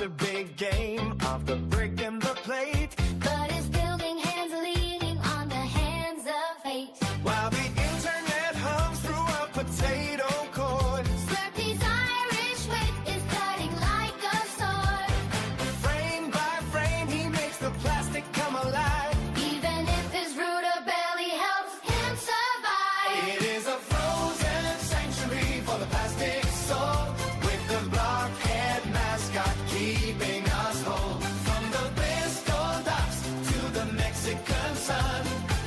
A big game of the brick and the plate, but his building hands are leaning on the hands of fate. while the internet hums through a potato cord. Slurpy's Irish wit is cutting like a sword. Frame by frame, he makes the plastic come alive. Even if his rooter belly helps him survive. It is a frozen sanctuary for the plastic soul, with the blockhead mascot keeping us whole. From the Bristol docks to the Mexican sun,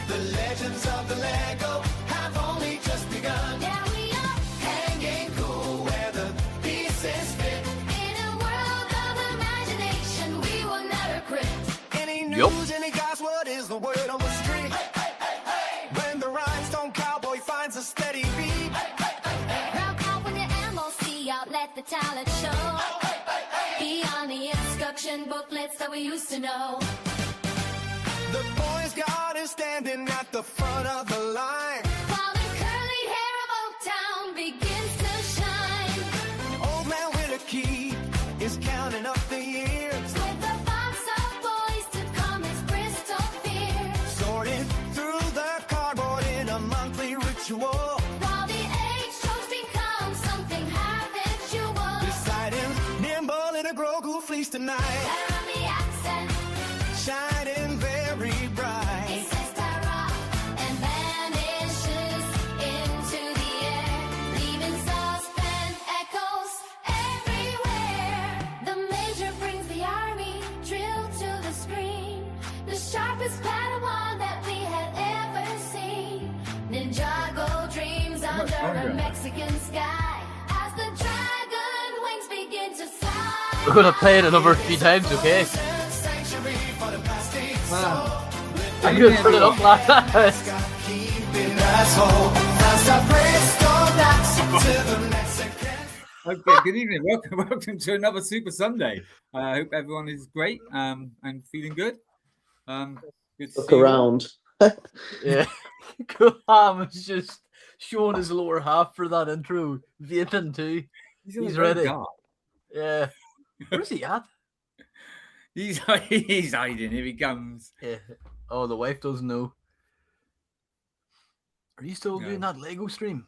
the legends of the Lego have only just begun. There we are, Hanging cool where the pieces fit. in a world of imagination, we will never quit. Any news, any guys, what is the word on the street? When the rhinestone cowboy finds a steady beat. Round call when the MOC out, let the talent show. Beyond the instruction booklets that we used to know. The boys got is standing at the front of the line. While the curly hair of Oak Town begins to shine. Old man Whittakee is counting up the years, With the box of boys to come his Bristol fear. sorting through the cardboard in a monthly ritual. While the age strokes become something habitual. Beside him, Nimble in a Grogu fleece tonight, Laramie accent, shining very he bright. says Tara and vanishes into the air, leaving saucepan echoes everywhere. The major brings the army drilled to the screen, the sharpest Padawan that we had ever seen. Ninjago dreams under a Mexican sky as the dragon wings begin to fly. We're gonna play it another 3 times, okay? Sanctuary for the plastic soul. I'm gonna turn it up like that. Keeping us whole. From the Bristol docks to the Mexican. Okay, good evening. Welcome to another Super Sunday. I hope everyone is great and feeling good. Good to Look see you all. around. Yeah. Cool Han was just showing his lower half for that intro. Vaping too. He's He's very ready. dark. Yeah. Where's he at? He's hiding. Here he comes. Yeah. Oh, the wife doesn't know. Are you still No. doing that Lego stream?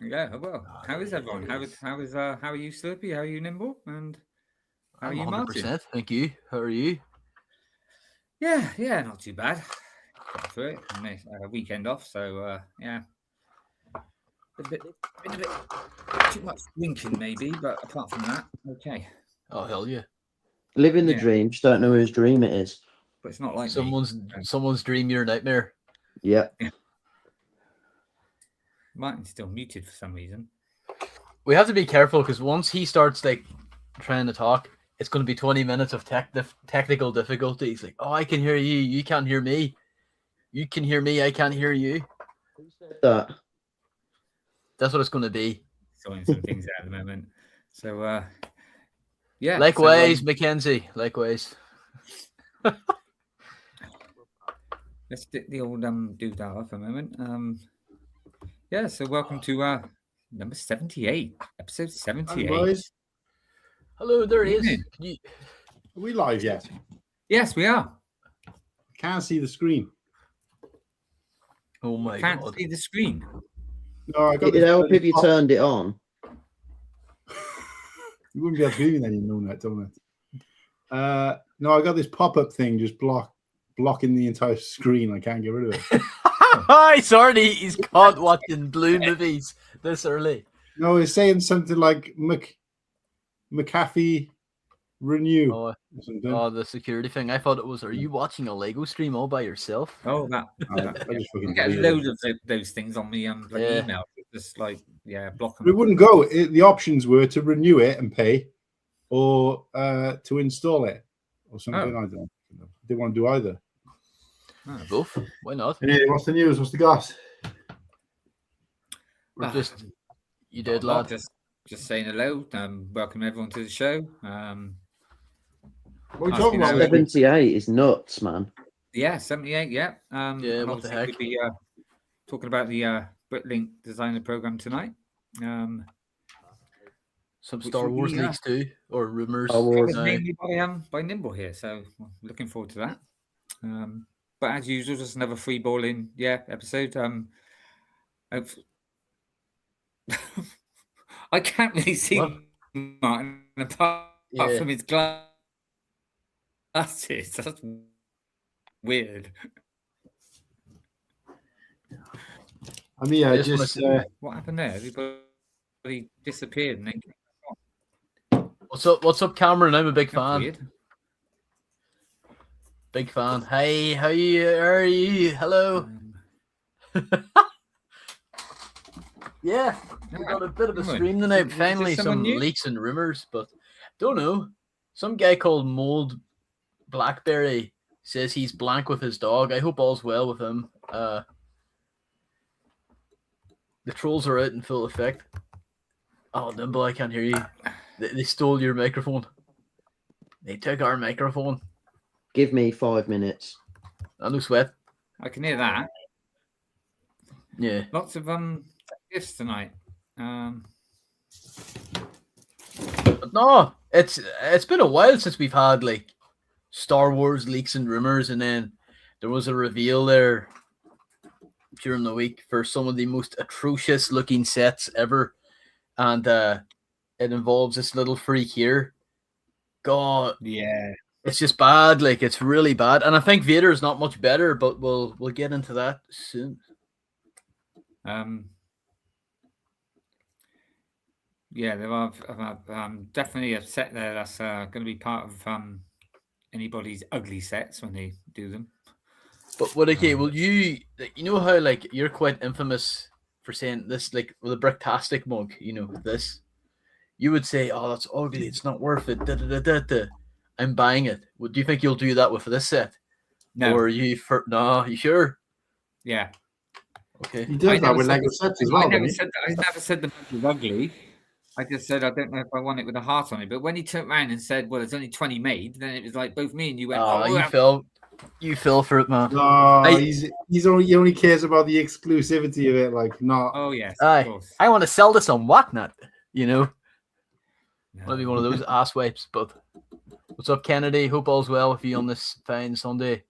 Yeah. Well, how is everyone? How are you, Slurpy? How are you, Nimble? And how are I'm you, 100%. Martin? Thank you. How are you? Yeah, not too bad. Got through it. Nice, weekend off, so yeah. Been a bit too much drinking, maybe, but apart from that, okay. Oh hell yeah! Living the Yeah. dream, just don't know whose dream it is. But it's not like me. Someone's dream, your nightmare. Yep. Martin's still muted for some reason. We have to be careful because once he starts like trying to talk, it's going to be 20 minutes of technical difficulties. Like, oh, I can hear you, you can't hear me. You can hear me, I can't hear you. Who said that? That's what it's going to be. Sorting some things out at the moment. So yeah. Likewise, Mackenzie. Likewise. Let's do the old doodah for a moment. Yeah, so welcome to number 78, episode 78. Hi, boys. Hello, there he is. Evening. Can you... Are we live yet? Yes, we are. Can't see the screen. Oh my Can't god. see the screen. No, I got It'd this help bloody if you pop- turned it on. You wouldn't be able to do then, you know that, don't it? No, I got this pop-up thing just blocking the entire screen. I can't get rid of it. He's already he's caught watching blue movies this early. No, it's saying something like McAfee renew. Oh, or something. the security thing. I thought it was. Are you watching a Lego stream all by yourself? Oh, that. I just I fucking get a deleted load it. of those things on me like Yeah. email. Just like block But it them. wouldn't go. The options were to renew it and pay, or to install it, or something. Oh. I don't know. Didn't want to do either. Both. Why not? Anyway, what's the news? What's the goss? We're just. You did, Not lad. just saying hello. Welcome everyone to the show. What are you Asking talking about? how- 78 is nuts, man. Yeah, 78. Yeah. Yeah, and what the obviously heck? We'll be talking about the Bricklink Designer Program tonight. Some Which Star would Wars be, leaks too, or rumors. Star Wars. now. mainly by Nimble here, so looking forward to that. But as usual, just another free balling episode. I can't really see What? Martin apart Yeah. from his glasses. That's weird. I mean, I yeah, just wanna just What happened there? Everybody disappeared and then What's up, Cameron? I'm a big that's fan. weird. Big fan. Hey, how are you? Hello. Yeah, we got a bit of a Cameron, stream tonight. is this Finally, someone some new? leaks and rumors, but don't know. Some guy called Mold Blackberry says he's blank with his dog. I hope all's well with him. The trolls are out in full effect. Oh, Nimble, I can't hear you. They stole your microphone. They took our microphone. Give me 5 minutes. No sweat. I can hear that. Yeah. Lots of gifts tonight. But no, it's been a while since we've had like Star Wars leaks and rumors, and then there was a reveal there during the week for some of the most atrocious looking sets ever, and it involves this little freak here. God, Yeah. it's just bad. Like it's really bad, and I think Vader's not much better, but we'll get into that soon. Yeah, there are definitely a set there that's going to be part of anybody's ugly sets when they do them. But Whittakee, will you know how like you're quite infamous for saying this, like with a Bricktastic mug, this, you would say, "Oh, that's ugly. It's not worth it." Da, da, da, da, da. I'm buying it. Do you think you'll do that with this set? No. Or no? You sure? Yeah. Okay. he does that with Lego sets as well. I never doesn't said that. I never said the mug was ugly. I just said I don't know if I want it with a heart on it. But when he turned around and said, "Well, there's only 20 made," then it was like both me and you went, Oh, "Oh, you fell for it, man. he? No, I- he only cares about the exclusivity of it, like not. oh yes, Aye. of course." I want to sell this on Whatnot. Want to No. be one of those ass wipes. But what's up, Kennedy? Hope all's well with you on this fine Sunday.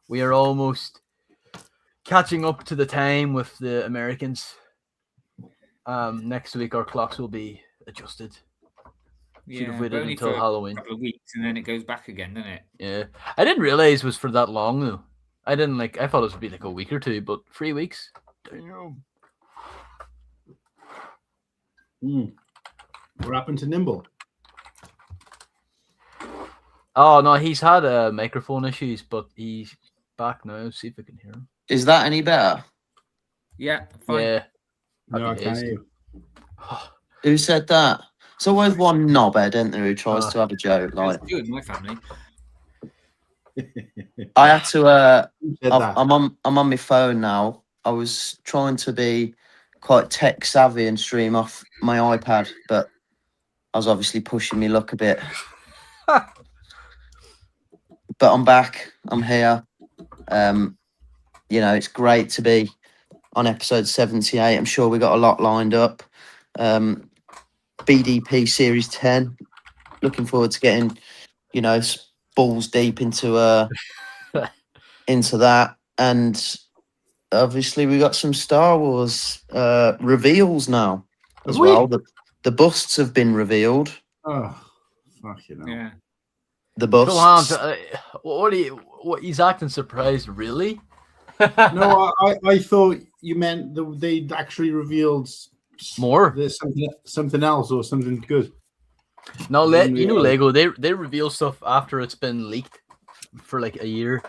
We are almost catching up to the time with the Americans. Next week our clocks will be adjusted. Should have Yeah, waited but only until for Halloween. a couple of weeks and then it goes back again, doesn't it? Yeah, I didn't realize it was for that long though. I thought it would be like a week or two, but 3 weeks. Damn. What happened to Nimble? Oh no, he's had microphone issues, but he's back now. See if I can hear him. Is that any better? Yeah, fine. Yeah. No, I Happy can't days. hear you. Who said that? It's always one knobhead, isn't there, who tries to have a joke. Like, It's good in my family. I had to. Who said that? I'm on my phone now. I was trying to be quite tech savvy and stream off my iPad, but I was obviously pushing me luck a bit. But I'm back. I'm here. It's great to be on episode 78. I'm sure we got a lot lined up. BDP Series 10. Looking forward to getting, balls deep into that. And obviously we got some Star Wars reveals now as Have we? well. The busts have been revealed. Oh, fucking hell. Yeah. The Cool Han, busts. what he's acting surprised, really? No, I thought you meant they'd actually revealed More. there's something else or something good. No, Didn't you know realise. Lego. They reveal stuff after it's been leaked for like a year.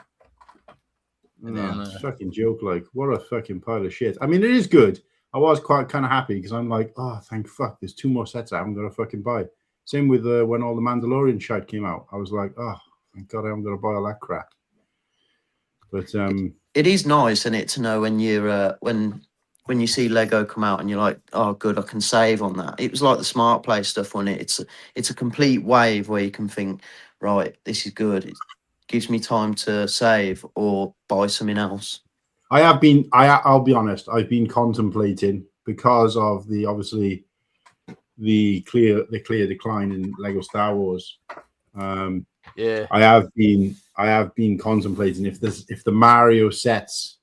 And then, It's a fucking joke. Like, what a fucking pile of shit. I mean, it is good. I was quite kind of happy because I'm like, oh, thank fuck. There's 2 more sets I haven't got to fucking buy. Same with when all the Mandalorian shit came out. I was like, oh, thank God I haven't got to buy all that crap. But It is nice, isn't it, to know when you're when you see Lego come out and you're like, oh, good, I can save on that. It was like the Smart Play stuff, wasn't it? It's a complete wave where you can think, right, this is good. It gives me time to save or buy something else. I'll be honest, I've been contemplating because of the obviously the clear decline in Lego Star Wars. yeah. I have been contemplating if the Mario sets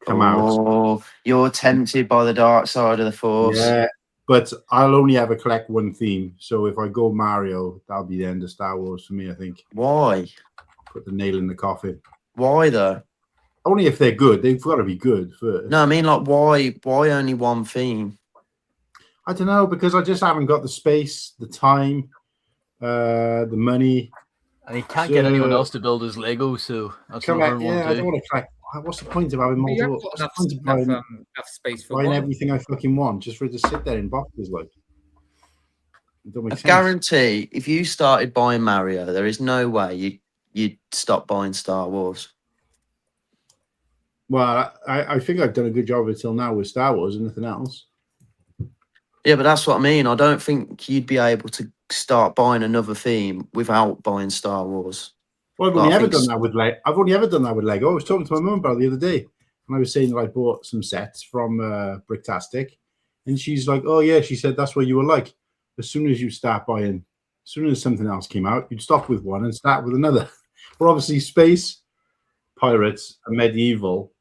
come out. Oh, you're tempted by the dark side of the Force. Yeah, but I'll only ever collect one theme. So if I go Mario, that'll be the end of Star Wars for me, I think. Why? Put the nail in the coffin. Why though? Only if they're good. They've got to be good first. No, I mean, like, why only one theme? I don't know, because I just haven't got the space, the time, the money. And he can't get anyone else to build his Lego, so that's another one I don't too. want to collect. What's the point of having But you multiple? haven't What's got the point of enough space for buying one. everything I fucking want just for it to sit there in boxes? Like, it don't make I sense. guarantee if you started buying Mario, there is no way you'd stop buying Star Wars. Well, I think I've done a good job of it till now with Star Wars and nothing else. Yeah, but that's what I mean. I don't think you'd be able to start buying another theme without buying Star Wars. Well, I've Well, only I ever think done that with Lego. I've only ever done that with Lego. I was talking to my mum about it the other day, and I was saying that I bought some sets from Bricktastic, and she's like, "Oh yeah," she said, "That's what you were like. As soon as you start buying, as soon as something else came out, you'd stop with one and start with another." But obviously, space, pirates, and medieval,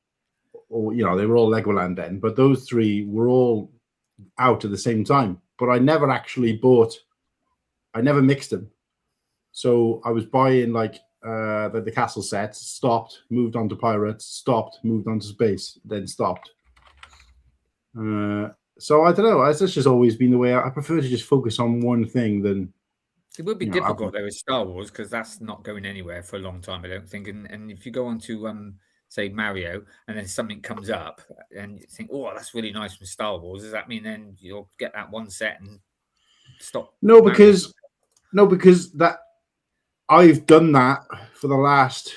or they were all Legoland then. But those 3 were all out at the same time. But I never actually bought. I never mixed them. So I was buying like the castle sets, stopped, moved on to pirates, stopped, moved on to space, then stopped. So I don't know. That's just always been the way. I prefer to just focus on one thing than. It would be difficult though with Star Wars because that's not going anywhere for a long time, I don't think. And if you go on to say Mario and then something comes up and you think, oh, that's really nice from Star Wars, does that mean then you'll get that one set and stop? No, because that I've done that for the last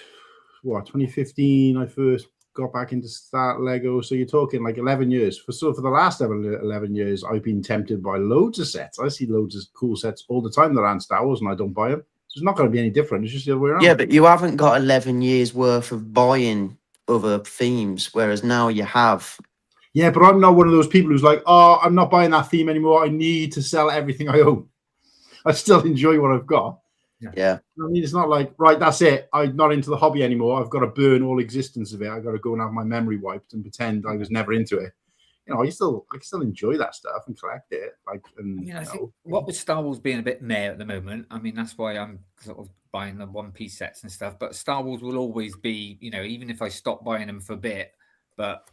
2015. I first got back into start Lego. So you're talking like 11 years. For the last 11 years, I've been tempted by loads of sets. I see loads of cool sets all the time that aren't Star Wars, and I don't buy them. So it's not going to be any different. It's just the other way around. Yeah, but you haven't got 11 years worth of buying other themes, whereas now you have. Yeah, but I'm not one of those people who's like, oh, I'm not buying that theme anymore. I need to sell everything I own. I still enjoy what I've got. Yeah. I mean, it's not like, right, that's it. I'm not into the hobby anymore. I've got to burn all existence of it. I've got to go and have my memory wiped and pretend I was never into it. I can still enjoy that stuff and collect it. I think what with Star Wars being a bit meh at the moment, I mean, that's why I'm sort of buying the one-piece sets and stuff. But Star Wars will always be, even if I stop buying them for a bit, but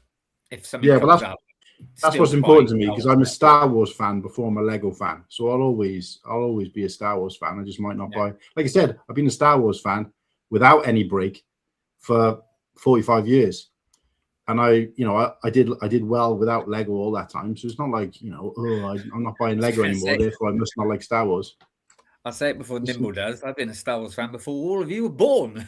if something comes up, that's what's important to me because I'm a Star Wars fan before I'm a Lego fan. So I'll always be a Star Wars fan. I just might not buy. Like I said, I've been a Star Wars fan without any break for 45 years. And I did well without Lego all that time. So it's not like, I'm not buying Lego anymore. Therefore, I must not like Star Wars. I'll say it before Nimble does. I've been a Star Wars fan before all of you were born.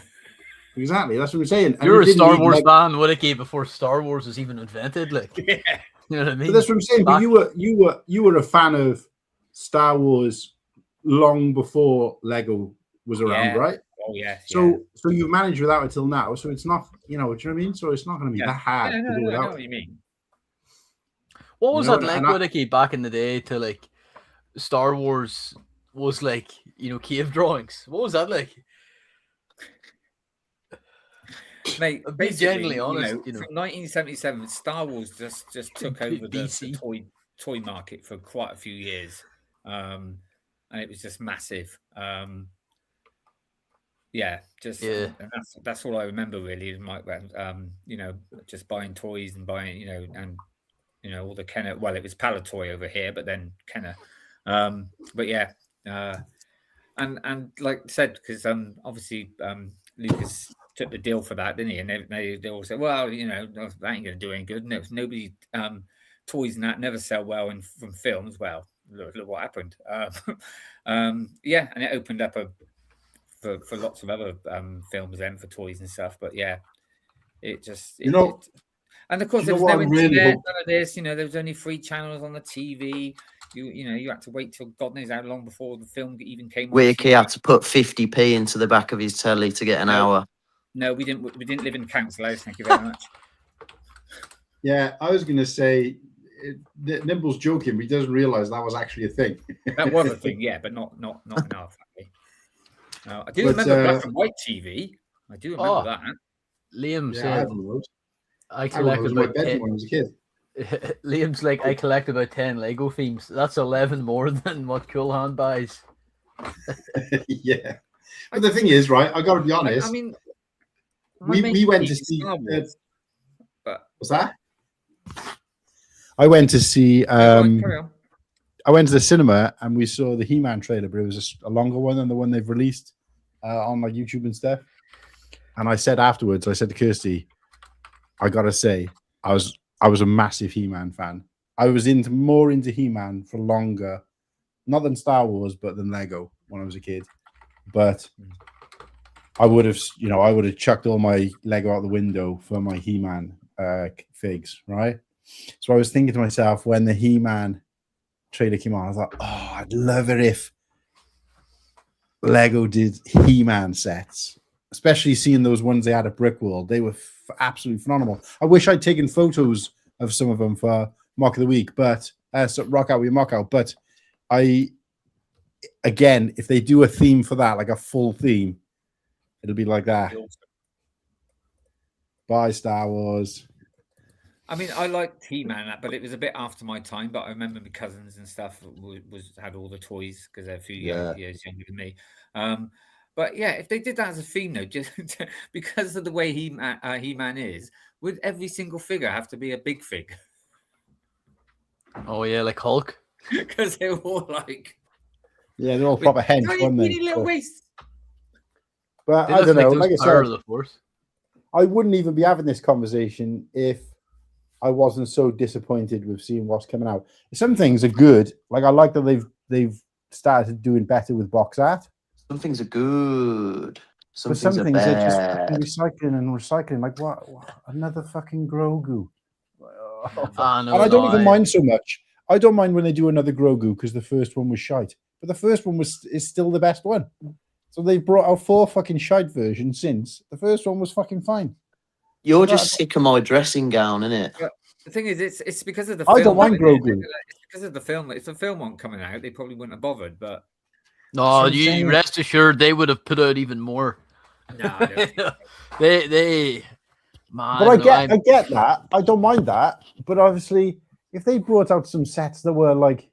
Exactly. That's what I'm saying. You're a Star Wars fan, Whittakee, before Star Wars was even invented. Like, yeah. You know what I mean? But that's what I'm saying. But you were a fan of Star Wars long before Lego was around, right? Oh yeah. So you've managed without it till now. So it's not, do you know what I mean? So it's not going to be that hard to do without. I know what you mean. What was that like, Whittakee, back in the day? To like, Star Wars was like, cave drawings. What was that like? Mate, be genuinely honest. From 1977, Star Wars just took over the toy market for quite a few years, and it was just massive. And that's all I remember really. Is just buying toys and buying, all the Kenner. Well, it was Palatoy over here, but then Kenner. But yeah, And like I said, because obviously Lucas took the deal for that, didn't he? And they all said, well, you know, that ain't going to do any good. Nobody toys and that never sell well from films. Well, look what happened. Yeah, and it opened up for lots of other films then for toys and stuff. But yeah, it just and of course there was no internet, none of this. You know, there was only 3 channels on the TV. You know, you had to wait till God knows how long before the film even came. Whittakee had to put 50p into the back of his telly to get an hour. No, we didn't. We didn't live in council house. Thank you very much. Yeah, I was going to say, Nimble's joking, but he doesn't realise that was actually a thing. That was a thing, yeah, but not in our family. I do remember black and white TV. I do remember that. Liam said, I collected about 10 when I was a kid. Liam's like, I collect about 10 Lego themes. That's 11 more than what Cool Han buys. Yeah. But the thing is, right, I got to be honest. I mean, we went to see... what's that? I went to see... I went to the cinema and we saw the He-Man trailer, but it was a longer one than the one they've released on like YouTube and stuff. And I said afterwards, I said to Kirsty, I got to say, I was a massive He-Man fan. I was more into He-Man for longer, not than Star Wars, but than Lego when I was a kid. But I would have chucked all my Lego out the window for my He-Man figs, right? So I was thinking to myself when the He-Man trailer came on, I was like, oh, I'd love it if Lego did He-Man sets, especially seeing those ones they had at Brickworld. They were absolutely phenomenal. I wish I'd taken photos of some of them for Mock of the Week, but Rock Out with Mock Out. But again, if they do a theme for that, like a full theme, it'll be like that. Bye, Star Wars. I mean, I liked He-Man, but it was a bit after my time. But I remember my cousins and stuff had all the toys because they're a few years younger than me. But yeah, if they did that as a theme, though, just because of the way He-Man is, would every single figure have to be a big fig? Oh yeah, like Hulk. Because they're all like, yeah, they're all proper hench, aren't they? Little waists. But I don't know. Like I said, I wouldn't even be having this conversation if I wasn't so disappointed with seeing what's coming out. Some things are good. Like I like that they've started doing better with box art. Some things are good. Some things are just recycling. Like what? Another fucking Grogu. And I don't even mind so much. I don't mind when they do another Grogu because the first one was shite. But the first one is still the best one. So they've brought out 4 fucking shite versions since. The first one was fucking fine. You're just sick of my dressing gown, innit? But the thing is, it's because of the film. I don't mind Grogu. It's because of the film. If the film wasn't coming out, they probably wouldn't have bothered. But no, you rest assured they would have put out even more. No, I don't they man. But I get that. I don't mind that. But obviously, if they brought out some sets that were like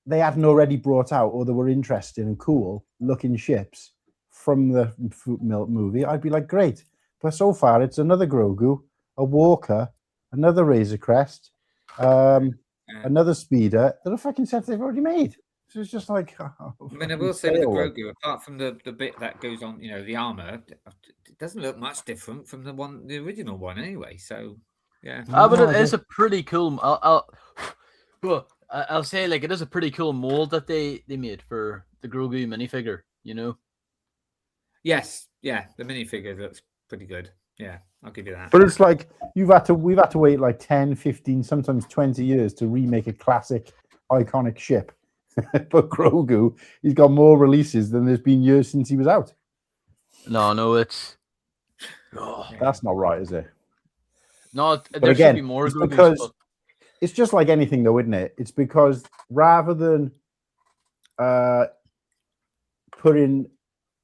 they hadn't already brought out or that were interesting and cool looking ships from the movie, I'd be like, great. But so far, it's another Grogu, a Walker, another Razor Crest, another Speeder. They're the fucking sets they've already made. So it's just like... I mean, I will say with the Grogu, apart from the bit that goes on, you know, the armor, it doesn't look much different from the original one anyway. So, yeah. But it is a pretty cool... I'll say, like, it is a pretty cool mold that they made for the Grogu minifigure, you know? Yes, yeah, the minifigure looks pretty good. Yeah, I'll give you that. But it's like we've had to wait like 10, 15, sometimes 20 years to remake a classic, iconic ship. But Grogu, he's got more releases than there's been years since he was out. No, it's... That's not right, is it? No, there should be more Grogu's, because it's just like anything, though, isn't it? It's because rather than putting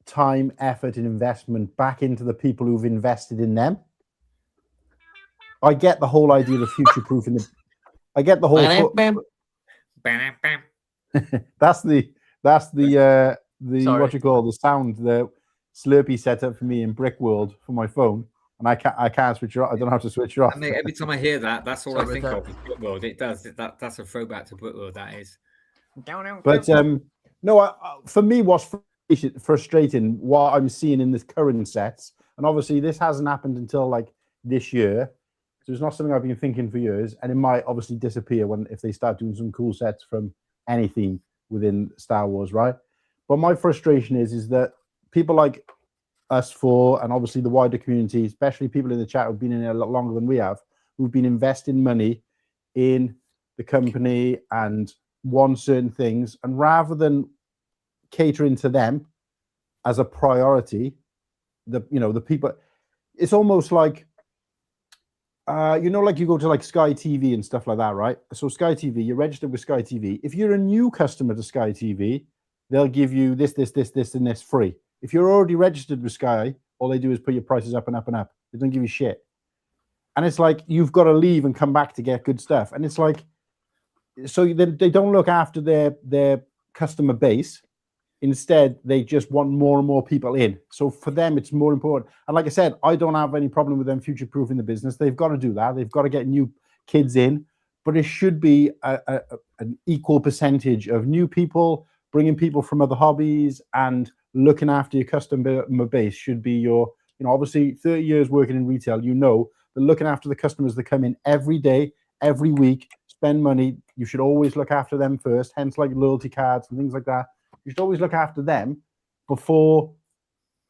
time, effort, and investment back into the people who've invested in them, I get the whole idea of future-proofing. I get the whole. That's the what you call the sound that Slurpy set up for me in Brickworld for my phone. And I can't switch it off. I don't know how to switch it off. I mean, every time I hear that, that's all I think of is Brickworld. It does. That's a throwback to Brickworld. That is. But No, for me, what's frustrating, what I'm seeing in this current sets, and obviously this hasn't happened until like this year, so it's not something I've been thinking for years, and it might obviously disappear if they start doing some cool sets from anything within Star Wars, right? But my frustration is that people like us four, and obviously the wider community, especially people in the chat who've been in it a lot longer than we have, who've been investing money in the company and want certain things, and rather than catering to them as a priority, the people, it's almost like like you go to like Sky TV and stuff like that, right? So Sky TV, you're registered with Sky TV. If you're a new customer to Sky TV, they'll give you this, and this free. If you're already registered with Sky, all they do is put your prices up and up and up. They don't give you shit. And it's like you've got to leave and come back to get good stuff. And it's like, so they don't look after their customer base. Instead, they just want more and more people in. So for them, it's more important. And like I said, I don't have any problem with them future-proofing the business. They've got to do that. They've got to get new kids in. But it should be an equal percentage of new people, bringing people from other hobbies, and looking after your customer base should be your, obviously 30 years working in retail, that looking after the customers that come in every day, every week, spend money, you should always look after them first, hence like loyalty cards and things like that. You should always look after them before,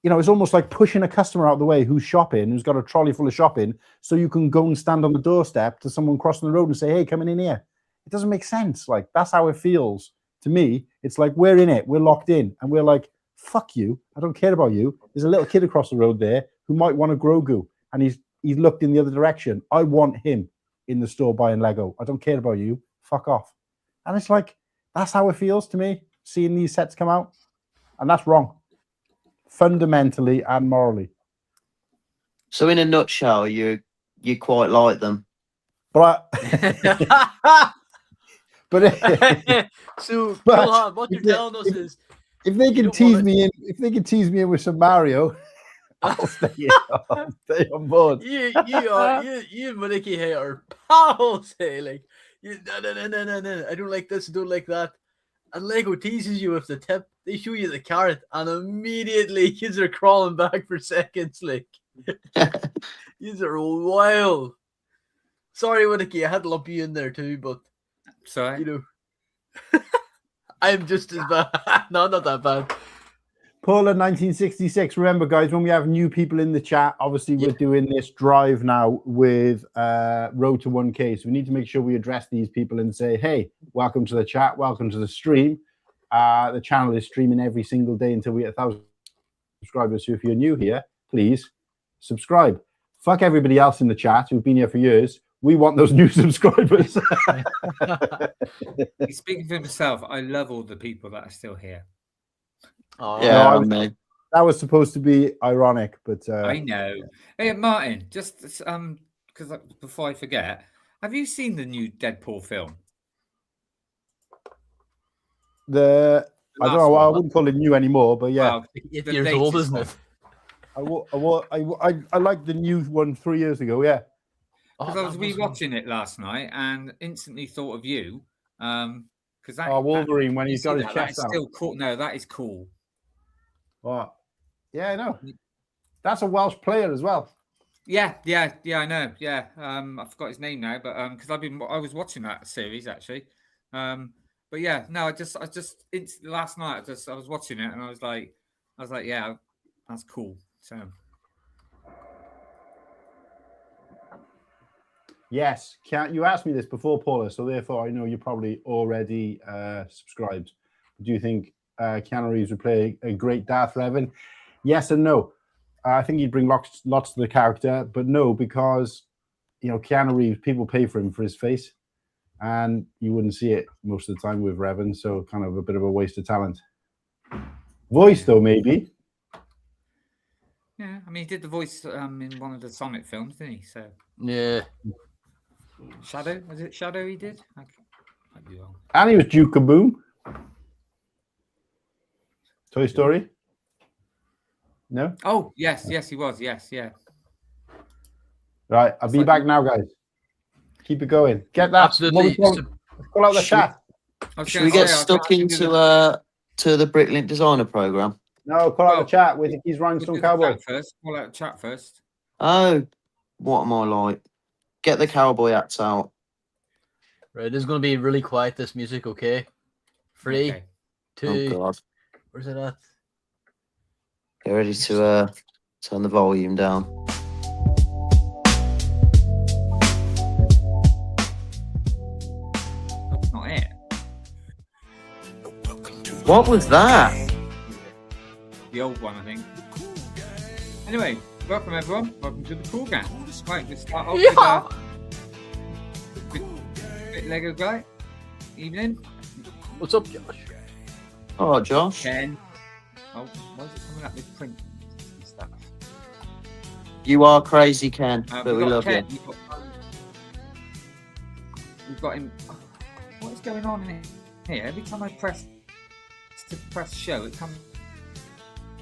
it's almost like pushing a customer out of the way who's shopping, who's got a trolley full of shopping, so you can go and stand on the doorstep to someone crossing the road and say, hey, come in here. It doesn't make sense. Like, that's how it feels to me. It's like we're in it, we're locked in, and we're like, fuck you, I don't care about you. There's a little kid across the road there who might want a Grogu, and he's looked in the other direction. I want him in the store buying Lego. I don't care about you. Fuck off. And it's like, that's how it feels to me, seeing these sets come out. And that's wrong, fundamentally and morally. So in a nutshell, you quite like them. But so Cool Han, what you're telling us is, if they can tease me in with some Mario, I'll stay on board. You and Whittakee here are pals, hey, like, no, I don't like this, I don't like that. And Lego teases you with the tip, they show you the carrot, and immediately kids are crawling back for seconds, like. These are wild. Sorry, Whittakee, I had to lump you in there too, but sorry. I'm just as bad. No, not that bad. Paula 1966. Remember, guys, when we have new people in the chat, obviously we're doing this drive now with Road to 1K. So we need to make sure we address these people and say, hey, welcome to the chat, welcome to the stream. The channel is streaming every single day until we get 1,000 subscribers. So if you're new here, please subscribe. Fuck everybody else in the chat who've been here for years. We want those new subscribers. He's speaking for himself. I love all the people that are still here. Oh, Yeah, no, that was supposed to be ironic, but I know. Hey, Martin, just because before I forget, have you seen the new Deadpool film? I don't know. I wouldn't call it new anymore, but yeah, Well, 8 the years old, latest isn't one. it? I liked the new one 3 years ago. Yeah, Because I was rewatching it last night and instantly thought of you. Because that Wolverine when he's got his that chest is out. still cool. No, that is cool. What? Yeah, I know. That's a Welsh player as well. Yeah, I know. Yeah, I forgot his name now, but because I was watching that series actually. But yeah, no, it's last night. I was watching it and I was like, yeah, that's cool. So. Yes, you asked me this before, Paula, so therefore I know you're probably already subscribed. Do you think Keanu Reeves would play a great Darth Revan? Yes and no. I think he'd bring lots to the character, but no, because Keanu Reeves, people pay for him for his face, and you wouldn't see it most of the time with Revan, so kind of a bit of a waste of talent. Voice though, maybe. Yeah, I mean, he did the voice in one of the Sonic films, didn't he? So Yeah. Shadow, was it Shadow he did? I might be wrong. And he was Duke Kaboom. Toy Story? No? Oh, yes, he was. Yes, yeah. Right, I'll be back now, guys. Keep it going. Get that. Absolutely. Pull out the chat. Should we get stuck into to the Bricklink Designer Program? No, call out Well, the chat with he's We'll Rhinestone do the Cowboy. chat first. Call out the chat first. Oh, what am I like? Get the cowboy hats out. Right, this is going to be really quiet, this music, okay? 3, Okay. 2, Oh God, where's it at? get ready to turn the volume down. That's not it. What was that? The old one, I think. Anyway, welcome everyone. Welcome to the Cool Gang. Right, let's start off with bit Lego guy. Evening. What's up, Josh? Oh, Josh, Ken. Oh, why is it coming up with print and stuff? you are crazy, Ken, but we got love Ken, you. We've got him. Oh, what is going on in here? Every time I press show, it comes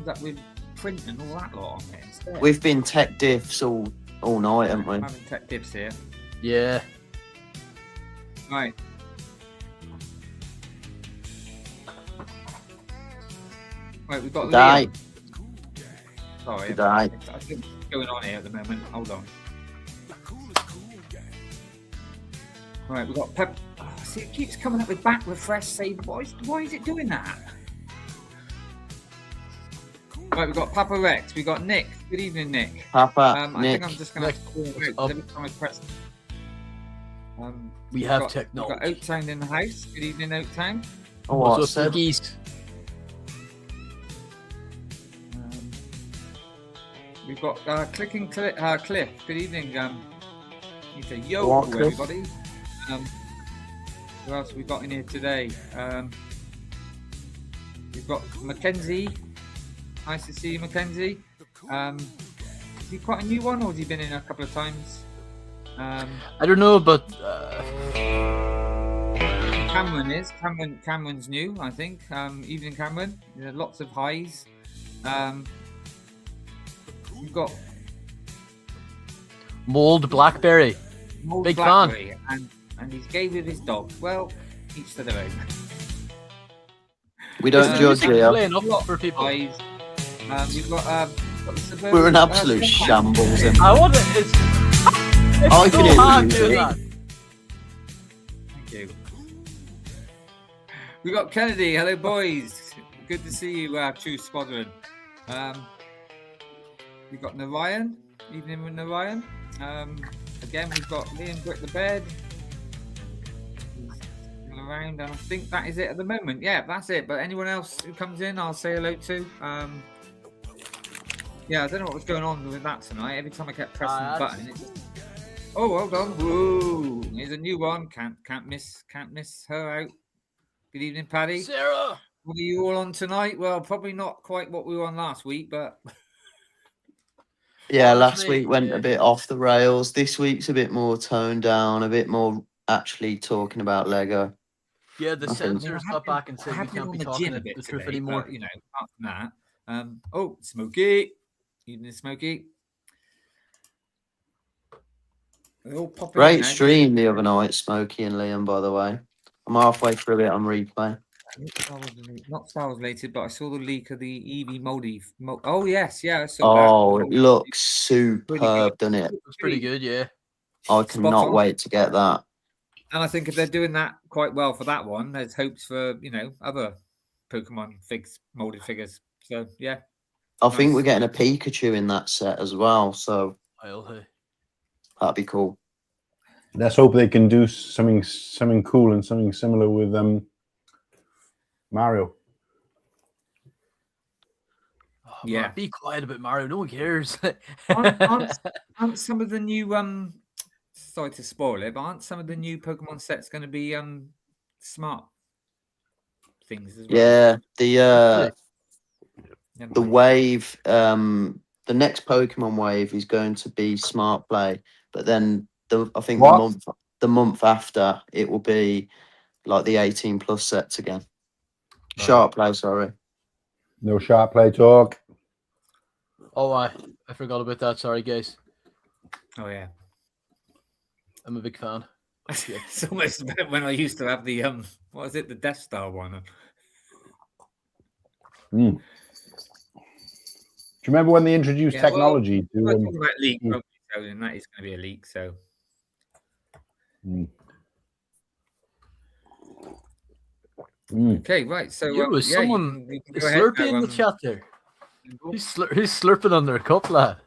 up with print and all that lot on it instead. We've been tech diffs all night, haven't we? I'm having tech dips here. Yeah. Right. Right, we've got Good day. Liam. Sorry, Good day. I think what's going on here at the moment. Hold on. Right, we've got Pep. Oh, see, it keeps coming up with back refresh. Say, why is it doing that? Right, we've got Papa Rex. We've got Nick. Good evening, Nick. Papa, I Nick. think I'm just going to have to call him out every time I press. We have We've technology. got Oaktown in the house. Good evening, Oaktown. Oh, what, What's up, Seb? cookies? We've got Cliff. Good evening. He's a yo What, to Cliff? everybody. Who else we got in here today? We've got Mackenzie. Nice to see you, Mackenzie. Is he quite a new one, or has he been in a couple of times? I don't know, but Cameron is. Cameron's new, I think. Evening, Cameron. Lots of highs. We've got Mold Blackberry. Mold Big fan. Blackberry, and he's gay with his dog. Well, each to their own. We don't Is the judge music here. playing up for people? Highs. We've got the Suburban, We're an absolute Slurpy. shambles. And I want it. It's I so can hear hard the doing music. that. Thank you. We got Kennedy. Hello, boys. Good to see you, True Squadron. We've got Narayan. Evening with Narayan. Again, we've got Liam Brick the Bed. He's around, and I think that is it at the moment. Yeah, that's it. But anyone else who comes in, I'll say hello to. Yeah, I don't know what was going on with that tonight. Every time I kept pressing the button, it just... Oh, well done. Woo! Here's a new one. Can't miss her out. Good evening, Paddy. Sarah. What are you all on tonight? Well, probably not quite what we were on last week, but yeah, last Honestly, week went yeah. a bit off the rails. This week's a bit more toned down, a bit more actually talking about Lego. Yeah, the I think- censors got back and I said we have been can't on be the talking gym a the bit truth today, anymore. but, apart from that, oh, Smokey, evening, Smokey. They're all popping in Great now. stream the other night, Smokey and Liam, by the way. I'm halfway through it on replay. Not Star Wars related, but I saw the leak of the EV moldy. Oh yes, yeah, I saw that. Oh, The it moldy- looks superb, doesn't it? It was pretty good, yeah. I Spot cannot on. wait to get that. And I think if they're doing that quite well for that one, there's hopes for other Pokemon molded figures. So yeah, I think Nice. we're getting a Pikachu in that set as well, so I'll that'd be cool. Let's hope they can do something cool and something similar with Mario. Oh, Yeah. man, be quiet about Mario. No one cares. aren't some of the new sorry to spoil it, but aren't some of the new Pokemon sets going to be smart things as well? Yeah, the Never the mind. wave, the next Pokemon wave is going to be Smart Play, but then I think What? the month after it will be like the 18+ sets again. Right. Sharp Play, sorry. No sharp play talk. Oh, I forgot about that. Sorry, guys. Oh yeah. I'm a big fan. It's almost when I used to have the what was it, the Death Star one. Mm. Do you remember when they introduced technology? We're talking about leak, so then that is going to be a leak. So. Okay, right. So someone is Slurpy in the chat there. Who's slurping on their cup, lad?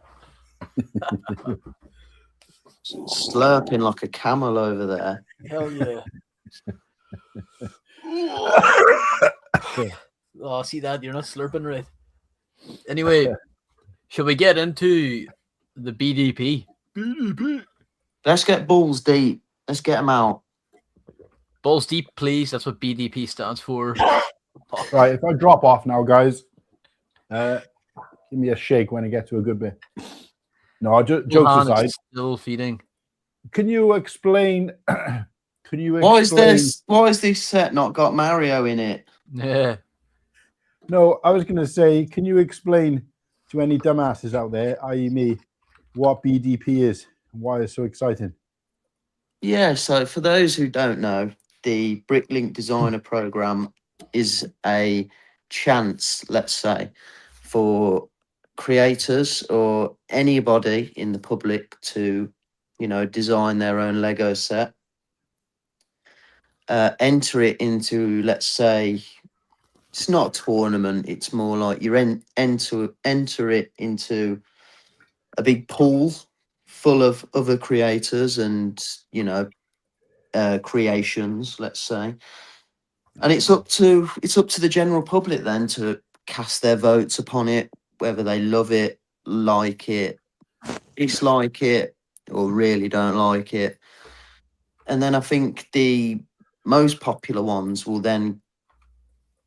Slurping like a camel over there. Hell yeah. Oh, see that? You're not slurping right. Anyway, shall we get into the BDP? Let's get balls deep. Let's get them out. Balls deep, please. That's what BDP stands for. Right, if I drop off now, guys, give me a shake when I get to a good bit. No, jokes aside. Still feeding. Can you explain? Why is this set not got Mario in it? Yeah. No, I was going to say, can you explain to any dumbasses out there, i.e. me, what BDP is and why it's so exciting? Yeah, so for those who don't know, the Bricklink Designer Program is a chance, let's say, for creators or anybody in the public to, design their own Lego set. Enter it into, let's say, it's not a tournament. It's more like you enter it into a big pool full of other creators and creations, let's say, and it's up to the general public then to cast their votes upon it, whether they love it, like it, dislike it, or really don't like it. And then I think the most popular ones will then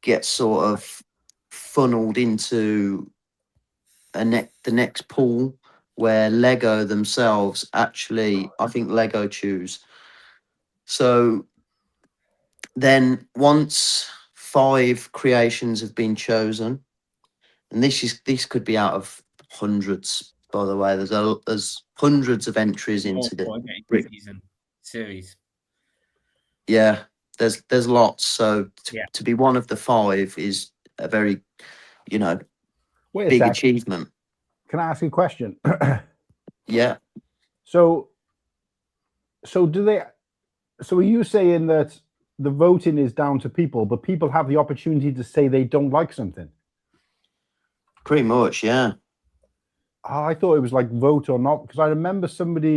get sort of funneled into the next pool where Lego themselves actually, I think Lego choose. So then once 5 creations have been chosen, and this could be out of hundreds, by the way. There's hundreds of entries into the season series. Yeah, there's lots. So to be one of the 5 is a very, big achievement. Can I ask you a question? Yeah. So are you saying that the voting is down to people, but people have the opportunity to say they don't like something? Pretty much, yeah. Oh, I thought it was like vote or not, because I remember someone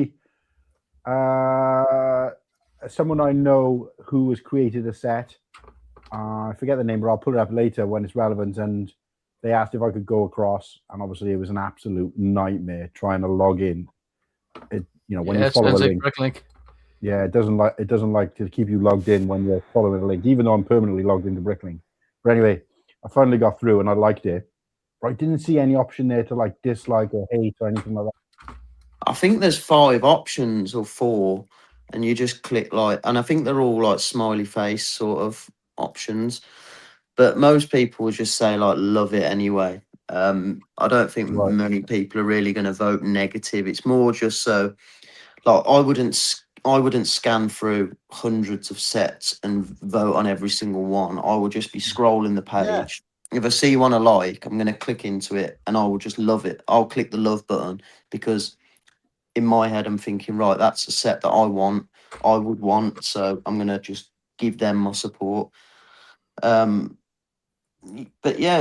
I know who has created a set. I forget the name, but I'll pull it up later when it's relevant. And they asked if I could go across, and obviously it was an absolute nightmare trying to log in. When you follow a link. Bricklink. Yeah, it doesn't like to keep you logged in when you're following a link, even though I'm permanently logged into Bricklink. But anyway, I finally got through and I liked it. But I didn't see any option there to like dislike or hate or anything like that. I think there's 5 options or 4, and you just click and I think they're all like smiley face sort of options. But most people will just say like love it anyway. I don't think many people are really going to vote negative. It's more just so like I wouldn't scan through hundreds of sets and vote on every single one. I would just be scrolling the page. Yeah. If I see one I like, I'm going to click into it and I will just love it. I'll click the love button because in my head, I'm thinking, right, that's a set that I would want. So I'm going to just give them my support. But yeah,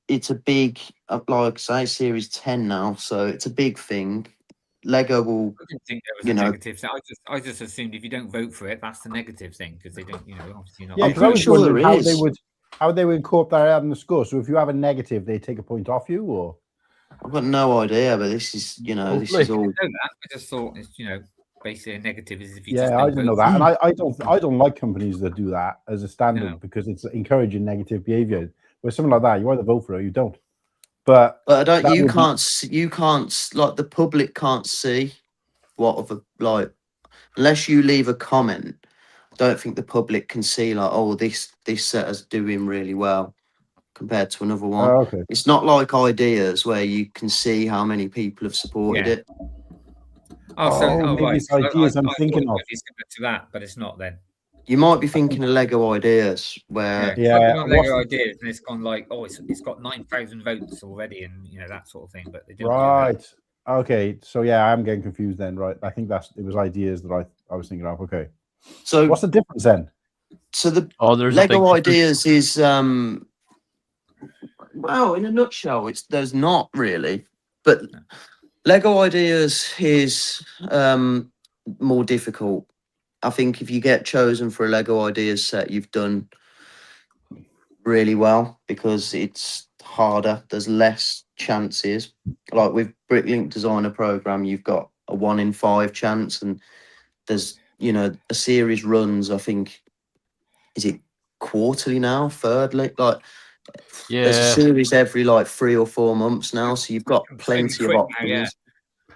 it's a big, like say, series 10 now. So it's a big thing. Lego will. I didn't think there was a negative thing. I just assumed if you don't vote for it, that's the negative thing because they don't, obviously not. Yeah, because I was wondering how they would incorporate that in the score. So if you have a negative, they take a point off you, or I've got no idea. But this is, this is all. I just thought it's, basically a negative is if you. Yeah, I didn't know that, and I don't like companies that do that as a standard because it's encouraging negative behavior. Where something like that, you either vote for it or you don't. But you can't like the public can't see what unless you leave a comment. I don't think the public can see like, oh, this set is doing really well compared to another one. Oh, okay. It's not like ideas where you can see how many people have supported it. Maybe it's ideas I'm thinking of. It's similar to that, but it's not then. You might be thinking of Lego Ideas, where Yeah, I've been on what's Lego the- Ideas and it's gone like, oh, it's got 9,000 votes already, and that sort of thing. But they don't do that. right. Okay, so yeah, I'm getting confused then, right? I think it was Ideas that I was thinking of. Okay, so what's the difference then? so the There's a big Lego difference. Ideas is well, in a nutshell, there's not really, but Lego Ideas is more difficult. I think if you get chosen for a Lego Ideas set, you've done really well because it's harder. There's less chances. Like with Bricklink Designer Program, you've got a 1 in 5 chance, and there's a series runs. I think is it quarterly now, thirdly, like. There's a Yeah. series every like 3 or 4 months now, so you've got It's really plenty of quick now, options. yeah.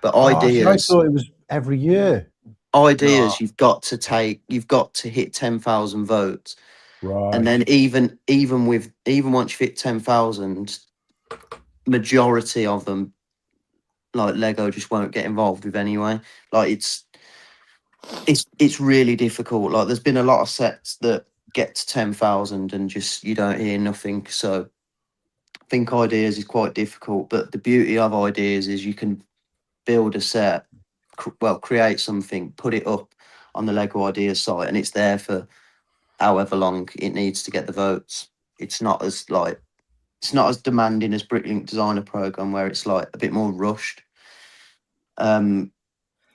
But Oh, see, I ideas, thought it was every year. ideas, you've got to hit 10,000 votes, Right. and then even once you hit 10,000, majority of them, like Lego, just won't get involved with anyway. Like it's really difficult. Like there's been a lot of sets that get to 10,000 and just you don't hear nothing. So I think ideas is quite difficult, but the beauty of ideas is you can build a set, create something, put it up on the Lego Ideas site, and it's there for however long it needs to get the votes. It's not as demanding as Bricklink Designer Program, where it's like a bit more rushed.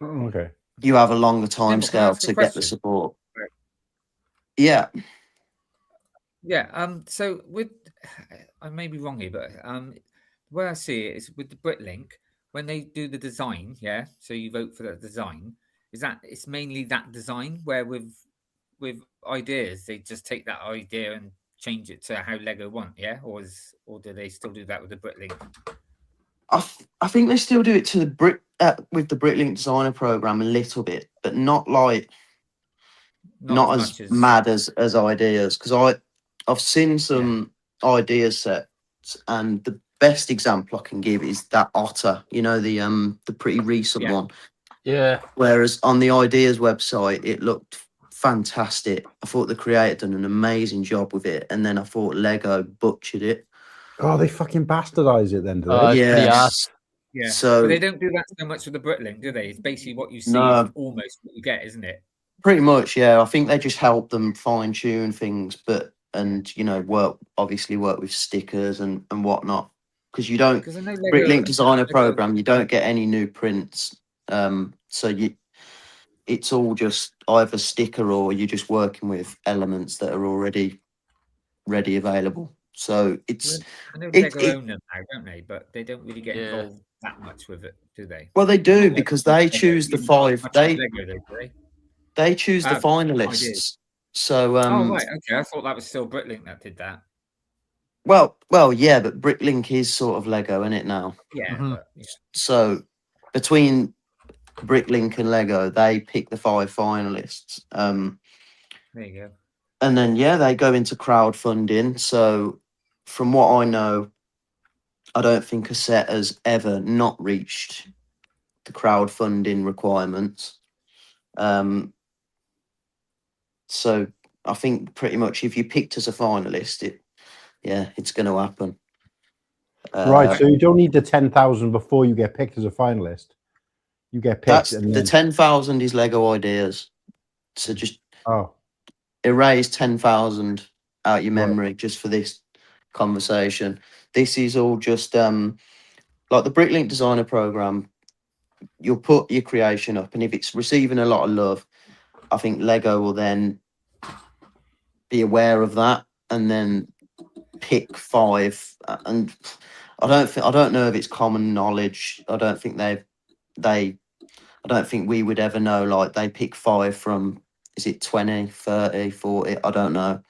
Okay. You have a longer Nimble, time can I scale ask a to get the question? support. Right. Yeah, Yeah. So with, I may be wrong here, but the way I see it is with the Bricklink, when they do the design, yeah. So you vote for that design. It's mainly that design, where with ideas they just take that idea and change it to how Lego want, yeah, or do they still do that with the Bricklink? I think they still do it to the with the Bricklink Designer Program a little bit, but not like not as much as mad as ideas, because I've seen some ideas sets, and the best example I can give is that otter, the pretty recent one. Yeah. Whereas on the ideas website it looked fantastic. I thought the creator done an amazing job with it, and then I thought Lego butchered it. Oh, they fucking bastardize it then, do they? It's pretty ass. yeah. So But they don't do that so much with the Bricklink, do they? It's basically what you see No. is almost what you get, isn't it? pretty much, yeah. I think they just help them fine tune things, and work with stickers and whatnot, because you don't Because I know Lego, Bricklink Designer Lego- Program, you don't get any new prints. So it's all just either sticker or you're just working with elements that are already ready available. So it's I know it- Lego it- own them now, don't they? But they don't really get Yeah. involved that much with it, do they? well, they do Not because like- they choose the not five. much They like Lego, though, do they? they choose the Ah, finalists. ideas. So Oh right, okay. I thought that was still Bricklink that did that. well, yeah, but Bricklink is sort of Lego, isn't it now? Yeah, Mhm. but yeah. So between Bricklink and Lego, they pick the 5 finalists. There you go. And then they go into crowdfunding. So from what I know, I don't think a set has ever not reached the crowdfunding requirements. So I think pretty much if you picked as a finalist, it's going to happen. Right. So you don't need the 10,000 before you get picked as a finalist. You get picked, That's and the then 10,000 is Lego Ideas. So just oh, erase 10,000 out your Right. memory just for this conversation. This is all just like the Bricklink Designer Program. You'll put your creation up, and if it's receiving a lot of love, I think Lego will then be aware of that and then pick 5. And I don't know if it's common knowledge. I don't think I don't think we would ever know. Like they pick 5 from, is it 20, 30, 40? I don't know.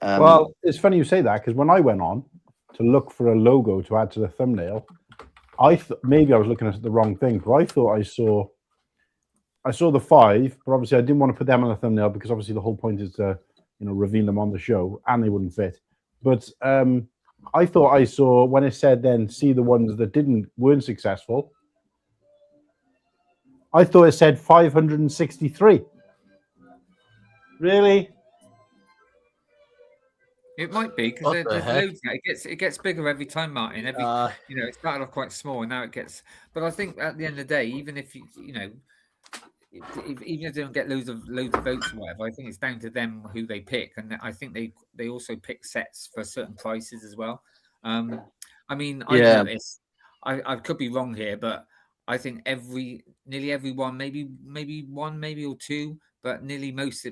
well, it's funny you say that, because when I went on to look for a logo to add to the thumbnail, I thought maybe I was looking at the wrong thing, but I thought I saw the 5, but obviously I didn't want to put them on the thumbnail because obviously the whole point is to reveal them on the show, and they wouldn't fit. But I thought I saw, when it said then see the ones that weren't successful, I thought it said 563. Really? It might be because What the there's heck? loads now. It gets bigger every time, Martin. It started off quite small, and now it gets. But I think at the end of the day, even if even if they don't get loads of votes or whatever, I think it's down to them who they pick, and I think they also pick sets for certain prices as well. I mean, I've Yeah. noticed. I could be wrong here, but I think nearly everyone, maybe one, maybe or two, but nearly most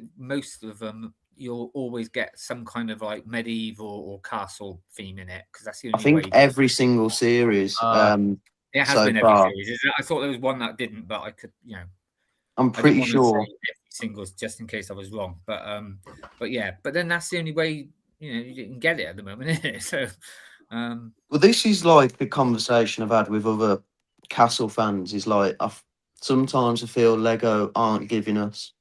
of them, you'll always get some kind of like medieval or castle theme in it because that's the I only think way. every single series It has so been every far. series. I thought there was one that didn't, but I could, I'm I didn't pretty want to sure. say every singles just in case I was wrong. But yeah, but then that's the only way you can get it at the moment, isn't it? So, Well, this is like the conversation I've had with other Castle fans. Is like sometimes I feel Lego aren't giving us,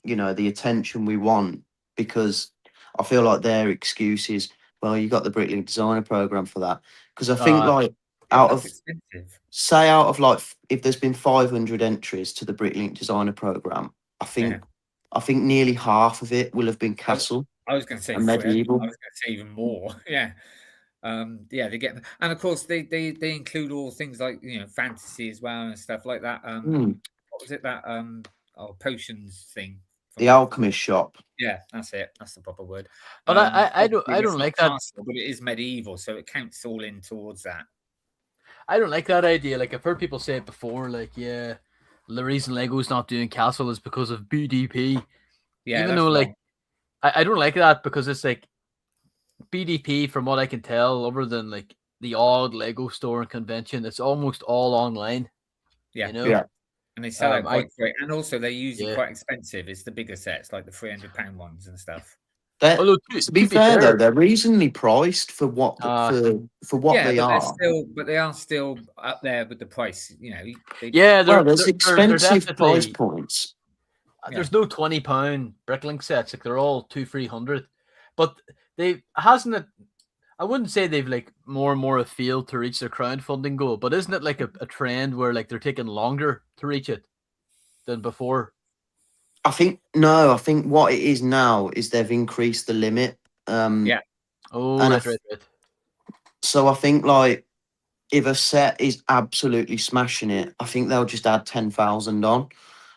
the attention we want because I feel like their excuse is, well, you got the Bricklink Designer Program for that. Because I think like yeah, out that's of expensive. say out of like if there's been 500 entries to the Bricklink Designer Program, I think nearly half of it will have been Castle I was going to say and 300. I medieval. was going to say even more. Yeah. Yeah, they get, and of course they include all things like fantasy as well and stuff like that. What was it that potions thing? The Alchemist Shop. Yeah, that's it. That's the proper word. But I don't like that. Castle, but it is medieval, so it counts all in towards that. I don't like that idea. Like I've heard people say it before. Like the reason Lego's not doing Castle is because of BDP. Yeah, even though like I don't like that because it's like BDP, from what I can tell, other than like the odd Lego store and convention, it's almost all online. Yeah, Yeah. and they sell out quite quick, and also they're usually quite expensive. It's the bigger sets, like the £300 ones and stuff. To be fair, though, they're reasonably priced for what they are. But they are still up there with the price. There's expensive price points. There's no £20 Bricklink sets. Like they're all 200-300. But I wouldn't say they've like more and more a field to reach their crowdfunding goal. But isn't it like a trend where like they're taking longer to reach it than before? I think what it is now is they've increased the limit. Yeah. Oh, right. So I think like if a set is absolutely smashing it, I think they'll just add 10,000 on.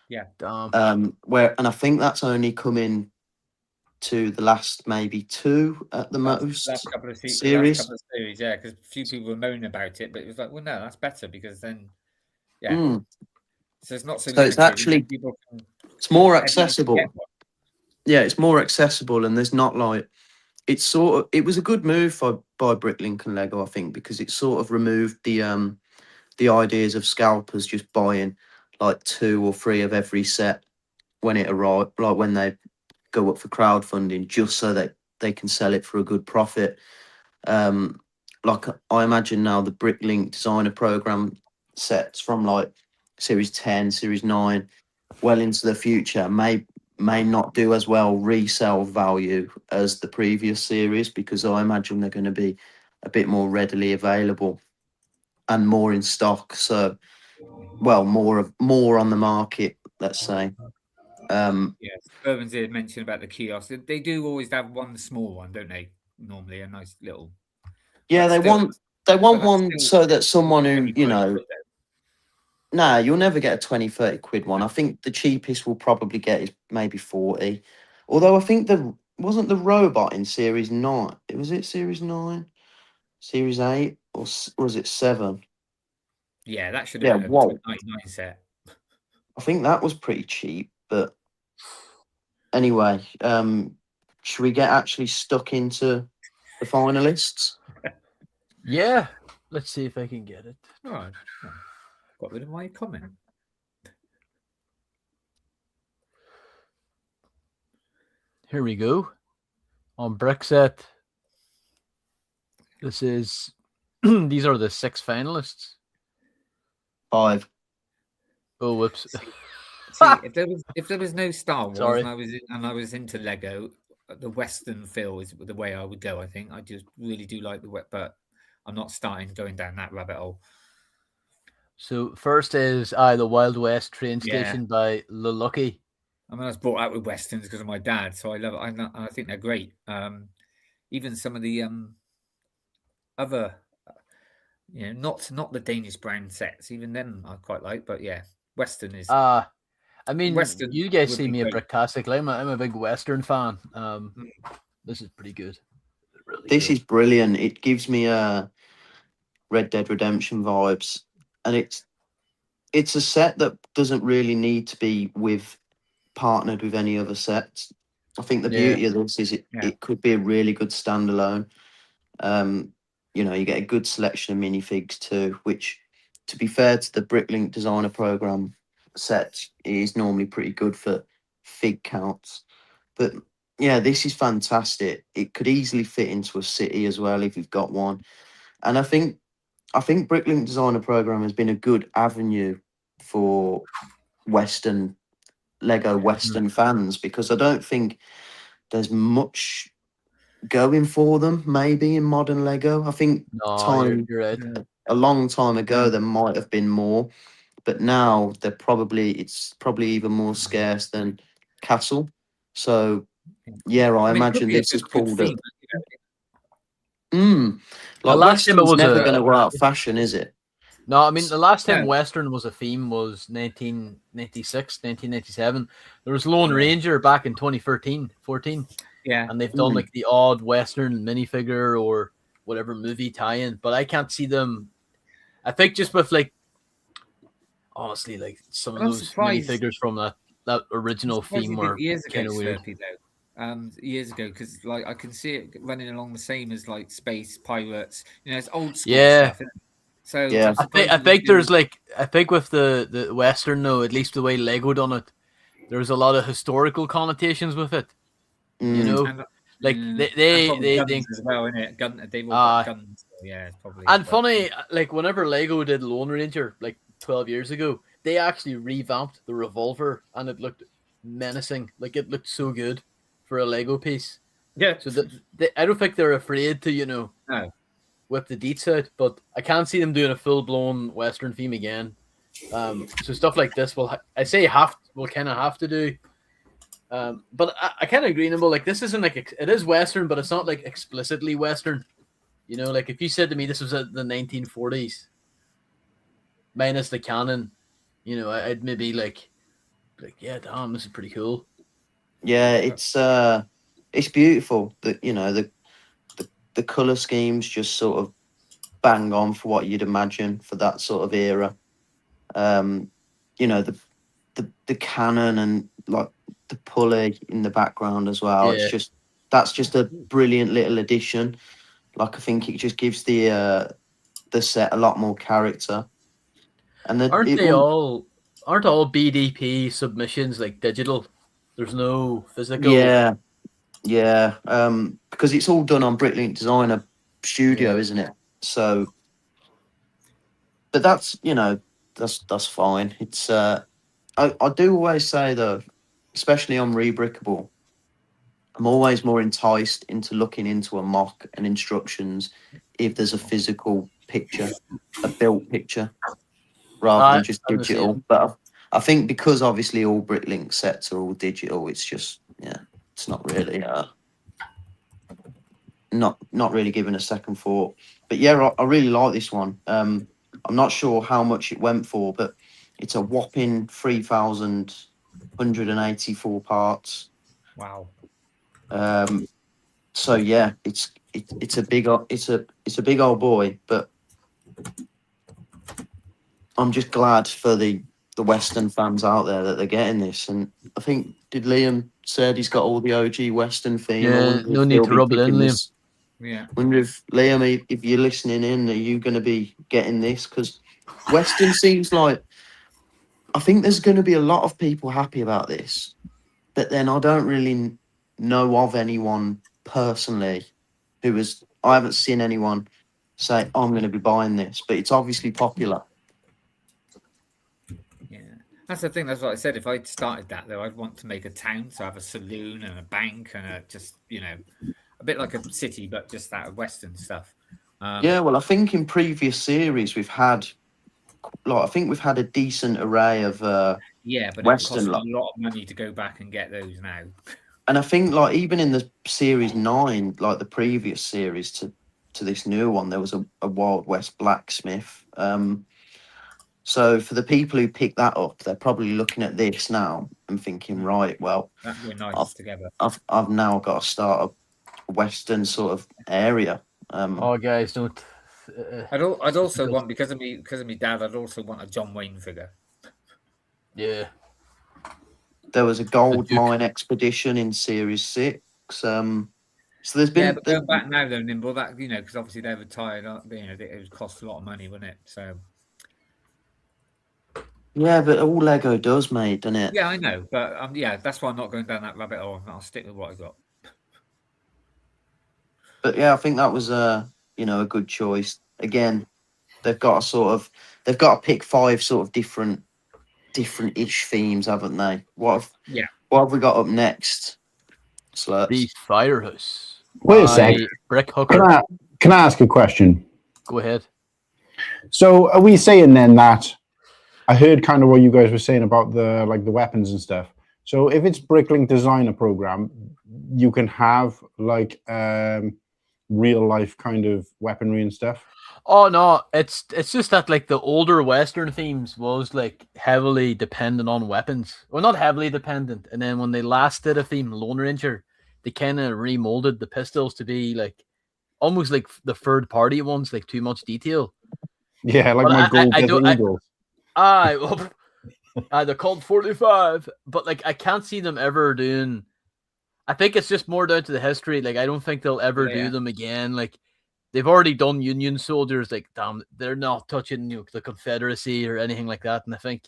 Yeah. And I think that's only coming to the last maybe two at the most. Last couple of series, yeah, because a few people were moaning about it, but it was like, well, no, that's better because then, yeah. So it's not so. So it's actually it's more accessible. Yeah, it's more accessible, and there's not like it was a good move by Bricklink and Lego, I think, because it sort of removed the ideas of scalpers just buying like 2 or 3 of every set when it arrived, like when they go up for crowdfunding, just so that they can sell it for a good profit. Like I imagine now the Bricklink Designer Program sets from like Series 10, Series 9, well into the future may not do as well resale value as the previous series, because I imagine they're going to be a bit more readily available and more in stock. So, well, more on the market, let's say. Urban's here mentioned about the kiosks. They do always have one small one, don't they? Normally, a nice little. Yeah, they want one so that someone who No, you'll never get a 20-30 quid one. I think the cheapest we'll probably get is maybe 40. Although I think wasn't the robot in Series 9. Was it Series 9? Series 8? Or was it 7? Yeah, that should have been a 99 set. I think that was pretty cheap. But anyway, should we get actually stuck into the finalists? Yeah. Let's see if I can get it. All right. Got rid of my comment. Here we go. On Brickset. This is these are the 6 finalists. 5. Oh, whoops. See, if there was no Star Wars and I was into Lego, the Western feel is the way I would go. I think I just really do like but I'm not going down that rabbit hole. So first is the Wild West train station by Lucky. I mean, I was brought out with Westerns because of my dad, so I love it. I think they're great. even some of the other, not the Danish brand sets. Even them I quite like. But yeah, Western is I mean, Western you guys would see be me at great. Bricktastic. I'm a big Western fan. This is pretty good. Really This cool. is brilliant. It gives me Red Dead Redemption vibes, and it's a set that doesn't really need to be partnered with any other sets. I think the Yeah. beauty of this is Yeah. it could be a really good standalone. You get a good selection of minifigs too, which, to be fair to the Bricklink Designer Program set, is normally pretty good for fig counts. But yeah, this is fantastic. It could easily fit into a city as well if you've got one. And I think Bricklink Designer Program has been a good avenue for Lego Western fans, because I don't think there's much going for them maybe in modern Lego. I think No, you're right. a long time ago Yeah. there might have been more, but now it's probably even more scarce than Castle. So yeah, I mean, it could imagine be a this has good pulled theme. it. Mm, The like last time it Western's was never a going to go out of fashion, is it? no. I mean, the last time No. Western was a theme was 1996, 1997. There was Lone Yeah. Ranger back in 2013, 14. Yeah. And they've done like the odd Western minifigure or whatever movie tie-in, but I can't see them. I think just with honestly, like some of I'm those surprised. minifigures from that original theme were years ago, kind of weird. Slurpy, though. Years ago, because like I can see it running along the same as like Space Pirates. It's old school stuff. Isn't it? So Yeah. I'm surprised I they think do- there's I think with the Western though, at least the way Lego done it, there's a lot of historical connotations with it. You know, and, like and they probably guns as well, innit? They've all got guns. So yeah, it's probably. And funny, like whenever Lego did Lone Ranger, like 12 years ago, they actually revamped the revolver, and it looked menacing. Like it looked so good for a Lego piece. Yeah. So I don't think they're afraid to, No. whip the deets out. But I can't see them doing a full blown Western theme again. So stuff like this will kind of have to do. But I kind of agree, Nimble. Like this isn't like it is Western, but it's not like explicitly Western. Like if you said to me this was the 1940s, minus the cannon, I'd maybe like yeah, damn, this is pretty cool. Yeah, it's beautiful. The color schemes just sort of bang on for what you'd imagine for that sort of era. The cannon and like the pulley in the background as well. Yeah. That's just a brilliant little addition. Like I think it just gives the set a lot more character. And aren't all BDP submissions like digital? There's no physical. Yeah. Because it's all done on Bricklink Designer Studio, isn't it? So, but that's fine. It's I do always say though, especially on Rebrickable, I'm always more enticed into looking into a mock and instructions if there's a physical picture, a built picture, rather than just digital. But I think because obviously all Bricklink sets are all digital, it's just it's not really not really given a second thought. But yeah, I really like this one. I'm not sure how much it went for, but it's a whopping 3,184 parts. Wow. So yeah, it's a big old boy, but I'm just glad for the Western fans out there that they're getting this. And I think Liam said he's got all the OG Western theme. Yeah, no need to rub it in, Liam. Yeah. Wonder if Liam, if you're listening in, are you going to be getting this? Because Western seems like, I think there's going to be a lot of people happy about this, but then I don't really know of anyone personally I haven't seen anyone say, I'm going to be buying this, but it's obviously popular. Yeah, that's the thing. That's what I said. If I'd started that, though, I'd want to make a town, so have a saloon and a bank and a bit like a city, but just that Western stuff. Yeah, well, I think in previous series we've had, a decent array of but Western. it costs a lot of money to go back and get those now. And I think like even in the series 9, like the previous series to this new one, there was a Wild West blacksmith. So for the people who pick that up, they're probably looking at this now and thinking, right, well, That'd be nice I've together. I've now got to start a Western sort of area. Oh, guys, don't. I'd also want because of me dad. I'd also want a John Wayne figure. Yeah. There was a gold Duke. mine expedition in Series 6. So there's been but going back now though, Nimble, that because obviously they're retired. It would cost a lot of money, wouldn't it? So yeah, but all Lego does, mate, doesn't it? yeah, I know, but yeah, that's why I'm not going down that rabbit hole. I'll stick with what I got. But yeah, I think that was a good choice. Again, they've got to pick 5 sort of different-ish themes, haven't they? What have we got up next? Slurps. The Firehouse. Wait a sec. Brick Hooker. Can I ask a question? Go ahead. So are we saying then that I heard kind of what you guys were saying about the weapons and stuff. So if it's Bricklink Designer Program, you can have like real life kind of weaponry and stuff. Oh no, it's just that like the older Western themes was like heavily dependent on weapons. Well, not heavily dependent. And then when they last did a theme, Lone Ranger, they kind of remolded the pistols to be like almost like the third party ones, like too much detail. Yeah, like my gold eagles. They're called 45, but like I can't see them ever doing. I think it's just more down to the history. Like I don't think they'll ever do them again. Like they've already done Union soldiers. Like damn, they're not touching the Confederacy or anything like that. And I think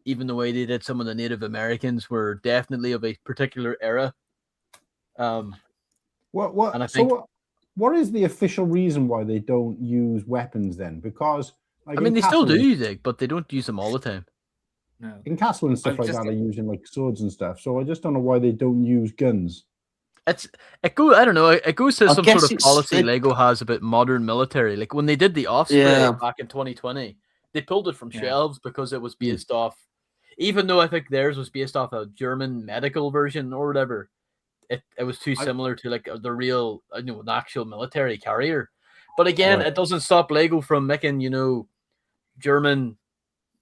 even the way they did some of the Native Americans were definitely of a particular era. What? And I think, what is the official reason why they don't use weapons then? Because like, I mean, they still do, but they don't use them all the time. No. In Castle and stuff like that, they're using like swords and stuff. So I just don't know why they don't use guns. I don't know. It goes to some sort of policy Lego has about modern military. Like when they did the Offspring back in 2020, they pulled it from shelves because it was based off. Even though I think theirs was based off a German medical version or whatever, it was too similar to like the real, an actual military carrier. But again, it doesn't stop Lego from making German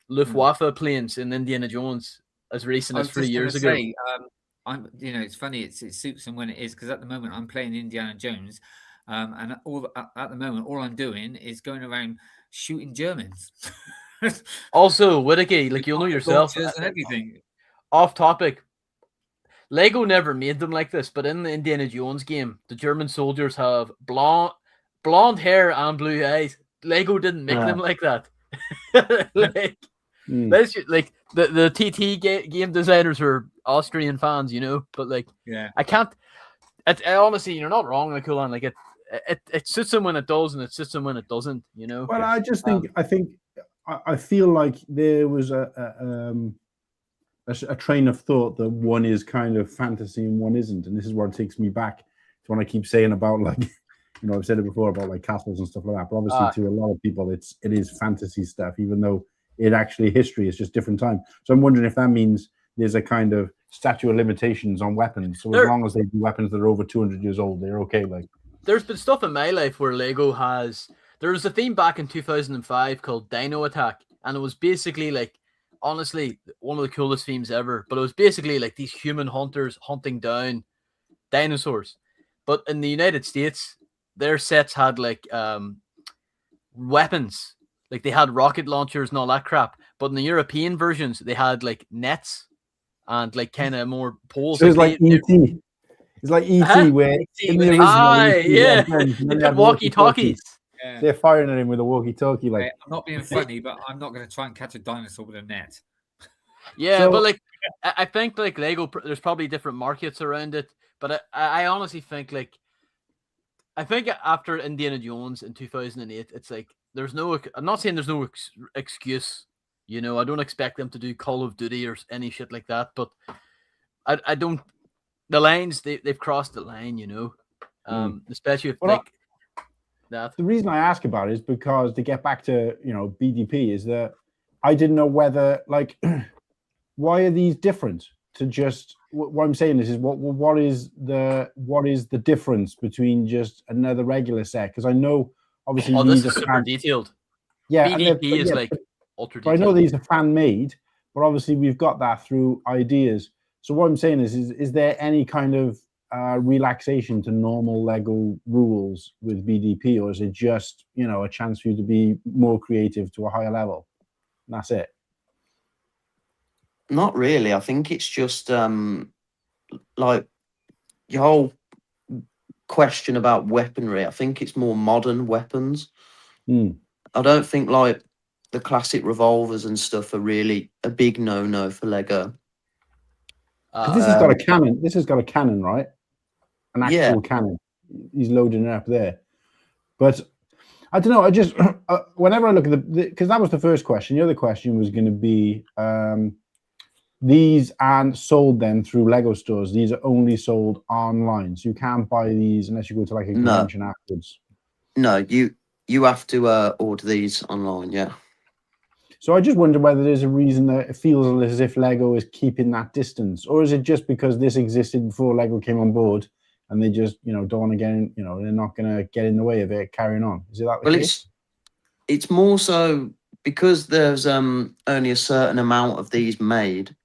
Luftwaffe planes in Indiana Jones as recent as 3 years ago. It's funny. It suits them when it is because at the moment I'm playing Indiana Jones, and at the moment all I'm doing is going around shooting Germans. Also, Whittakee, like you'll know yourself, and everything. Off topic. Lego never made them like this, but in the Indiana Jones game, the German soldiers have blonde hair and blue eyes. Lego didn't make them like that. Like the TT game designers are Austrian fans, but like I can't. Honestly, you're not wrong, like Cool Han. Like it sits them when it does, and it sits them when it doesn't. Well, I just think I feel like there was a train of thought that one is kind of fantasy and one isn't, and this is what takes me back to when I keep saying about like. I've said it before about like castles and stuff like that, but obviously to a lot of people, it is fantasy stuff, even though it actually history is just different time. So I'm wondering if that means there's a kind of statute of limitations on weapons. So as long as they do weapons that are over 200 years old, they're okay. Like there's been stuff in my life where Lego there was a theme back in 2005 called Dino Attack, and it was basically like, honestly, one of the coolest themes ever. But it was basically like these human hunters hunting down dinosaurs. But in the United States, their sets had like weapons, like they had rocket launchers and all that crap. But in the European versions, they had like nets and like kind of more poles. So it's like E.T. It's like E.T. where in the original, they had walkie-talkies. Yeah. They're firing at him with a walkie-talkie. Like I'm not being funny, but I'm not going to try and catch a dinosaur with a net. Yeah, but like I think like Lego, there's probably different markets around it. But I honestly think like. I think after Indiana Jones in 2008, it's like I'm not saying there's no excuse, I don't expect them to do Call of Duty or any shit like that, but I don't. The lines they've crossed the line, especially if like that. The reason I ask about it is because to get back to BDP is that I didn't know whether like why are these different to just what I'm saying is what is the difference between just another regular set? Because I know obviously Oh, this these is are super detailed. yeah, and BDP is like ultra but I know detailed. these are fan made, but obviously we've got that through ideas. So what I'm saying is there any kind of relaxation to normal Lego rules with BDP, or is it just a chance for you to be more creative to a higher level? And that's it. Not really. I think it's just like your whole question about weaponry. I think it's more modern weapons. I don't think like the classic revolvers and stuff are really a big no for Lego. Because this has got a cannon. This has got a cannon, right? An actual cannon. He's loading it up there. But I don't know. I just whenever I look at because that was the first question. The other question was going to be these aren't sold then through Lego stores. These are only sold online, so you can't buy these unless you go to like a convention afterwards. No, you have to order these online. Yeah. So I just wonder whether there's a reason that it feels as if Lego is keeping that distance, or is it just because this existed before Lego came on board, and they just don't want to get in, they're not going to get in the way of it carrying on? Is it that the case? It's more so because there's only a certain amount of these made.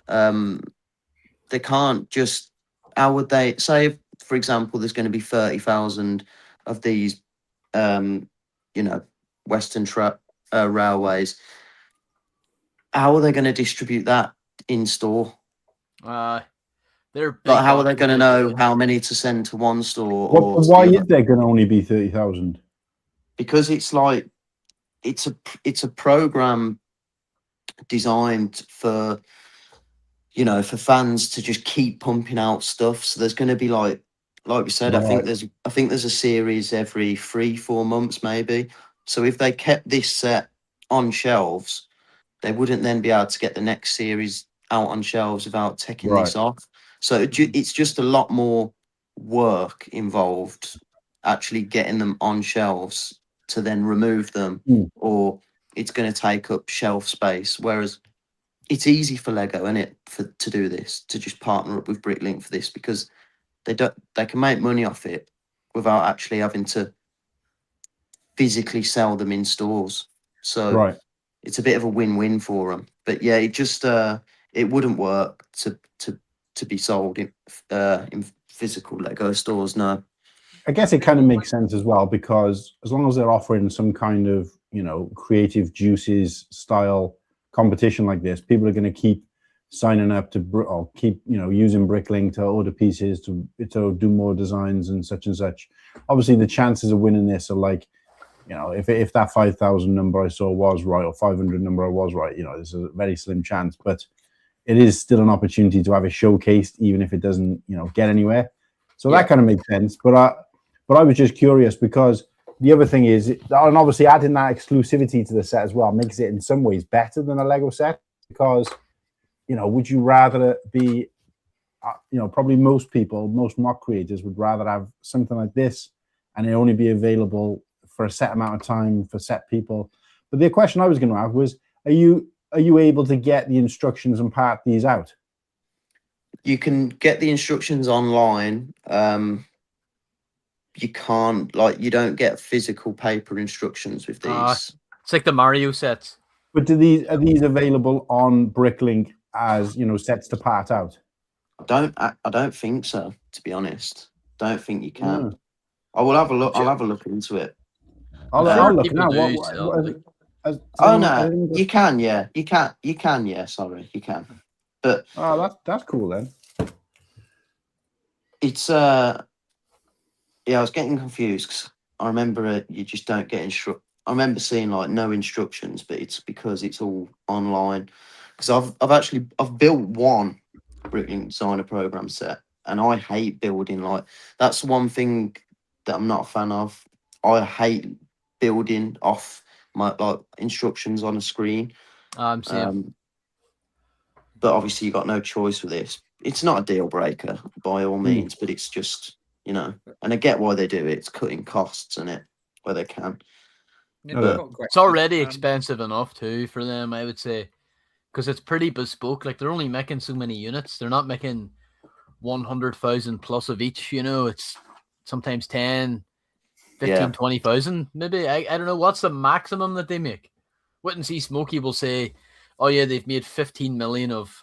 They can't just. How would they say? If, for example, there's going to be 30,000 of these, Western railways. How are they going to distribute that in store? They're big. Like, how are they going to know how many to send to one store? Or why is there going to only be 30,000? Because it's like it's a program designed for for fans to just keep pumping out stuff. So there's going to be like we said, Right. I think there's a series every 3-4 months maybe. So if they kept this set on shelves, they wouldn't then be able to get the next series out on shelves without taking this off. So it's just a lot more work involved actually getting them on shelves to then remove them, or it's going to take up shelf space. Whereas it's easy for Lego, isn't it, to do this, to just partner up with Bricklink for this, because they can make money off it without actually having to physically sell them in stores. So it's a bit of a win-win for them. But yeah, it just it wouldn't work to be sold in physical Lego stores. No. I guess it kind of makes sense as well, because as long as they're offering some kind of creative juices style competition like this, people are going to keep signing up to or keep using Bricklink to order pieces to do more designs and such. Obviously, the chances of winning this are like, if that 5,000 number I saw was right, or 500 number I was right, there's a very slim chance, but it is still an opportunity to have it showcased, even if it doesn't get anywhere. So that kind of makes sense. But I was just curious, because the other thing is, and obviously adding that exclusivity to the set as well makes it in some ways better than a Lego set, because would you rather be probably most mock creators would rather have something like this and it only be available for a set amount of time for set people. But the question I was going to have was, are you able to get the instructions and part these out? You can get the instructions online. You can't, you don't get physical paper instructions with these. It's like the Mario sets. But are these available on Bricklink as sets to part out? I don't think so, to be honest. Don't think you can. I will have a look. I'll have a look into it. I'll look now. No, you can. Yeah, you can. Yeah, sorry, you can. But that's cool then. It's I was getting confused because I remember you just don't get I remember seeing no instructions, but it's because it's all online. Because I've built one Bricklink Designer Program set, and I hate building that's one thing that I'm not a fan of. I hate building off my instructions on a screen. But obviously you got no choice with this. It's not a deal breaker by all means, but it's just and I get why they do it. It's cutting costs in it where they can. It's already expensive enough too for them, I would say, because it's pretty bespoke. Like they're only making so many units. They're not making 100,000 plus of each. You know, it's sometimes 10, 15, 20,000 maybe. I don't know what's the maximum that they make. Wouldn't see Smokey will say, oh yeah, they've made 15 million of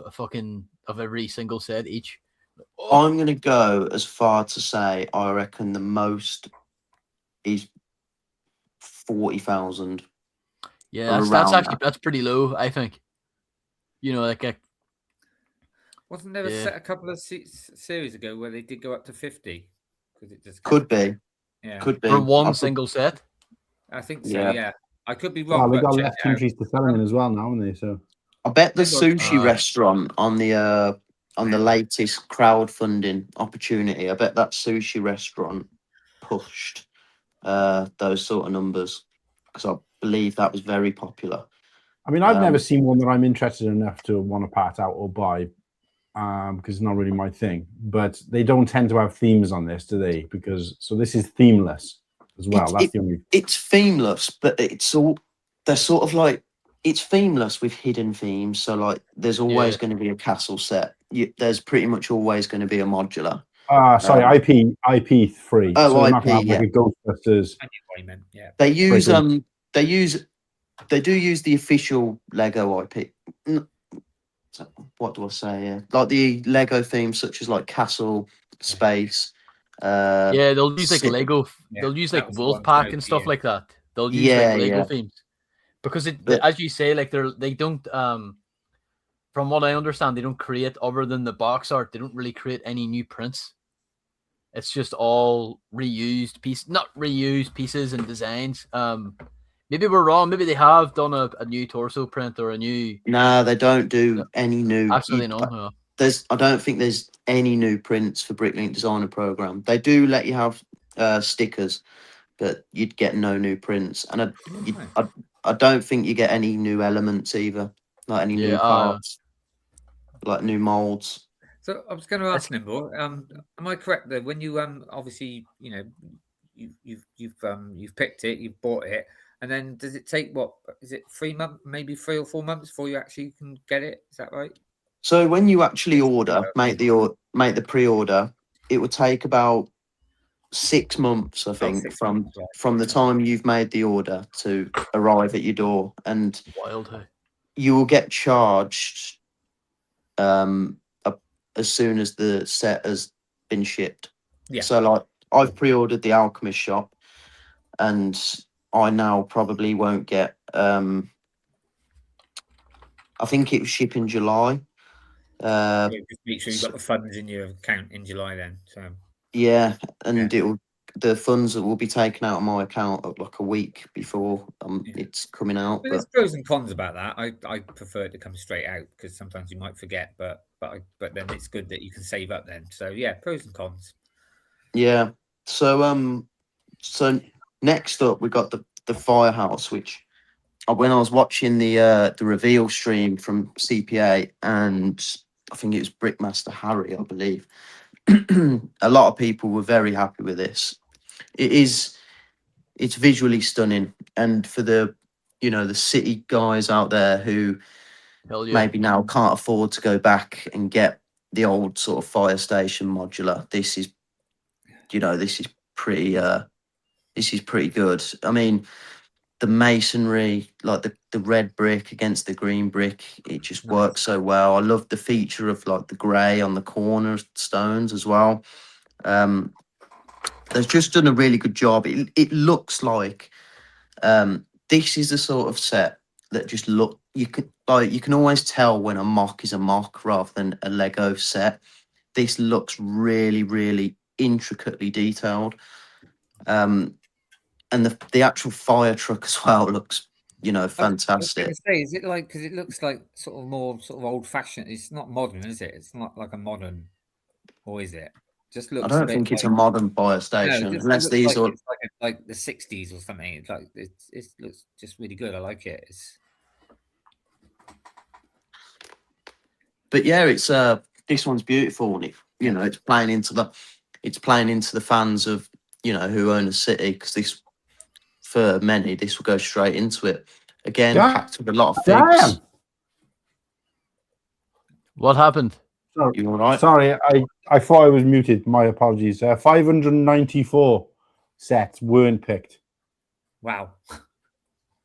every single set each. Oh. I'm gonna go as far to say I reckon the most is 40,000. Yeah, that's pretty low, I think. You know, like wasn't there a set a couple of series ago where they did go up to 50? Because it just could be, yeah, could be for one single set. I think so. Yeah, I could be wrong. Well, they but got check less it out. countries to sell them in as well now, haven't they? So I bet the Nimble- sushi restaurant on the latest crowdfunding opportunity, I bet that sushi restaurant pushed those sort of numbers because I believe that was very popular. I mean, I've never seen one that I'm interested enough to want to part out or buy because it's not really my thing. But they don't tend to have themes on this, do they? So this is themeless as well. That's the only. It's themeless, but they're sort of like it's themeless with hidden themes. So like, there's always going to be a castle set. There's pretty much always going to be a modular. Sorry, IP free. Oh, so IP, like a Ghostbusters. Yeah. They do use the official Lego IP. What do I say? Yeah, like the Lego themes, such as like castle, space. Yeah, they'll use like Lego. They'll use like Wolfpack and stuff like that. They'll use like Lego themes because as you say, like they don't. From what I understand, they don't create other than the box art. They don't really create any new prints. It's just all reused pieces and designs. Maybe we're wrong. Maybe they have done a new torso print or a new. No, they don't do any new. Absolutely not. I don't think there's any new prints for Bricklink Designer Program. They do let you have stickers, but you'd get no new prints, and I don't think you get any new elements either, like any new parts, like new molds. So I was going to ask Nimble, am I correct that when you obviously you've picked it, you've bought it, and then does it take maybe 3 or 4 months before you actually can get it? Is that right? So when you actually make the pre-order, it would take about 6 months, I think, from the time you've made the order to arrive at your door, and you will get charged as soon as the set has been shipped. Yeah. So like I've pre-ordered the Alchemist shop, and I now probably won't get. I think it was shipped in July. Just make sure you've got the funds in your account in July then. So yeah, and the funds will be taken out of my account like a week before it's coming out. But there's pros and cons about that. I prefer it to come straight out because sometimes you might forget, but then it's good that you can save up then. So yeah, pros and cons. Yeah. So next up we got the Firehouse, which when I was watching the reveal stream from CPA, and I think it was Brickmaster Harry, I believe. A lot of people were very happy with this. It's visually stunning, and for the city guys out there who maybe now can't afford to go back and get the old sort of fire station modular, this is pretty good. I mean, the masonry, like the red brick against the green brick, it just works so well. I love the feature of like the grey on the corner stones as well. They've just done a really good job. It looks like this is the sort of set that just you can always tell when a mock is a mock rather than a Lego set. This looks really, really intricately detailed. And the actual fire truck as well looks, fantastic. I was going to say, is it like, because it looks like sort of more sort of old fashioned. It's not modern, is it? It's not like a modern, or is it? Just looks. I don't think it's a modern fire station, unless these are like the 60s or something. It's like it looks just really good. I like it. But yeah, it's this one's beautiful, and it's playing into the fans of who own a city, because this. For many, this will go straight into it. Again, packed with a lot of figs. What happened? Sorry, You all right? sorry, I thought I was muted. My apologies. 594 sets weren't picked. Wow.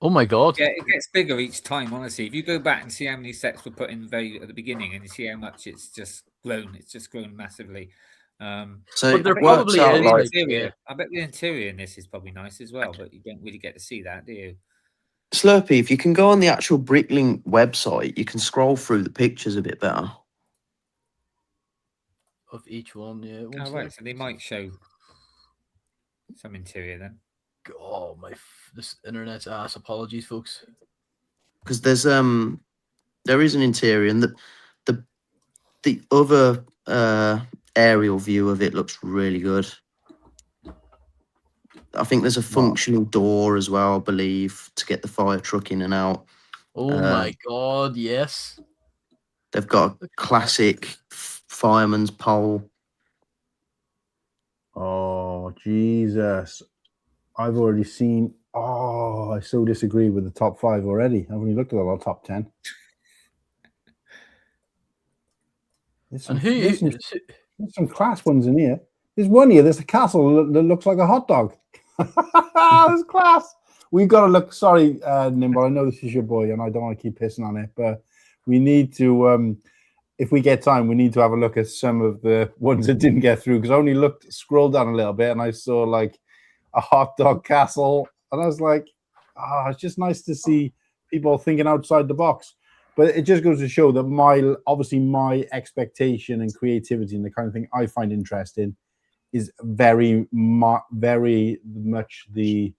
Oh my god. Yeah, it gets bigger each time, honestly. If you go back and see how many sets were put in very at the beginning and you see how much it's just grown massively. So But there it works probably out is, like yeah. I bet the interior in this is probably nice as well, but you don't really get to see that, do you? Slurpy. If you can go on the actual Bricklink website, you can scroll through the pictures a bit better. Of each one, yeah. Oh, right. So they might show some interior then. Oh my! This internet's ass. Apologies, folks. Because there is an interior, and the other aerial view of it looks really good. I think there's a functional door as well, I believe, to get the fire truck in and out. Oh my god! Yes. They've got a classic fireman's pole. Oh, Jesus. I've already seen. Oh, I so disagree with the top 5 already. I've only looked at the top 10. There's some class ones in here. There's one here. There's a castle that looks like a hot dog. That's class. We've got to look. Sorry, Nimble. I know this is your boy, and I don't want to keep pissing on it, but we need to. If we get time, we need to have a look at some of the ones that didn't get through. Because I only scrolled down a little bit, and I saw like a hot dog castle, and I was like, it's just nice to see people thinking outside the box. But it just goes to show that my expectation and creativity and the kind of thing I find interesting is very much the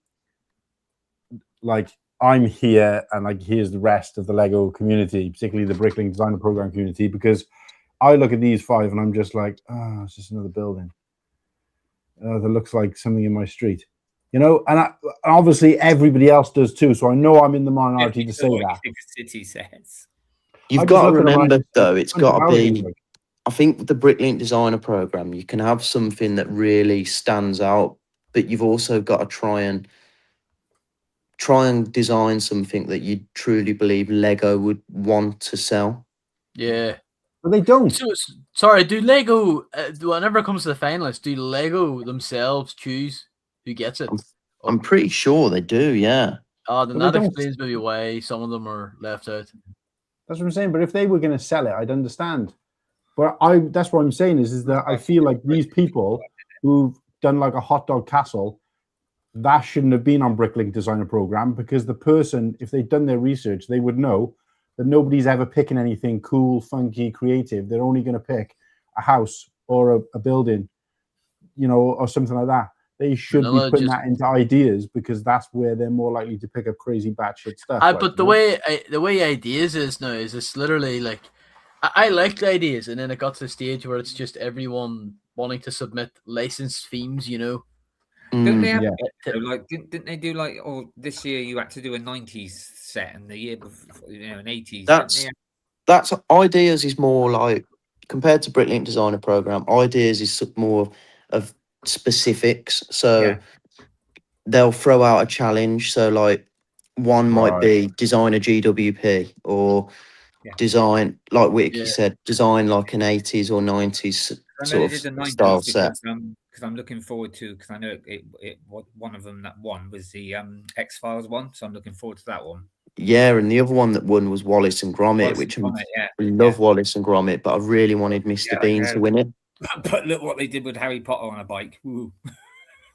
like I'm here and like here's the rest of the Lego community, particularly the Bricklink Designer Program community, because I look at these 5 and I'm just like, it's just another building that looks like something in my street, and obviously everybody else does too. So I know I'm in the minority to say that. City sets. You've got to remember, though, it's got to be. I think with the Bricklink Designer Program, you can have something that really stands out, but you've also got to try and design something that you truly believe Lego would want to sell. Yeah. But they don't. So, sorry, do Lego, whenever it comes to the finalists, do Lego themselves choose who gets it? I'm pretty sure they do, yeah. Then that explains maybe why some of them are left out. That's what I'm saying. But if they were going to sell it, I'd understand. But that's what I'm saying is that I feel like these people who've done like a hot dog castle, that shouldn't have been on Bricklink Designer Program, because the person, if they'd done their research, they would know that nobody's ever picking anything cool, funky, creative. They're only going to pick a house or a building, or something like that. They should be putting that into ideas, because that's where they're more likely to pick up crazy batshit stuff. But the way ideas is now is it's literally like I liked ideas, and then it got to the stage where it's just everyone wanting to submit licensed themes, Don't they have didn't they do like this year you had to do a 90s set and the year before an 80s? That's ideas is more like, compared to Bricklink Designer Program, ideas is more of specifics. So they'll throw out a challenge. So like one might be design a GWP or design, like Whittakee said, design like an 80s or 90s sort of style set. Because I'm looking forward to, because I know one of them that won was the X-Files one, so I'm looking forward to that one. Yeah, and the other one that won was Wallace and Gromit, we love Wallace and Gromit, but I really wanted Mr. Bean to win it. But look what they did with Harry Potter on a bike. Woo.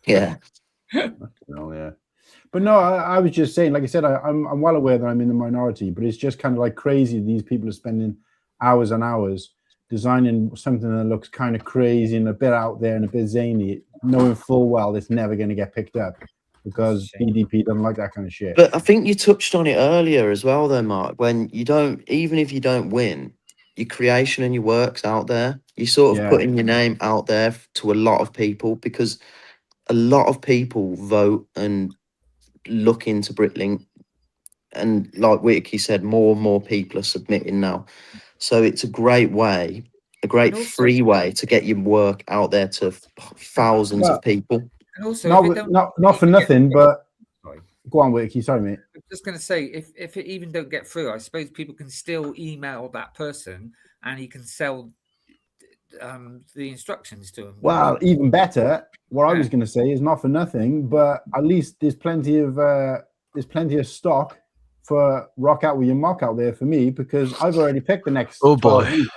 Yeah. But no, I was just saying, like I said, I'm well aware that I'm in the minority, but it's just kind of like crazy. These people are spending hours and hours designing something that looks kind of crazy and a bit out there and a bit zany, knowing full well it's never going to get picked up because BDP doesn't like that kind of shit. But I think you touched on it earlier as well, though, Mark. When even if you don't win, your creation and your work's out there. You're sort of putting your name out there to a lot of people, because a lot of people vote and look into Bricklink, and like Whittakee said, more and more people are submitting now. So it's a great way, a great free way to get your work out there to thousands of people. And also, not for nothing, but go on, Whittakee. Sorry, mate. I'm just going to say, if it even don't get through, I suppose people can still email that person and he can sell the instructions to him. Well, even better. What I was going to say is not for nothing, but at least there's plenty of stock for rock out with your mock out there for me, because I've already picked the next. Oh 12 boy. weeks.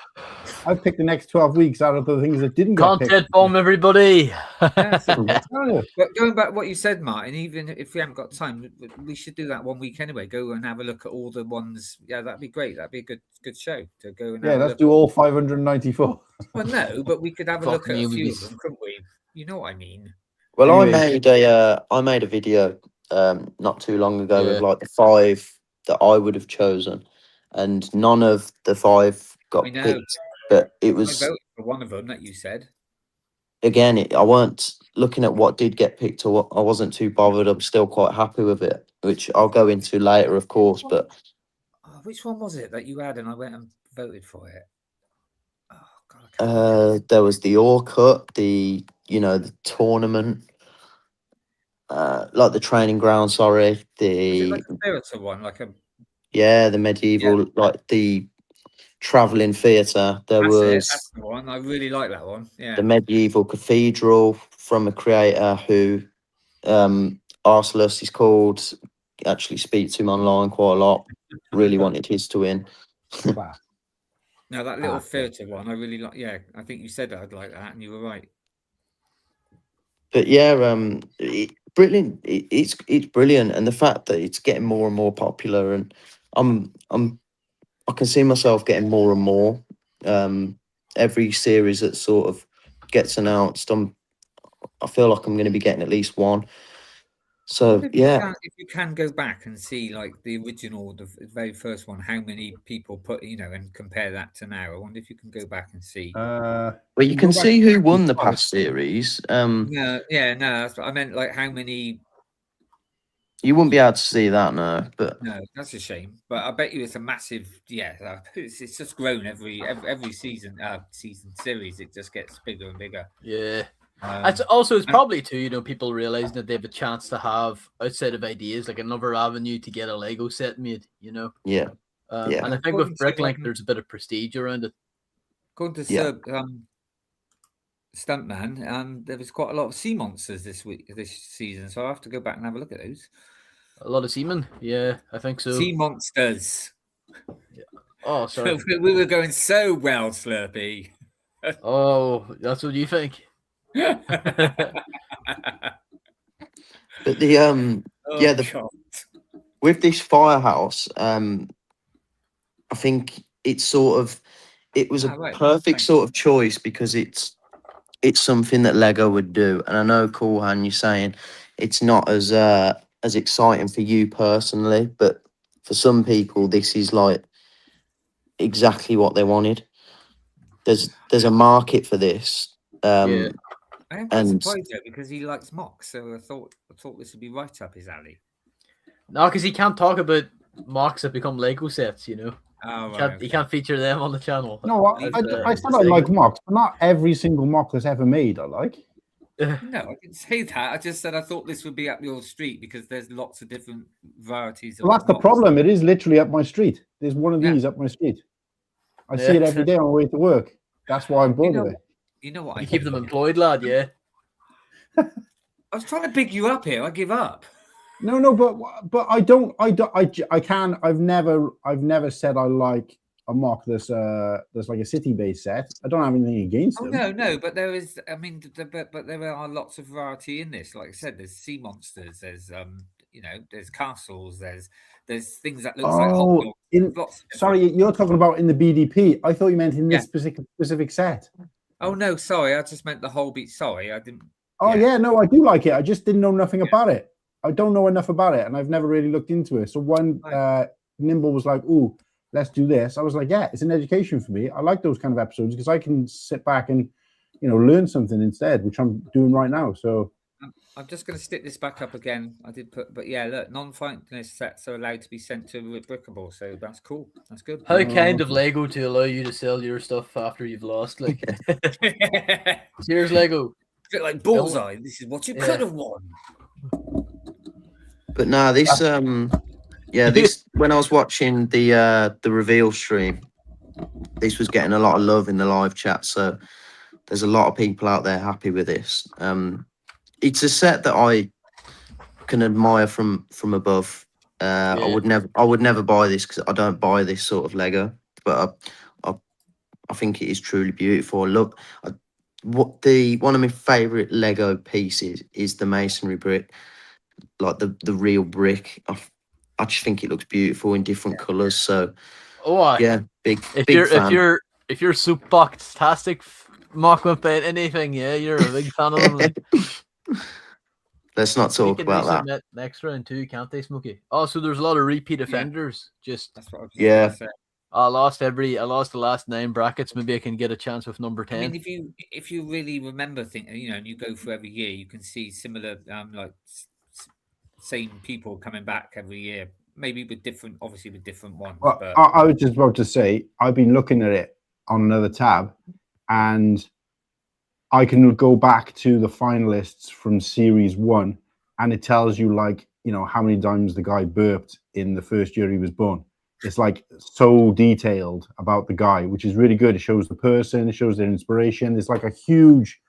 I've picked the next 12 weeks out of the things that didn't get Content picked. bomb, everybody. Yeah, so- Oh, but going back to what you said, Martin, even if we haven't got time, we should do that one week anyway. Go and have a look at all the ones. Yeah, that'd be great. That'd be a good show to go and yeah, have a let's look do at. all 594. Well, no, but we could have a Fuck look at me, a we'd few be- of them, couldn't we? You know what I mean? Well, Anyway. I made a video not too long ago Yeah. with like the 5 that I would have chosen, and none of the 5 got I know. picked. But it I was voted for one of them that you said. again, I weren't looking at what did get picked, or what I wasn't too bothered. I'm still quite happy with it, which I'll go into later, of course. But Oh, which one was it that you had and I went and voted for it? Oh God, I can't remember. there was the Ore Cut, the tournament, like the training ground. Sorry, Was it the like a theatre one, like a? the medieval, like the traveling theatre. There That's was it. That's the one. I really like that one. Yeah. the medieval cathedral from a creator who Arcelus is called. Actually speak to him online quite a lot. Really wanted his to win. Wow. No, that little Ah, theatre one, I really like. Yeah, I think you said I'd like that, and you were right. But yeah, brilliant. It's brilliant, and the fact that it's getting more and more popular, and I can see myself getting more and more. Every series that sort of gets announced, I feel like I'm going to be getting at least one. So yeah, If you can go back and see like the original, the very first one, how many people put, and compare that to now. I wonder if you can go back and see. well, you can see who won the past series. No, no, that's what I meant. Like how many? You wouldn't be able to see that now, but No, that's a shame. But I bet you it's a massive. Yeah, it's just grown every season. Season series, it just gets bigger and bigger. Yeah. Um, It's probably too, people realizing that they have a chance to have, outside of ideas, like another avenue to get a Lego set made, yeah. Yeah. And I think with According to, Bricklink, there's a bit of prestige around it. According to Yeah. Stuntman, there was quite a lot of sea monsters this season, so I'll have to go back and have a look at those. A lot of seamen. Yeah, I think so. Sea monsters. Oh, sorry. We were going so well, Slurpy. Oh, that's what you think. But the God. with this firehouse, I think it was a Right, perfect thanks. sort of choice, because it's something that Lego would do. And I know, Cool Han, you're saying it's not as exciting for you personally, but for some people, this is like exactly what they wanted. There's a market for this. Yeah. I am quite and- surprised though, because he likes mocks, so I thought this would be right up his alley. No, because he can't talk about mocks that become Lego sets, Oh, He right, can't feature them on the channel. No, I still don't like mocks, but not every single mock that's ever made I like. No, I didn't say that. I just said I thought this would be up your street because there's lots of different varieties. Well, that's the mocks. problem. It is literally up my street. There's one of Yeah. these up my street. I see it Yeah. every day on my way to work. That's why I'm bored of it. You know what? You keep them employed, lad, yeah. I was trying to big you up here. I give up. No, but I've never said I like a mock that's like a city-based set. I don't have anything against Oh them. no, but there is. I mean, but there are lots of variety in this. Like I said, there's sea monsters. There's there's castles. There's things that looks like hot Oh, dogs. in, Lots of sorry, you're talking about in the BDP. I thought you meant in this specific set. Oh no, sorry. I just meant the whole beat. Sorry, I didn't. Oh Yeah. yeah, no, I do like it. I just didn't know nothing about it. I don't know enough about it, and I've never really looked into it. So when Nimble was like, "Ooh, let's do this," I was like, "Yeah, it's an education for me. I like those kind of episodes because I can sit back and learn something instead, which I'm doing right now." So I'm just going to stick this back up again. I did put, but yeah, look, non-finalist sets are allowed to be sent to Brickable, so that's cool. That's good. How kind of Lego to allow you to sell your stuff after you've lost. Like, cheers, Lego. Bit like Bullseye. This is what you could have won. But no, this this when I was watching the reveal stream, this was getting a lot of love in the live chat. So there's a lot of people out there happy with this. It's a set that I can admire from above. I would never buy this because I don't buy this sort of Lego, but I think it is truly beautiful. Look, one of my favorite Lego pieces is the masonry brick, like the real brick. I just think it looks beautiful in different colors. So yeah, big fan. If you're soapbox-tastic mock paint anything, yeah, you're a big fan of them. Like. Let's not talk about that. Next round too, can't they, Smokey? Oh, so there's a lot of repeat offenders. Just That's what I was yeah. gonna say. I lost the last 9 brackets. Maybe I can get a chance with number 10. I mean, if you really remember things, you know, and you go through every year, you can see similar, like same people coming back every year. Maybe with different ones. Well, But I was just about to say, I've been looking at it on another tab, and I can go back to the finalists from series 1, and it tells you, like, you know, how many times the guy burped in the first year he was born. It's like so detailed about the guy, which is really good. It shows the person, it shows their inspiration. It's like a huge,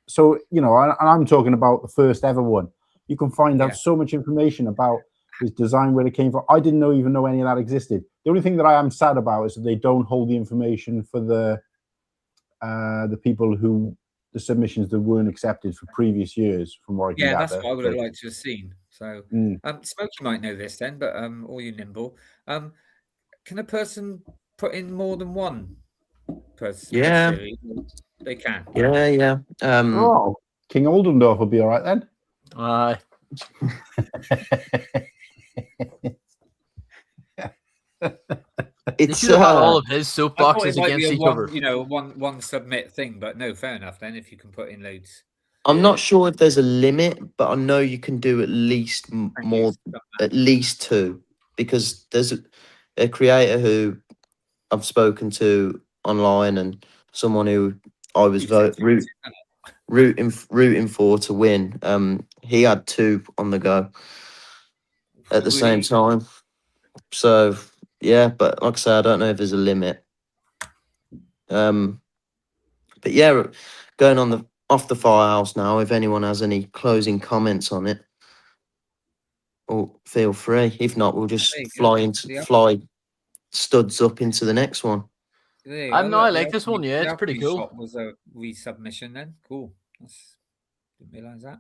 so, you know, and I'm talking about the first ever one. You can find out so much information about his design, where it came from. I didn't even know any of that existed. The only thing that I am sad about is that they don't hold the information for the people who, the submissions that weren't accepted for previous years, from what I can gather. that's what I would have liked to have seen. So Smokey might know this then, but or you Nimble. Can a person put in more than one person? Yeah. Series? They can. Yeah. King Oldendorf will be all right then. Aye. It's should have all of his soapboxes against each other. You know, one submit thing, but no, fair enough then. If you can put in loads, I'm not sure if there's a limit, but I know you can do at least at least 2, because there's a creator who I've spoken to online, and someone who I was rooting for to win. He had 2 on the go at the same time. So yeah, but like I say, I don't know if there's a limit. But yeah, going on off the firehouse now. If anyone has any closing comments on it, or feel free. If not, we'll just fly studs up into the next one. I like this one. Yeah, it's pretty cool. Was a resubmission then? Cool. Didn't realize that.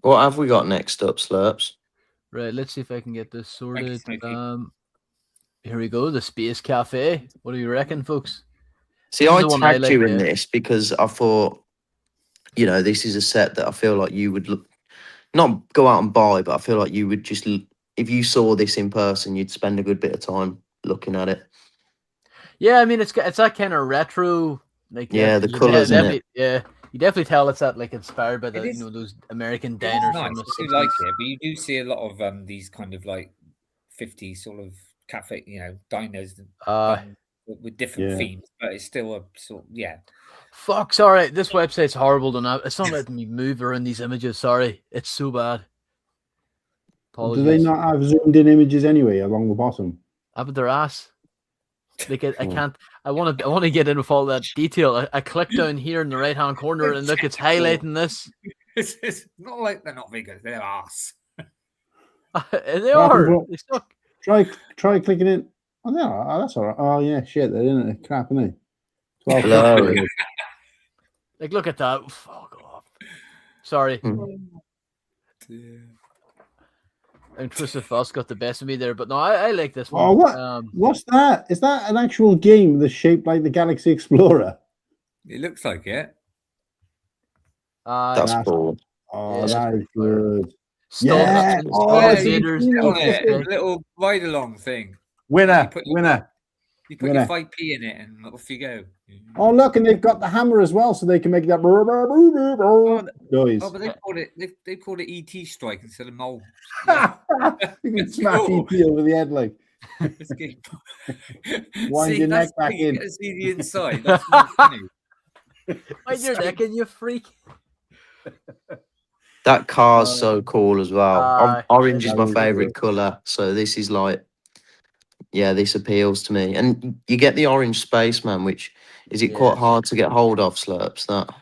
What have we got next up, Slurps? Right, let's see if I can get this sorted. Here we go, the Space Cafe. What do you reckon, folks? See, I tagged you in this because I thought, you know, this is a set that I feel like you would not go out and buy, but I feel like you would just, if you saw this in person, you'd spend a good bit of time looking at it. Yeah, I mean, it's that kind of retro, like the colours in it. Yeah, you definitely tell it's that, like, inspired by the those American diners. Nice. From the I 60s. do like it, but you do see a lot of these kind of like 50s sort of cafe, you know, diners with different themes, but it's still a sort of, Fuck, sorry, this website's horrible to now. It's not letting me move around these images. Sorry, it's so bad. Apologies. Do they not have zoomed in images anyway along the bottom? But their ass. Like I can't. I want to get in with all that detail. I click down here in the right hand corner and look, it's highlighting this. It's not like they're not very good. They're ass. They are. They suck. Try clicking it. Oh no, that's all right. Oh yeah, shit, they're in it. Crap, isn't it? 12. Like, look at that. Fuck off. Sorry. Intrusive Fuss got the best of me there, but no, I like this one. Oh, what? What's that? Is that an actual game that's shaped like the Galaxy Explorer? It looks like it. That's cool. Oh, that is good. Yeah. A little ride along thing. Winner. You put your 5p in it and off you go. Oh, look, and they've got the hammer as well, so they can make that noise. Oh, but they called it ET strike instead of mole. You can smack ET over the head like. Wind your neck back in. You get to see the inside. That's not funny. Wind your neck in, you freak. That car's so cool as well. Orange is my favorite color, so this is like yeah, this appeals to me. And you get the orange spaceman, which is it Yeah. quite hard to get hold of, Slurps? That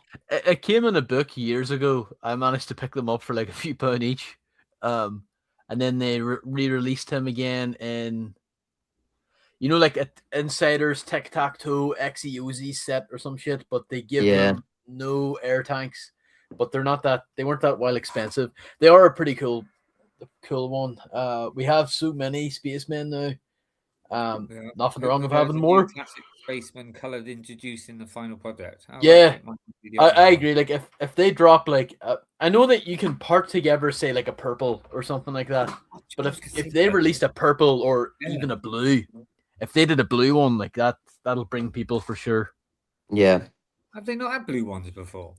It came in a book years ago. I managed to pick them up for like a few pound each. And then they re-released him again in, like Insider's Tic Tac Toe XEOZ set or some shit, but they give Yeah. him no air tanks. But they weren't that well expensive. They are a pretty cool one. We have so many spacemen now. Nothing wrong with having more. Classic spaceman coloured introduced in the final product. Yeah. I agree. Like if they drop like I know that you can part together, say like a purple or something like that. But if they released a purple or even a blue, if they did a blue one like that, that'll bring people for sure. Yeah. Have they not had blue ones before?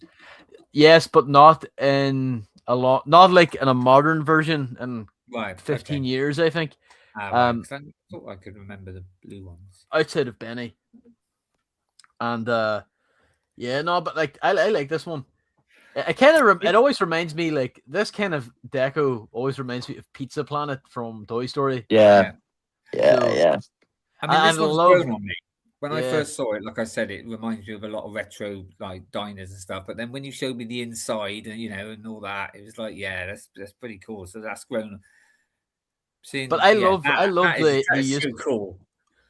Yes, but not in not like in a modern version in 15 years, I think. I thought I could remember the blue ones outside of Benny. And yeah, no, but like I like this one. It kind of it always reminds me, like, this kind of deco always reminds me of Pizza Planet from Toy Story. Yeah. So, Yeah. I mean, this one's grown on me. When I Yeah. first saw it, like I said, it reminds me of a lot of retro like diners and stuff. But then when you showed me the inside and and all that, it was like, yeah, that's pretty cool. So that's grown. But I love that the is use so cool.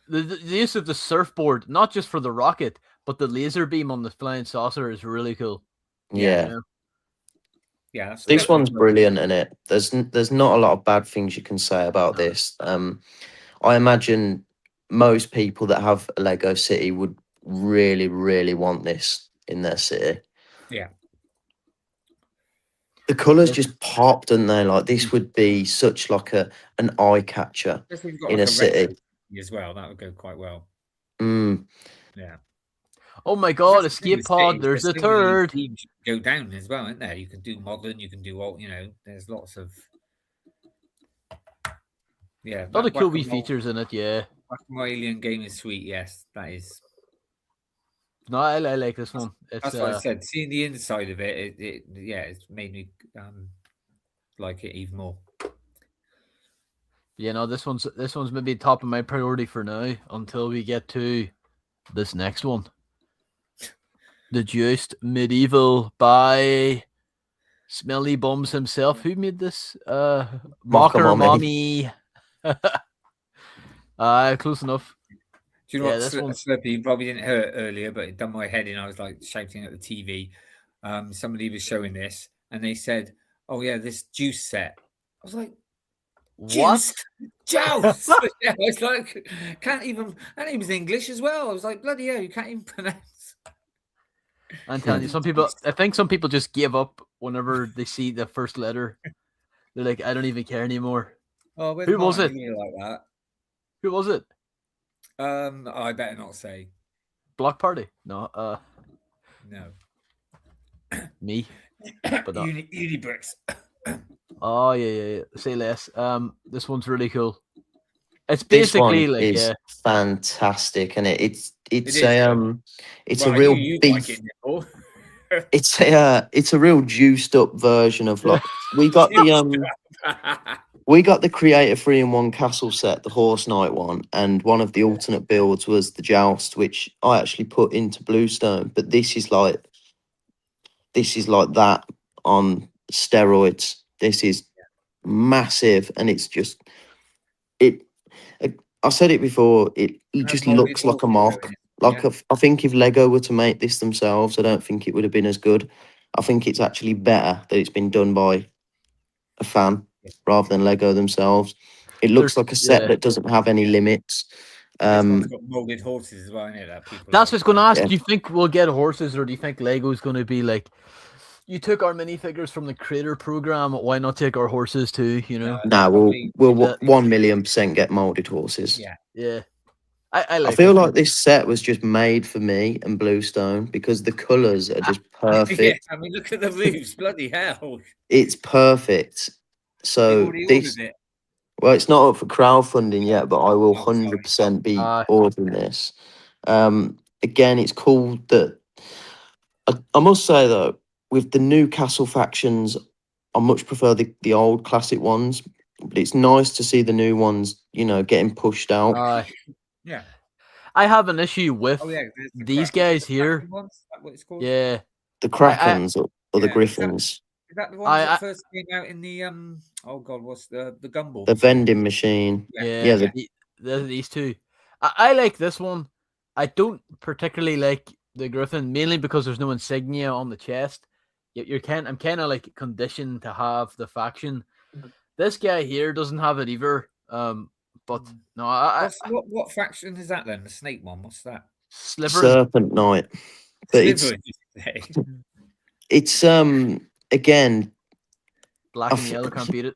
the use of the surfboard, not just for the rocket, but the laser beam on the flying saucer is really cool. Yeah. Yeah, that's This one's brilliant, isn't it? There's not a lot of bad things you can say about this. I imagine most people that have a Lego city would really, really want this in their city. Yeah. The colours just popped, didn't they? Like, this would be such like an eye catcher in a city as well. That would go quite well. Yeah. Oh my god, escape pod! There's a third. You can go down as well, isn't there? You can do modern. You can do all. There's lots of. Yeah. A lot of cool wee features in it. Yeah. My alien game is sweet. Yes, that is. No, I like this one. That's what I said. Seeing the inside of it, it's made me like it even more. Yeah, no, this one's maybe top of my priority for now until we get to this next one. The Juiced Medieval by Smelly Bums himself. Who made this? Mocker Mommy. Close enough. Do you know what, Slurpy, you probably didn't hear it earlier, but it done my head in. I was like shouting at the TV. Somebody was showing this, and they said, "Oh yeah, this juice set." I was like, "What? Juice?" Yeah, I was like, "Can't even." That name's English as well. I was like, "Bloody hell, you can't even pronounce." I'm telling you, I think some people just give up whenever they see the first letter. They're like, "I don't even care anymore." Oh, who was it? Like that? Who was it? I better not say. Block Party? No. No. Me. But Unibricks. Oh yeah. Say less. This one's really cool. It's basically fantastic, and it's a real juiced up version of like we got the Creator 3-in-1 castle set, the Horse Knight one, and one of the alternate builds was the Joust, which I actually put into Bluestone. But this is like that on steroids. This is massive, and it's just I said it before. It just looks like a mock. I think if Lego were to make this themselves, I don't think it would have been as good. I think it's actually better that it's been done by a fan rather than Lego themselves. It looks like a set that doesn't have any limits. It's got molded horses as well, isn't it? That's what I was going to ask. Do you think we'll get horses, or do you think Lego's going to be like, you took our minifigures from the Creator Program, why not take our horses too? We'll 1,000,000% get molded horses. Yeah. I feel like this set was just made for me and Bluestone because the colours are just perfect. I mean, look at the roofs, bloody hell! It's perfect. So well, it's not up for crowdfunding yet, but I will 100% be ordering this. Again, it's cool that I must say though, with the new castle factions, I much prefer the old classic ones but it's nice to see the new ones, getting pushed out. Yeah. I have an issue with Oh yeah. there's the these crack- is it guys the here. Kraken ones? Is that what it's called? Yeah, The I Krakens or the Yeah, Griffins. Is that the ones I that first came out in the Oh God, what's the gumball? The machine? vending machine. yeah, Yeah, these two. I like this one. I don't particularly like the Griffin, mainly because there's no insignia on the chest. I'm kind of like conditioned to have the faction. This guy here doesn't have it either. But no, What faction is that then? The snake one? What's that? Sliver Serpent Knight. But Sliver, did you say? it's again, black I and f- yellow can't beat it.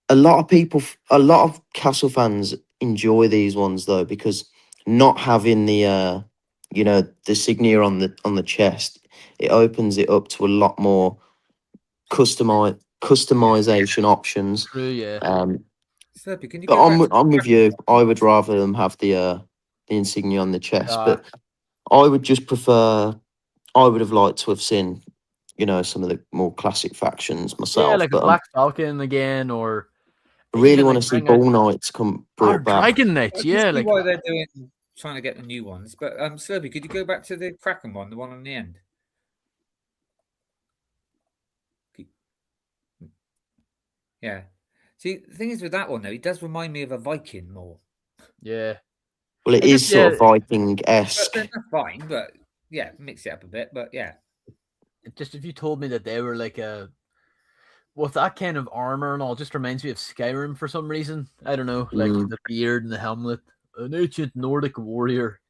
a lot of people, a lot of Castle fans enjoy these ones though, because not having the the signia on the chest, it opens it up to a lot more customization options. True, yeah. Slurpy, can you But go back to I'm with you. Kraken? I would rather them have the insignia on the chest, Uh, but I would just prefer. I would have liked to have seen, some of the more classic factions yeah, myself. like a But Black Falcon again, or I really even want like to see bring out Bull Knights come our brought back. Dragon Knights. I can Yeah, see like why they're trying to get the new ones. But Slurpy, could you go back to the Kraken one, the one on the end? Yeah. See, the thing is with that one though, it does remind me of a Viking more. yeah. Well, it It is just sort of yeah, Viking But esque. that's fine. But yeah, mix it up a bit. But yeah, just if you told me that they were like with that kind of armor and all, it just reminds me of Skyrim for some reason. I don't know, like Mm. the beard and the helmet, an ancient Nordic warrior.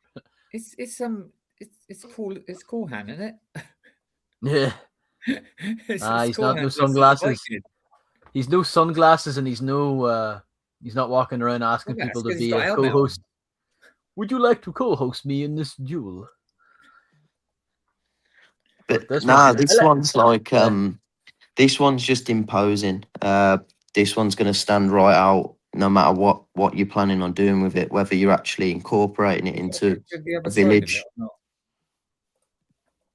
it's cool. It's cool, Han, isn't it? Yeah. It's He's cool, not Han no dressed as a sunglasses. Viking. He's no sunglasses, and he's not walking around asking Yeah, people it's to 'cause he's be got a a helmet on. co-host. Would you like to co-host me in this duel? But this nah, one, this one's like yeah. this one's just imposing. This one's gonna stand right out no matter what you're planning on doing with it, whether you're actually incorporating it into To the a other side of it village. or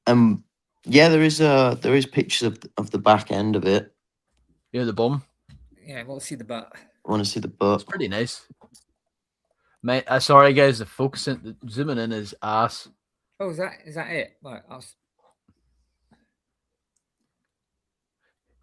not. Yeah, there is pictures of the back end of it. Yeah, the bum. Yeah, we'll see the butt. I want to see the It's butt. pretty nice. Mate, sorry guys, the zooming in is ass. Oh, is that it? Right.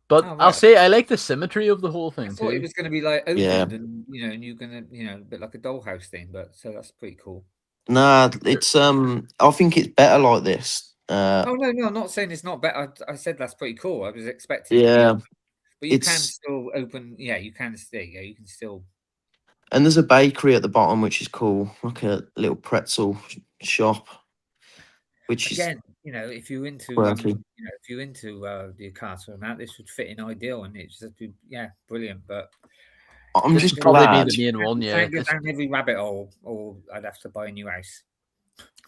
But Oh, I'll right. say I like the symmetry of the whole I thing thought it too. was going to be like opened Yeah. and and you're going to a bit like a dollhouse thing, but so that's pretty cool. Nah, it's I think it's better like this. Oh no, I'm not saying it's not better. I said that's pretty cool. I was expecting it to be Yeah, open, but you can it's still open. Yeah, you can stay. Yeah, you can still. and there's a bakery at the bottom, which is cool, like a little pretzel shop, which is Again, if you're into quirky. if you're into the castle and that, this would fit in ideal, and it's just brilliant. But I'm This just would probably be glad. the main one, yeah. Can't go down every rabbit hole, or I'd have to buy a new house.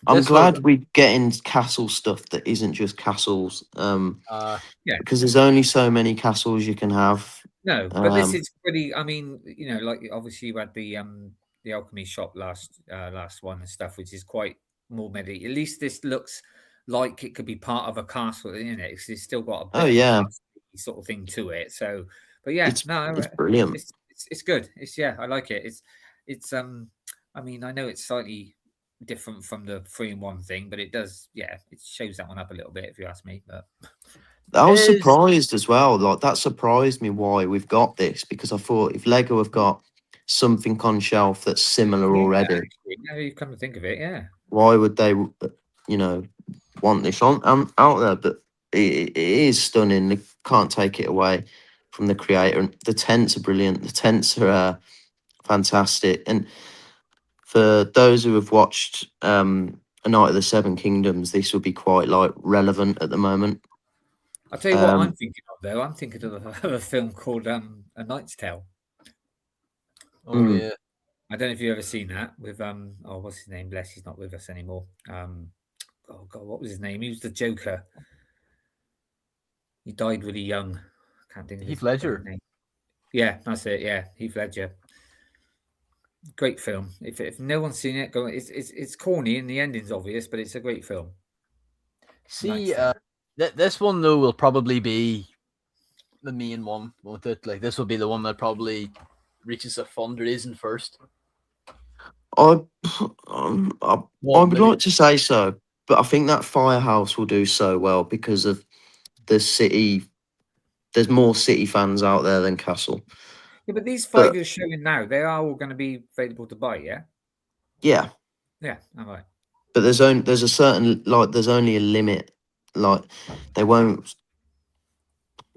I'm This was glad we're getting castle stuff that isn't just castles. Yeah. Because there's only so many castles you can have. No, but this is pretty. I mean, like obviously you had the alchemy shop last one and stuff, which is quite more medi. At least this looks like it could be part of a castle in it. It's still got a bit Oh of yeah, a castle sort of thing to it. So, but yeah, it's no, it's brilliant. it's good. I like it. It's I mean, I know it's slightly different from the 3-in-1 thing, but it does. Yeah, it shows that one up a little bit if you ask me. But I was is surprised as well. Like that surprised me why we've got this, because I thought if Lego have got something on shelf that's similar already, actually, now you come to think of it, yeah. why would they, want this on out there? But it is stunning. They can't take it away from the creator. And the tents are brilliant. The tents are fantastic. And for those who have watched A Night of the Seven Kingdoms, this would be quite like relevant at the moment. I'll tell you what I'm thinking of though. I'm thinking of a film called A Knight's Tale. oh yeah. I don't know if you've ever seen that with what's his name? Bless, he's not with us anymore. Oh God, what was his name? He was the Joker. He died really young. Can't think of Heath his Ledger. name. Yeah, that's it. Yeah, Heath Ledger. Great film. If no one's seen it, go. It's corny and the ending's obvious, but it's a great film. See, this one though will probably be the main one, won't it? Like this will be the one that probably reaches a fundraising first. I Well, would maybe like to say so, but I think that firehouse will do so well because of the city. There's more City fans out there than Castle. Yeah, but these But 5 you're showing now, they are all going to be available to buy, yeah? yeah, Yeah, all right. but there's a certain there's only a limit. Like they won't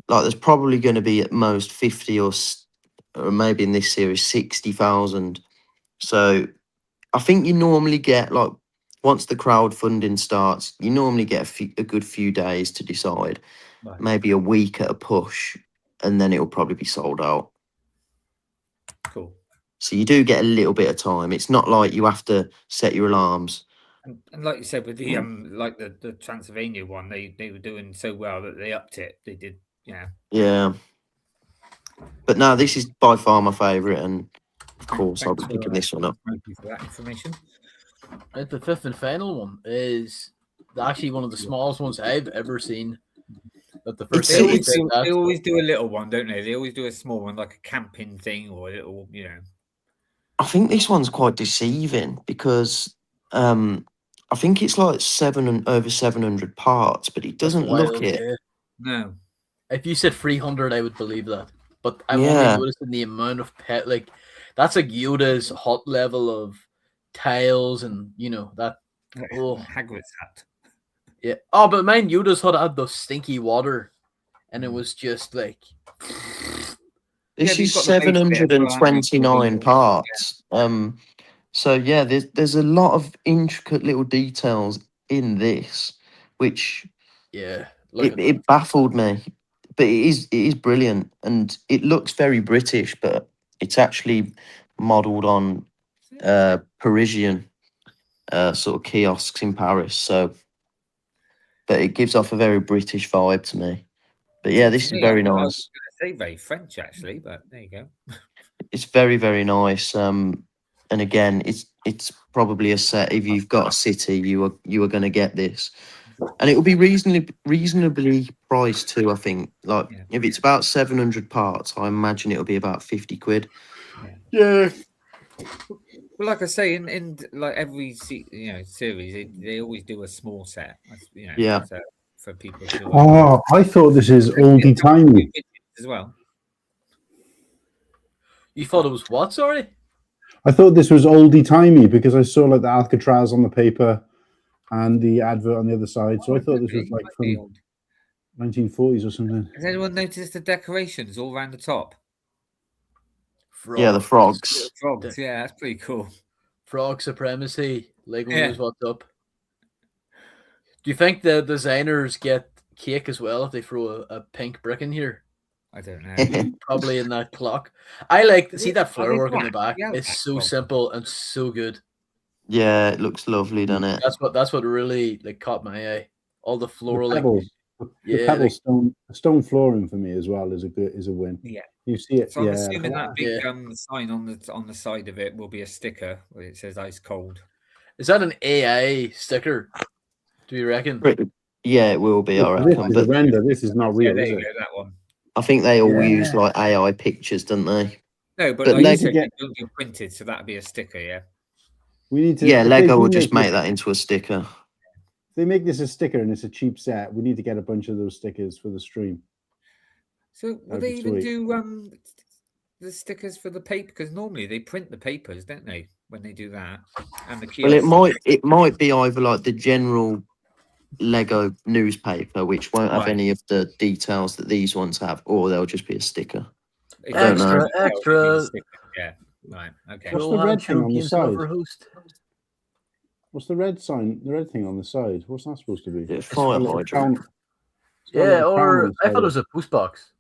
there's probably going to be at most 50 or maybe in this series 60,000. So I think you normally get once the crowdfunding starts, you normally get a good few days to decide, Right. maybe a week at a push, and then it'll probably be sold out. Cool. So you do get a little bit of time. It's not like you have to set your alarms. And like you said, with the like the Transylvania one, they were doing so well that they upped it. They did, yeah. Yeah. But no, this is by far my favourite, and of course I'll be Thanks picking this one up. Thank you for that information. right, the fifth and final one is actually one of the smallest ones I've ever seen. But the first It's- thing it's- They always do a little one, don't they? They always do a small one, like a camping thing or a little, you know. I think this one's quite deceiving because I think it's like over 700 parts, but it doesn't look it. Yeah. No. If you said 300, I would believe that. But I'm Yeah. only noticing the amount of like that's like Yoda's hot level of tiles and that. Oh Hagrid's hat. yeah. Oh, but mine Yoda's hut had the stinky water, and it was just like. This Yeah, is you've got the base bit as well, haven't you? 729 parts. So yeah, there's a lot of intricate little details in this, which Yeah. Look at it baffled me. But it is brilliant, and it looks very British, but it's actually modelled on Parisian sort of kiosks in Paris. So, but it gives off a very British vibe to me. But yeah, this is very I was nice. going to say very French, actually, but there you go. It's very, very nice. And again, it's probably a set. If you've got a city, you are going to get this, and it will be reasonably priced too. I think. Like Yeah. if it's about 700 parts, I imagine it'll be about 50 quid. Yeah. Well, like I say, in like every series, they always do a small set. Yeah. so for people to. Oh, I thought this is oldie timey. as well. You thought it was what? Sorry. I thought this was oldie timey because I saw like the Alcatraz on the paper and the advert on the other side. So I thought this was like from 1940s or something. Has anyone noticed the decorations all around the top? Yeah, the frogs. Frogs, yeah, that's pretty cool. Frog supremacy. Lego Yeah. knows what's up. Do you think the designers get cake as well if they throw a pink brick in here? I don't know. Probably in that clock. I like to see that Are flower they work in the black? back. Yeah, It's black so frogs. simple and so good. Yeah, it looks lovely, doesn't it? That's what really like caught my eye. All the floral, The like pebbles, the yeah, pebble like- stone flooring for me as well is a win. Yeah. You see it, So I'm yeah. assuming that big Yeah. sign on the side of it will be a sticker where it says ice cold. is that an AI sticker? Do you reckon? Yeah, it will be, I This reckon. is a But render. This is not Yeah, real, there is you it? go, that one. I think they all Yeah. use like AI pictures, don't they? No, but But like you Lego said, get- it will be printed, so that'd be a sticker, yeah. We need to. Yeah, if Lego they will do just make this- that into a sticker. If they make this a sticker and it's a cheap set, we need to get a bunch of those stickers for the stream. So will That'd they be even sweet. do the stickers for the paper? Because normally they print the papers, don't they? When they do that, and the Well, kiosks. it might be either like the general Lego newspaper, which won't have Right. any of the details that these ones have, or they'll just be a sticker. If don't it's know. details, it'll be a Extra. sticker, yeah, right, okay. What's the Johan red thing on the Champions side? Lover host. What's the red sign? The red thing on the side. What's that supposed to be? Yeah, It's got fire a little hydrant. crown- it's got a Yeah, little crown on or the I thought side. it was a post box.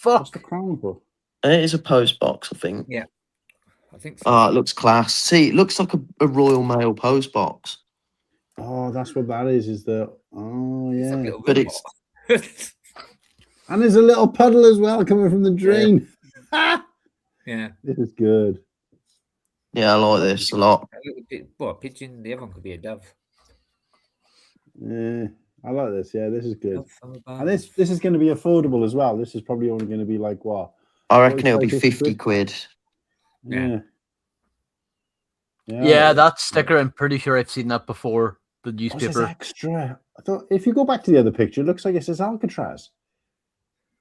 What's Fuck. the crown for? It is a post box, I think. Yeah, I think so. Oh, it looks class. See, it looks like a Royal Mail post box. Oh, that's what that is. Is the oh It's like a yeah, little But robot. and there's a little puddle as well coming from the drain. Yeah. This is good. Yeah, I like this a lot. A little bit, what, a pigeon? The other one could be a dove. Yeah, I like this. Yeah, this is good. Dove from above. And this is going to be affordable as well. This is probably only going to be like what I reckon it'll be 45, 50 quid. Yeah. Yeah, that sticker. I'm pretty sure I've seen that before. The What's this newspaper. extra? I thought if you go back to the other picture, it looks like it says Alcatraz.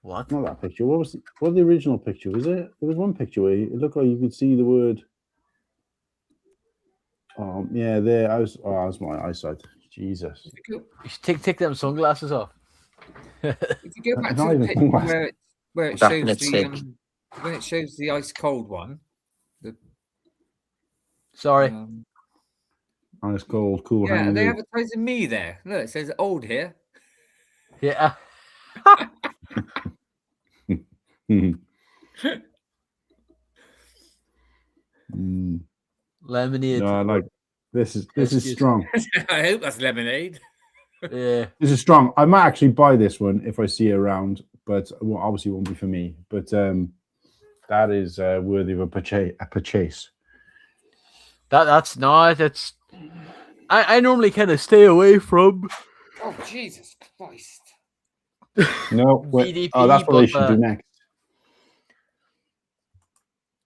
What? Not that picture. What was the original picture? Was it? There was one picture where it looked like you could see the word. Yeah, there. That was my eyesight. Jesus. You should take them sunglasses off. If you go back Not to the even picture sunglasses. where it Back shows when it's sick. when it shows the ice cold one. Sorry. Ice cold, cool. Yeah, Han they do. advertising me there. Look, it says old here. Yeah. Lemonade. No, I like this is Excuse- strong. I hope that's lemonade. Yeah. This is strong. I might actually buy this one if I see it around, but obviously it won't be for me. But that is worthy of a purchase. That's not. That's. I normally kind of stay away from. Oh Jesus Christ! No, VDP, that's what they should but, do next.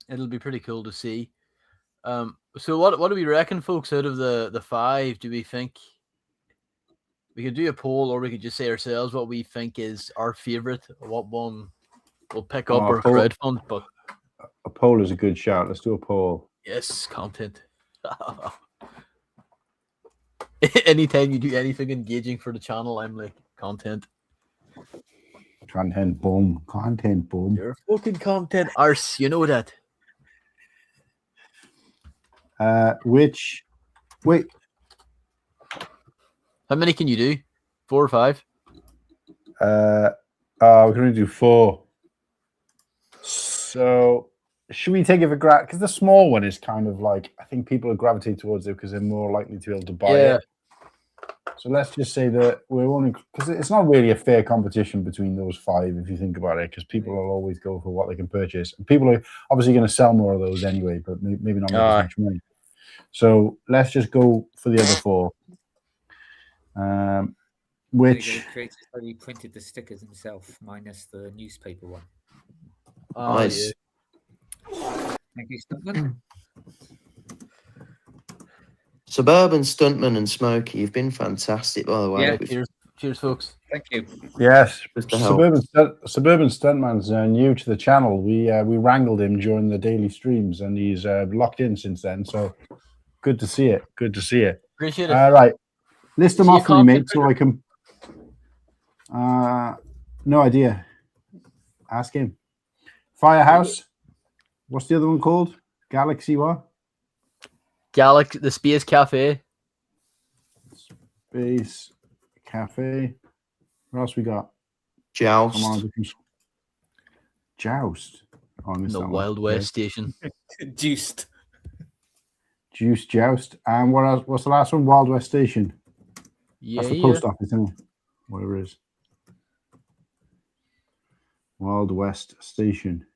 It'll be pretty cool to see. So what do we reckon, folks? Out of the 5, do we think we could do a poll, or we could just say ourselves what we think is our favorite? What one will pick up our crowdfund? But a poll is a good shout. Let's do a poll. yes, content. Anytime you do anything engaging for the channel, I'm like content. Content boom. Content boom. You're fucking content arse. You know that. Wait. How many can you do? 4 or 5? We're going to do 4. So, should we take it for granted? Because the small one is kind of like, I think people are gravitating towards it because they're more likely to be able to buy it. So let's just say that we're only, because it's not really a fair competition between those 5 if you think about it, because people will always go for what they can purchase. And people are obviously going to sell more of those anyway, but maybe not make as much money. So let's just go for the other 4. Which He printed the stickers himself, minus the newspaper one. Nice. Yeah. Thank you, Stuntman. Suburban Stuntman and Smokey, you've been fantastic, by the way. Yeah, cheers, folks. Thank you. yes, With the help. Suburban Stuntman's new to the channel. We wrangled him during the daily streams, and he's locked in since then. So good to see it. Good to see it. Appreciate it. All right, list them See you, off for me, mate, content so I can. No idea. Ask him. Firehouse. What's the other one called? Galaxy what? The Space Cafe. Space Cafe. What else we got? Joust. Come on, Joust. Oh, I missed The that one. Wild West Okay. Station. Juiced. Juice Joust. And what else? What's the last one? Wild West Station. Yeah, That's the post office, isn't it? Whatever it is. Wild West Station.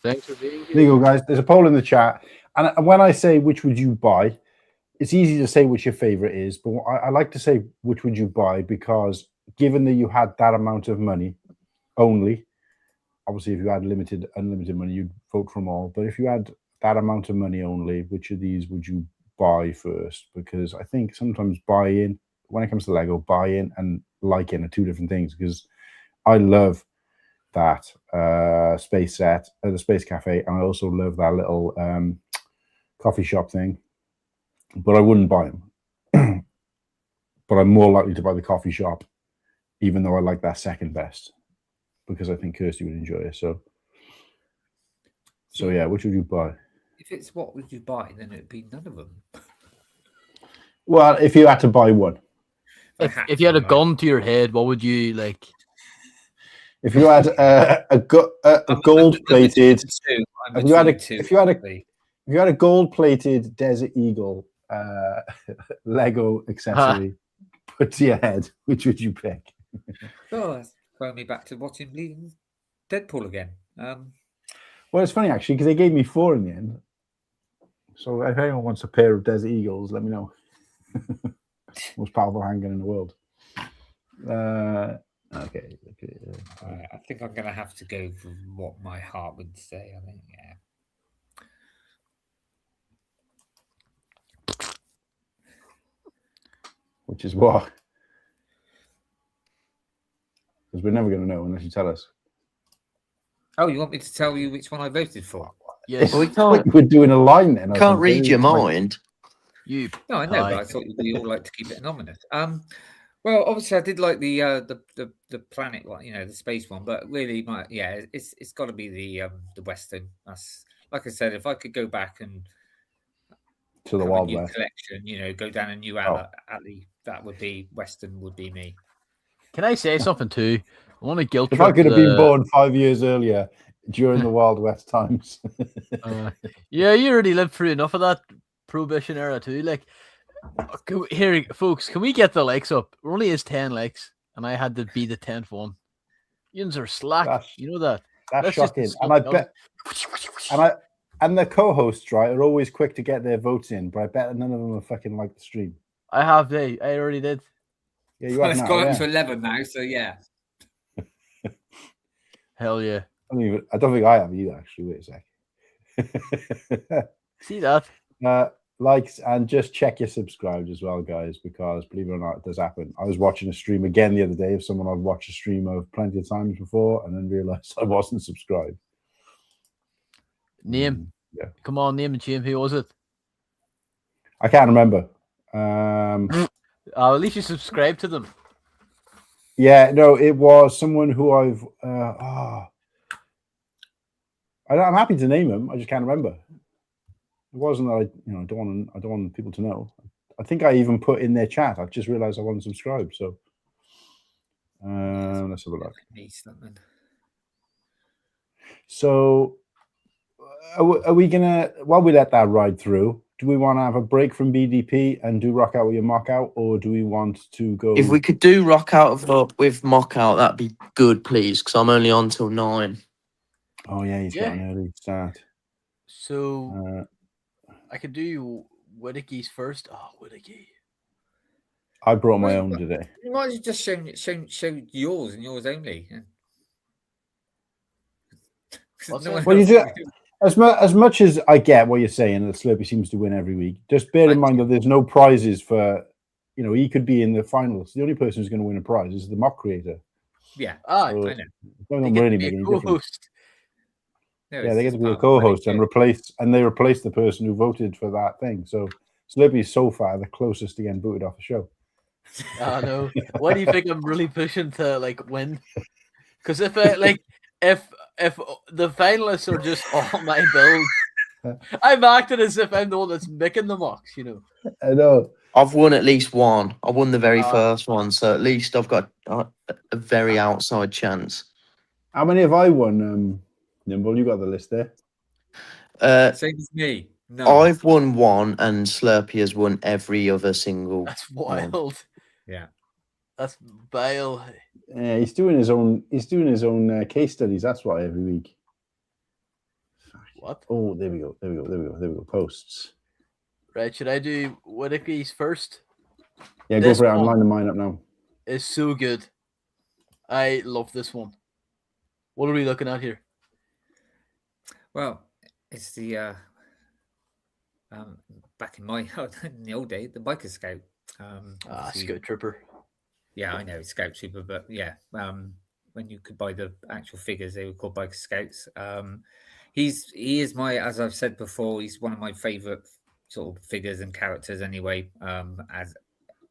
Thanks for being here. There you go, guys. There's a poll in the chat. And when I say which would you buy, it's easy to say which your favorite is, but I like to say which would you buy, because given that you had that amount of money only, obviously if you had unlimited money, you'd vote for them all. But if you had that amount of money only, which of these would you buy first? Because I think sometimes buying, when it comes to Lego, buying and liking are 2 different things, because I love that space set at the Space Cafe, and I also love that little coffee shop thing, but I wouldn't buy them. But I'm more likely to buy the coffee shop, even though I like that second best, because I think Kirsty would enjoy it. So yeah, which would you buy? If it's what would you buy, then it'd be none of them. Well, if you had to buy one. If you had a gun to your head, what would you like? If you had a gold-plated, if you had a gold-plated Desert Eagle Lego accessory put to your head, which would you pick? Oh, that's throwing me back to watching bleeding Deadpool again. Well, it's funny actually, because they gave me 4 in the end. So if anyone wants a pair of Desert Eagles, let me know. Most powerful handgun in the world. Okay. I think I'm going to have to go for what my heart would say. I think, yeah. Which is what? Because we're never going to know unless you tell us. Oh, you want me to tell you which one I voted for? Yes. Well, we can't We're doing a line then. I can't think. read your mind. You. No, I know, but I thought we all like to keep it anonymous. Well, obviously, I did like the planet one, the space one, but really, it's got to be the Western. That's like I said, if I could go back and To the have a Wild new West. collection, go down a new alley, that would be Western. Would be me. Can I say something too? I want to guilt If trip I could have been born 5 years earlier during the Wild West times. Yeah, you already lived through enough of that Prohibition era too. Like, here, folks, can we get the likes up? There only is 10 likes, and I had to be the 10th one. Yins are slack. You know that. That's just shocking. discuss And I the bet, and the co-hosts, right, are always quick to get their votes in, but I bet none of them are fucking like the stream. I already did. Yeah, you Well, have it's now, gone yeah. up to 11 now, so yeah. Hell yeah. I don't think I have either, actually. Wait a sec. See that? Likes and just check your subscribes as well, guys, because believe it or not, it does happen. I was watching a stream again the other day of someone I've watched a stream of plenty of times before and then realized I wasn't subscribed. Name. Yeah. Come on, name and shame. Who was it? I can't remember. At least you subscribe to them. Yeah, no, it was someone who I'm happy to name him. I just can't remember. It wasn't that I don't want people to know. I think I even put in their chat. I just realized I wasn't subscribed. So let's have a look. So are we gonna, while we let that ride through, do we want to have a break from BDP and do rock out with your mock out, or do we want to go? If we could do rock out with mock out, that'd be good, please, because I'm only on till 9. Oh yeah, he's got an early start. So I could do Whittakee's first. Oh, Whittakee. I brought my own today. You might have just show yours and yours only. Well, you do as much as I get what you're saying, that Slurpy seems to win every week. Just bear in mind that there's no prizes for, he could be in the finals. The only person who's going to win a prize is the mock creator. Yeah, I know. They don't really make any difference. No, yeah, they get to be a co-host and replace the person who voted for that thing. So Slurpy is so far the closest to getting booted off the show. I know. Why do you think I'm really pushing to win? Because if the finalists are just all my build, I'm acting as if I'm the one that's making the mocks. I know. I've won at least one. I won the very first one, so at least I've got a very outside chance. How many have I won? Nimble, you got the list there. Same as me. No. I've won one, and Slurpy has won every other single. That's wild. Yeah, that's vile. Yeah, he's doing his own. He's doing his own case studies. That's why every week. What? Oh, there we go. Posts. Right, should I do Whittakee's first? Yeah, go for it. I'm lining mine up now. It's so good. I love this one. What are we looking at here? Well, it's the back in the old day, the biker scout. Scout trooper. Yeah, I know, Scout Trooper, but yeah, when you could buy the actual figures, they were called biker scouts. He is as I've said before, he's one of my favorite sort of figures and characters anyway, as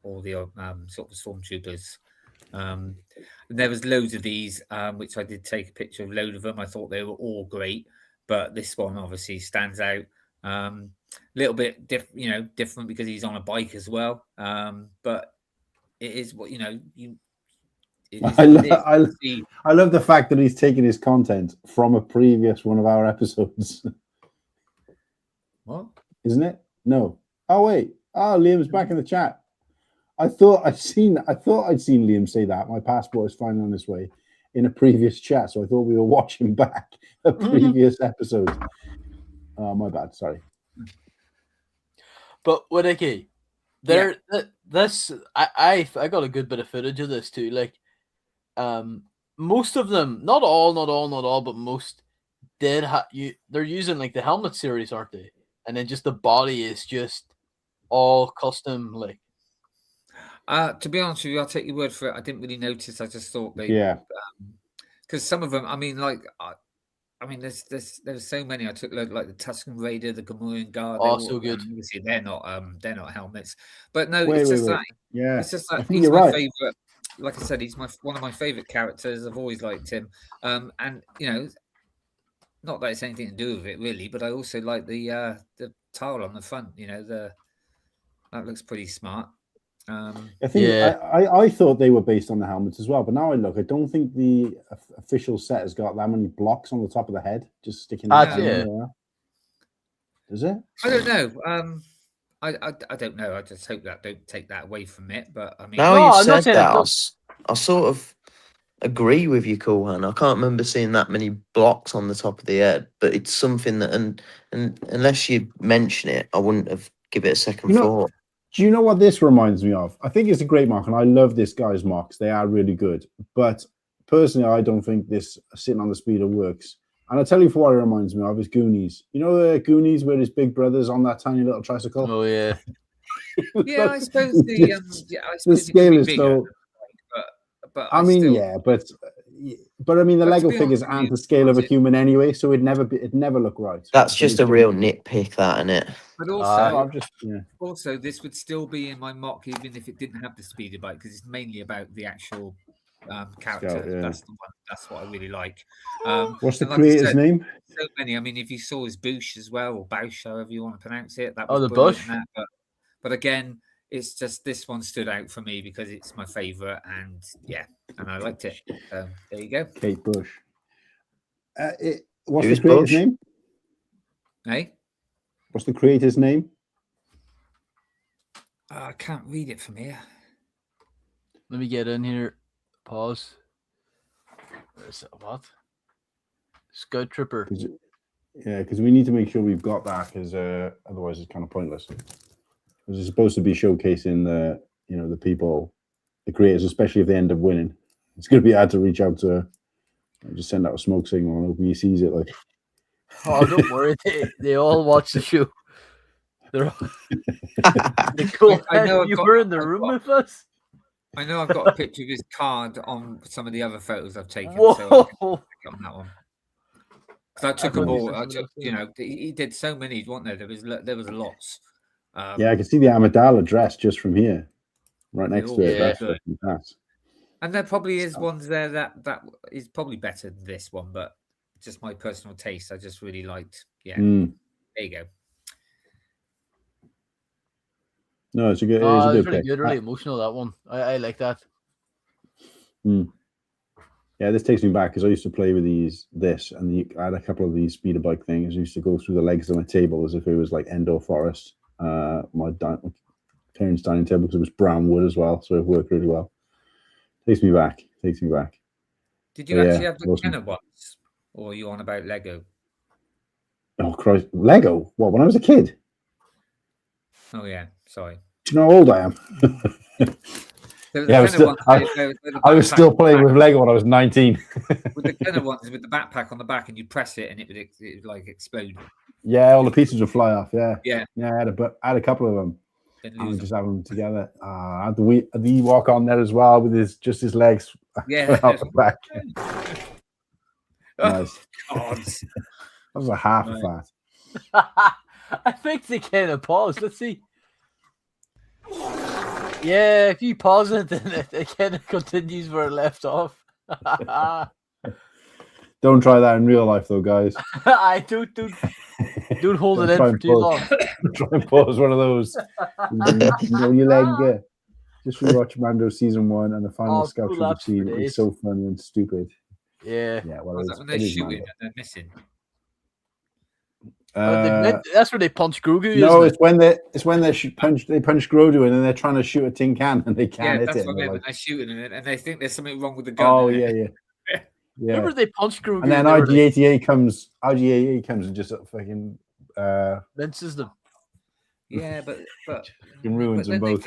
all the sort of stormtroopers. There was loads of these, which I did take a picture of. Load of them. I thought they were all great, but this one obviously stands out. A little bit different because he's on a bike as well. But it is what I love the fact that he's taken his content from a previous one of our episodes. What? Isn't it? No. Oh wait. Oh, Liam's back in the chat. I thought I'd seen Liam say that my passport is finally on its way in a previous chat. So I thought we were watching back a previous episode. Oh, my bad. Sorry. But Whittakee, I got a good bit of footage of this too. Like, most of them, not all, but most did they're using like the helmet series, aren't they? And then just the body is just all custom, like. To be honest with you, I'll take your word for it. I didn't really notice. I just thought they, Yeah. because some of them, I mean, like, there's so many. I took like the Tuscan Raider, the Gamorrean Guard. Oh, so good. Obviously, they're not helmets, but no, Wait, it's just wait. that. Yeah. It's just I that think he's you're my right. favorite. Like I said, he's one of my favorite characters. I've always liked him. And you know, not that it's anything to do with it really, but I also like the tile on the front. You know, that looks pretty smart. I think Yeah. I thought they were based on the helmets as well, but now I look, I don't think the official set has got that many blocks on the top of the head just sticking out. Yeah. Does it? I don't know. I don't know. I just hope that don't take that away from it. But I mean, Now No, you've I'm not said saying it that, I sort of agree with you, Cool Han. I can't remember seeing that many blocks on the top of the head, but it's something that, and unless you mention it, I wouldn't have give it a second thought. Do you know what this reminds me of? I think it's a great mark, and I love this guy's marks. They are really good. But personally, I don't think this sitting on the speeder works. And I'll tell you for what it reminds me of is Goonies. You know the Goonies where his big brother's on that tiny little tricycle? Oh, yeah. Yeah, I suppose the scale is bigger, so... But I mean, yeah, but I mean, the Lego figures aren't the scale of a human anyway, so it'd never look right. That's just a real nitpick, that, isn't it? But also, also, this would still be in my mock even if it didn't have the speeder bike, because it's mainly about the actual character. Scout, yeah. That's the one. That's what I really like. What's the creator's name? So many. I mean, if you saw his Boosh as well, or Bausch, however you want to pronounce it, that Oh, was the brilliant Bush. in that, but again, it's just this one stood out for me because it's my favorite, and I liked it. There you go. Kate Bush. What's Who's the creator's Bush? name? Hey, What's the creator's name? I can't read it from here. Let me get in here. Pause. Where's it? What? Scout Trooper. Yeah, because we need to make sure we've got that, because otherwise it's kind of pointless. Because it's supposed to be showcasing the people, the creators, especially if they end up winning. It's going to be hard to reach out to. Just send out a smoke signal and hope he sees it. Like, Oh, don't worry. They all watch the show. They're all... Cool. I know you were in the room with us. I know I've got a picture of his card on some of the other photos I've taken. Whoa. So I can click on that one. Because I took them all. He did so many, wasn't there? There was lots. yeah, I can see the Amidala dress just from here, right next to it. That's fucking class. And there probably is ones there that is probably better than this one, but just my personal taste. I just really liked. Yeah, there you go. No, it's a good. Oh, it's it's really pick. good, really emotional, that one. I like that. Yeah, this takes me back because I used to play with I had a couple of these speeder bike things. I used to go through the legs of my table as if it was like Endor Forest. My parents' dining table, because it was brown wood as well, so it worked really well. Takes me back. Did you actually have the Kenner ones, or are you on about Lego? Oh Christ, Lego? What? When I was a kid? Oh yeah, sorry. Do you know how old I am? Yeah, I was still playing with Lego when I was 19. With the Kenner ones with the backpack on the back, and you press it and it would like explode. Yeah, all the pieces would fly off. Yeah. I had a couple of them. And just have them together. I had the Ewok on there as well with his legs out the back. Nice. God. That was a half of that. I think they kind of pause. Let's see. Yeah, if you pause it, then it kind of continues where it left off. Don't try that in real life, though, guys. I don't hold it in for too long. Try and pause one of those. Know your leg. Just rewatch Mando season 1 and the final Scout Trooper scene. It's so funny and stupid. Yeah. Well, when they're shooting and they're missing. That's where they punch Grogu. No, it's when they punch Grogu and then they're trying to shoot a tin can and they can't hit it. That's what I meant. Like... They're shooting it and they think there's something wrong with the gun. Oh yeah. Remember they punched Grogu, and then RG-88 comes and just fucking minces them. Yeah, but Fucking ruins them then both.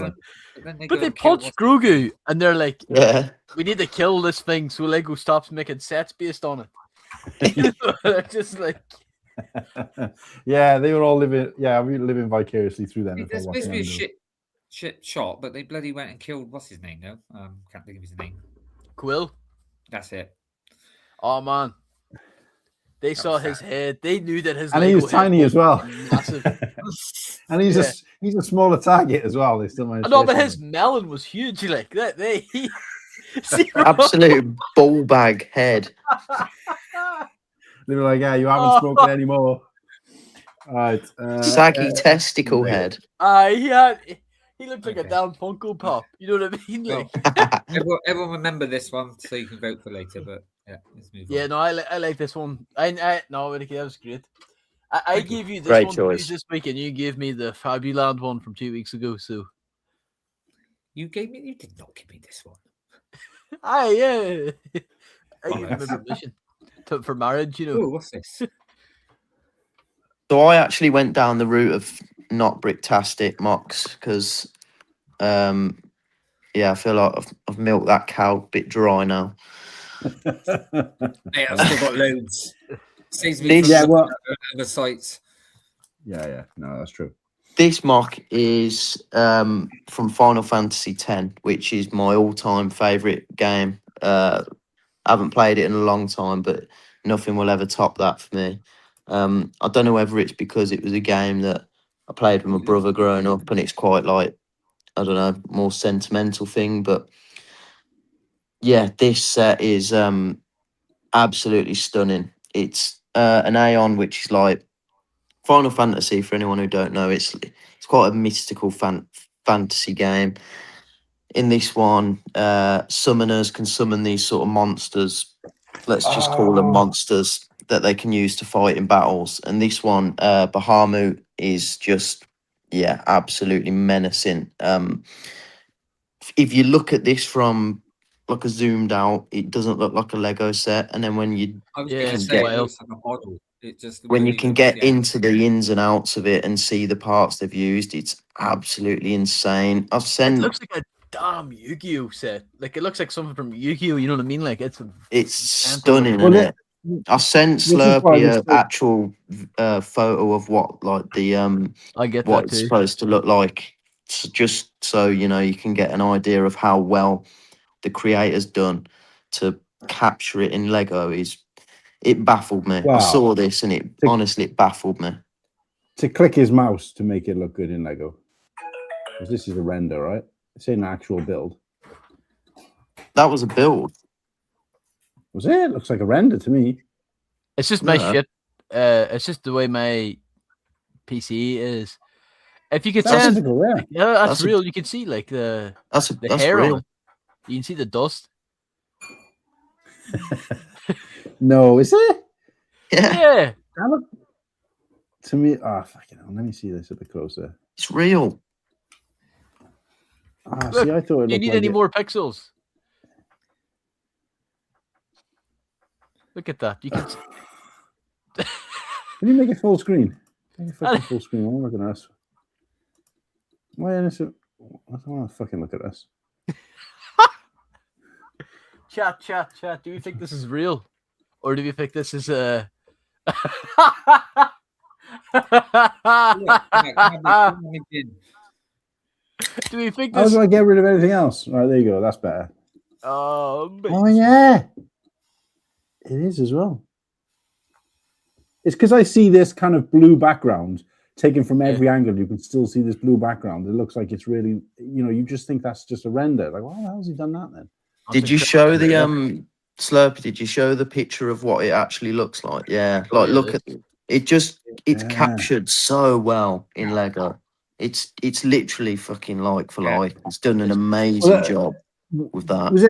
But they punch Grogu, and they're like, Yeah. "We need to kill this thing so Lego stops making sets based on it." They're just like, Yeah, they were all living. Yeah, we were living vicariously through them. There's supposed to be a shit shot, but they bloody went and killed what's his name now? Can't think of his name. Quill. That's it. Oh man, they saw his head. They knew that his and he Lego was head tiny as well. massive. And he's a smaller target as well. They still managed. No, but his melon was huge. Like that, Absolute ball bag head. They were like, "Yeah, you haven't spoken anymore." All right, Saggy testicle head. He looked like a damn Funko Pop. You know what I mean? Like, everyone remember this one so you can vote for later. But yeah, let's move on. yeah, no, I like this one. No, Whittakee, that was great. I gave you this Great one choice. this week, and you gave me the Fabuland one from 2 weeks ago. So you did not give me this one. I gave you my permission for marriage. You know. Oh, what's this? So I actually went down the route of not Bricktastic mocks because, I feel like I've milked that cow a bit dry now. Hey, I've still got loads. Saves me This- from other sites. Yeah, no, that's true. This mock is from Final Fantasy X, which is my all-time favourite game. I haven't played it in a long time, but nothing will ever top that for me. I don't know whether it's because it was a game that I played with my brother growing up, and it's quite like, I don't know, more sentimental thing. But yeah, this set is absolutely stunning. It's an Aeon, which is like Final Fantasy. For anyone who don't know, it's quite a mystical fantasy game. In this one, summoners can summon these sort of monsters. Let's just call them monsters that they can use to fight in battles. And this one, Bahamut, is just, absolutely menacing. If you look at this from like a zoomed out, it doesn't look like a Lego set. And then when you when you can get into the ins and outs of it and see the parts they've used, it's absolutely insane. It looks like a damn Yu-Gi-Oh set. Like it looks like something from Yu-Gi-Oh. You know what I mean? Like it's stunning, isn't it? I sent Slurpy an actual photo of what like the I get what that it's too. supposed to look like, just so you know you can get an idea of how well the creator's done to capture it in Lego. It baffled me. Wow. I saw this and it honestly baffled me. To click his mouse to make it look good in Lego, because this is a render, right? It's an actual build. That was a build. Was it? It looks like a render to me. It's just my shit. It's just the way my PC is. If you could That's send, cool, yeah. that's real. You can see like the That's hair real. on it. You can see the dust. No, is it? Yeah. That look, to me, fucking hell. Let me see this a bit closer. It's real. Look, See, I thought it do you looked need like any it. more pixels? Look at that. You can. Can you make it full screen? Make it fucking full screen. I'm looking at this. Why is it? I don't want to fucking look at this. Chat. Do you think this is real, or do you think this is a? Do we think How this? do I get rid of anything else? All right, there you go. That's better. Oh Yeah, it is as well. It's because I see this kind of blue background taken from every angle. You can still see this blue background. It looks like it's really, you just think that's just a render. Like, why the hell has he done that then? Did you show the Slurpy? Did you show the picture of what it actually looks like? Yeah, like look at it. It's captured so well in Lego. It's literally fucking like for like. It's done an amazing job with that. Was it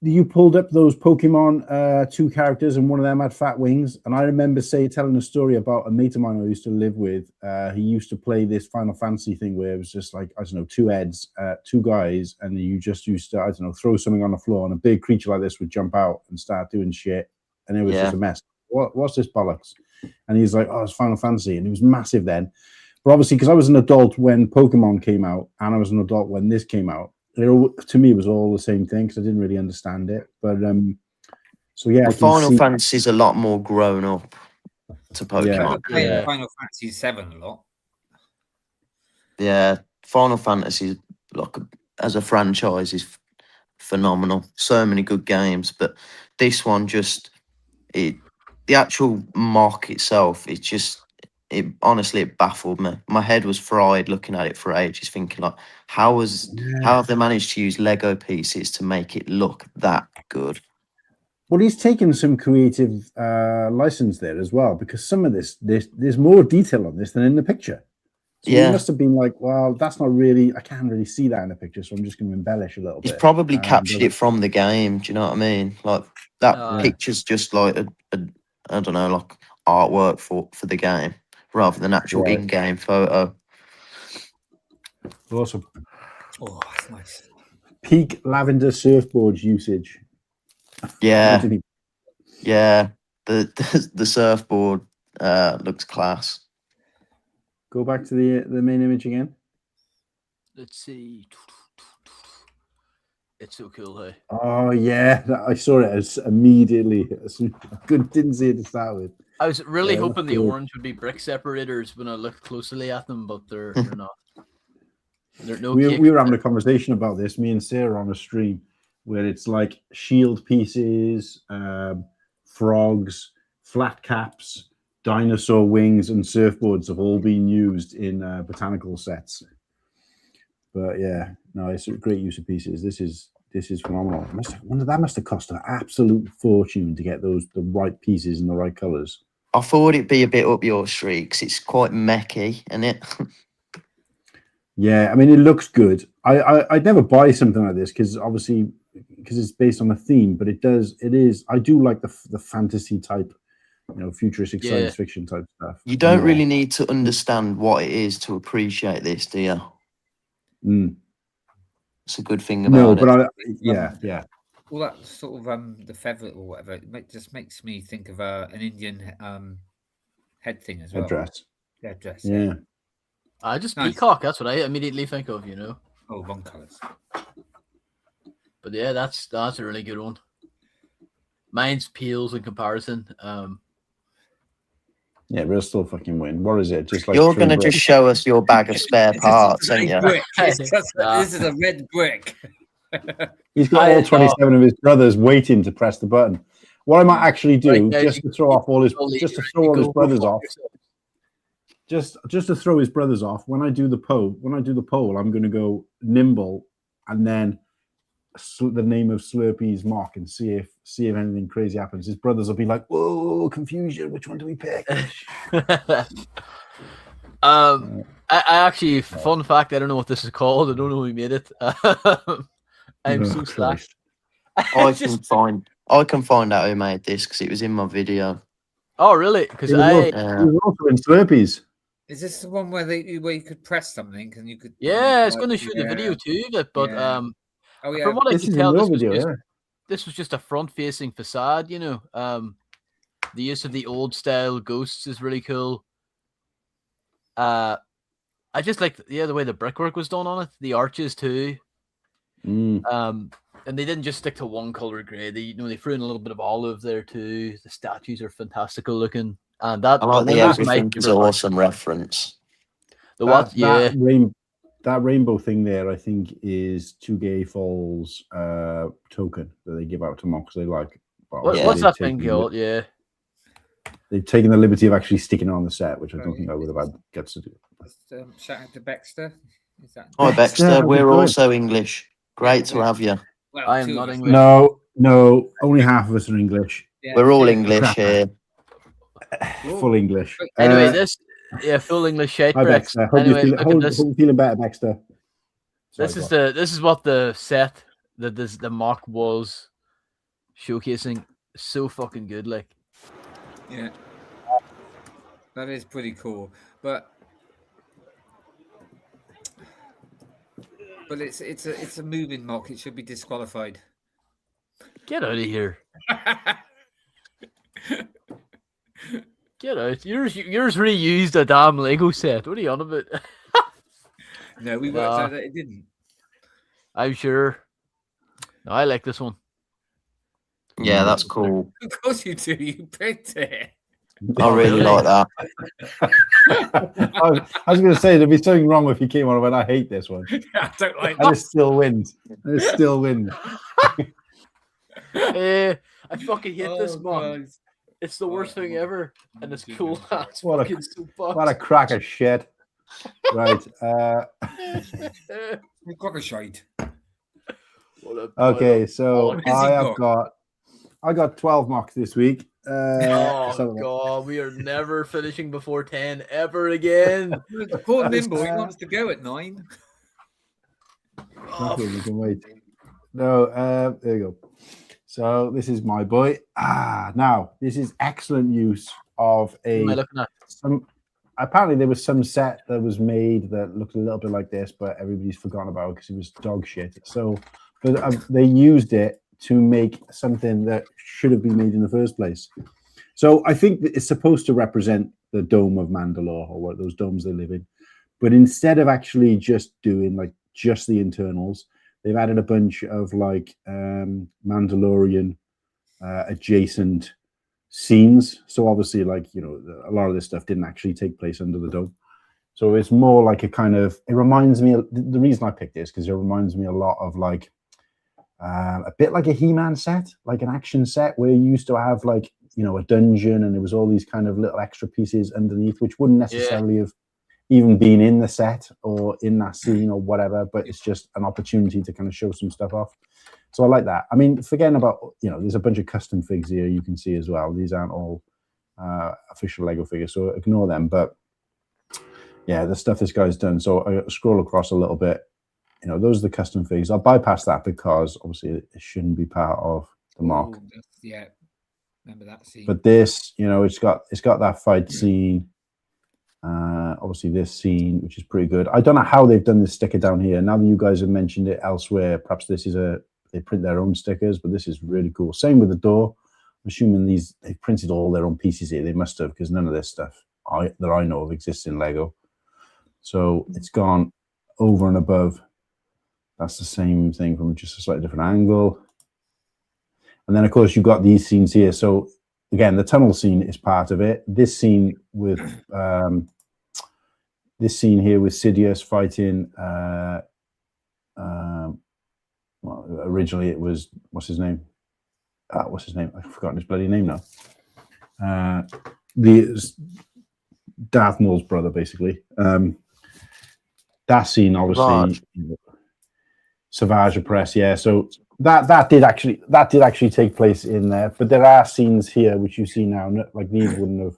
you pulled up those Pokemon 2 characters and one of them had fat wings? And I remember telling a story about a mate of mine I used to live with. He used to play this Final Fantasy thing where it was just like, I don't know, 2 heads, 2 guys, and you just used to, I don't know, throw something on the floor and a big creature like this would jump out and start doing shit. And it was just a mess. What's this bollocks? And he's like, oh, it's Final Fantasy. And it was massive then. But obviously, because I was an adult when Pokemon came out, and I was an adult when this came out, to me, it was all the same thing because I didn't really understand it. But so yeah, I can Final see. Fantasy's a lot more grown up to I Yeah. Pokemon. remember playing Yeah. Final Fantasy 7 a lot. Yeah, Final Fantasy, like as a franchise, is phenomenal. So many good games, but this one just the actual mock itself, it honestly it baffled me. My head was fried looking at it for ages, thinking like, how have they managed to use Lego pieces to make it look that good? Well, he's taken some creative license there as well, because some of there's more detail on this than in the picture. So he Yeah. must have been like, well, that's not really, I can't really see that in the picture, so I'm just going to embellish a little He's bit. probably captured it from the game. Do you know what I mean? Like that Yeah. picture's just like a I don't know, like artwork for the game rather than actual Right. in-game photo. Awesome. Oh, that's nice. Peak lavender surfboards usage. Yeah, What did he- yeah. The surfboard looks class. Go back to the main image again. Let's see. It's so cool, hey. Oh yeah, I saw it as immediately. Didn't see it to start with. I was really Yeah, hoping the cool. orange would be brick separators when I looked closely at them, but they're not. They're no We cake. were having a conversation about this, me and Sarah, on a stream where it's like shield pieces, frogs, flat caps, dinosaur wings, and surfboards have all been used in botanical sets. But yeah, no, it's a great use of pieces. This is phenomenal. That must have cost an absolute fortune to get the right pieces in the right colours. I thought it'd be a bit up your street because it's quite mechy, isn't it? Yeah, I mean, it looks good. I'd never buy something like this because obviously it's based on a theme, but it is. I do like the fantasy type, futuristic Yeah. science fiction type stuff. You don't more. really need to understand what it is to appreciate this, do you? Mm. It's a good thing No, about it. but yeah. All that sort of the feather or whatever, just makes me think of an Indian head thing as well. Headdress. Headdress. Yeah. Just Nice. peacock. That's what I immediately think of. Oh, wrong colours. But yeah, that's a really good one. Mine's peels in comparison. Yeah, we'll still fucking win. What is it? Just like You're three going to just show us your bag of spare parts, aren't you? Brick. This Nah. is a red brick. He's got all 27 of his brothers waiting to press the button. What I might actually do, Right, guys, just to throw off all his just to throw all his brothers off, just to throw his brothers off. When I do the poll, I'm going to go Nimble and then the name of Slurpy's mock and see if anything crazy happens. His brothers will be like, "Whoa, confusion! Which one do we pick?" I actually, fun fact, I don't know what this is called. I don't know who made it. I'm so slack. I can find out who made this because it was in my video. Oh, really? Because He was also in Slurpees. Is this the one where you could press something and you could? Yeah, it's going to show the video too. But Yeah. Oh yeah. from what I This can is tell, in your this was video, just, yeah. this was just a front-facing facade. The use of the old style ghosts is really cool. I just like the way the brickwork was done on it, the arches too. And they didn't just stick to one color grey. They threw in a little bit of olive there too. The statues are fantastical looking, and that I like the that's my everything is favorite part. awesome reference. The what? Yeah, That rainbow thing there, I think, is Tugay Falls token that they give out to mocks. They like. What's that thing called? Yeah. They've taken the liberty of actually sticking it on the set, which I don't think I would have had guts to do. Shout out to Baxter. Is that? Hi, Baxter. We're good. also English. Great to have you. Well, I am two not of us. English. No, only half of us are English. Yeah, We're all two. English here. Full English. Anyway, full English shade Hi, bricks. Baxter. Hope Anyway, you're look at this. feeling better, Baxter. This is what the set that the mock was showcasing. So fucking good, like. Yeah. That is pretty cool, but it's a moving mock. It should be disqualified. Get out of here. Get out. Yours reused a damn Lego set. What are you on about? No, we worked out that it didn't. I'm sure. No, I like this one. Yeah, that's cool. Of course you do. You picked it. I really like that. I was going to say there'd be something wrong if you came on when I hate this one. I don't like And it still wins. It still wins. I fucking hate this Oh, one. God. It's the worst thing ever, and it's cool. It's What a- fucking soapbox. What a crack of shit. Right. We've got a shite. Okay, so what has he I got 12 mocks this week. Oh god, we are never finishing before 10 ever again. Poor Nimble, he wants to go at 9. Okay, you can wait. No, there you go. So this is my boy. Now this is excellent use of What am I looking at? apparently there was some set that was made that looked a little bit like this, but everybody's forgotten about because it was dog shit. So, but they used it to make something that should have been made in the first place. So I think that it's supposed to represent the dome of Mandalore, or what those domes they live in. But instead of actually just doing like just the internals, they've added a bunch of like Mandalorian adjacent scenes. So obviously, like, you know, a lot of this stuff didn't actually take place under the dome. So it's more like a kind of, it reminds me, the reason I picked this because it reminds me a lot of like a bit like a He-Man set, like an action set where you used to have like, you know, a dungeon and there was all these kind of little extra pieces underneath, which wouldn't necessarily have even been in the set or in that scene or whatever, but it's just an opportunity to kind of show some stuff off. So I like that. I mean, forgetting about, you know, there's a bunch of custom figs here you can see as well. These aren't all official Lego figures, so ignore them. But yeah, the stuff this guy's done. So I scroll across a little bit. You know, those are the custom figs. I'll bypass that because obviously it shouldn't be part of the mock. Ooh, yeah, remember that scene. But this, you know, it's got that fight scene. Obviously this scene, which is pretty good. I don't know how they've done this sticker down here. Now that you guys have mentioned it elsewhere, perhaps this is they print their own stickers, but this is really cool. Same with the door. I'm assuming they've printed all their own pieces here. They must have, because none of this stuff that I know of exists in Lego. So it's gone over and above. That's the same thing from just a slightly different angle. And then, of course, you've got these scenes here. So, again, the tunnel scene is part of it. This scene with here with Sidious fighting. Well, originally it was what's his name? I've forgotten his bloody name now. The Darth Maul's brother, basically. That scene, obviously. Savage Press, yeah. So that did actually take place in there, but there are scenes here which you see now. Like these wouldn't have,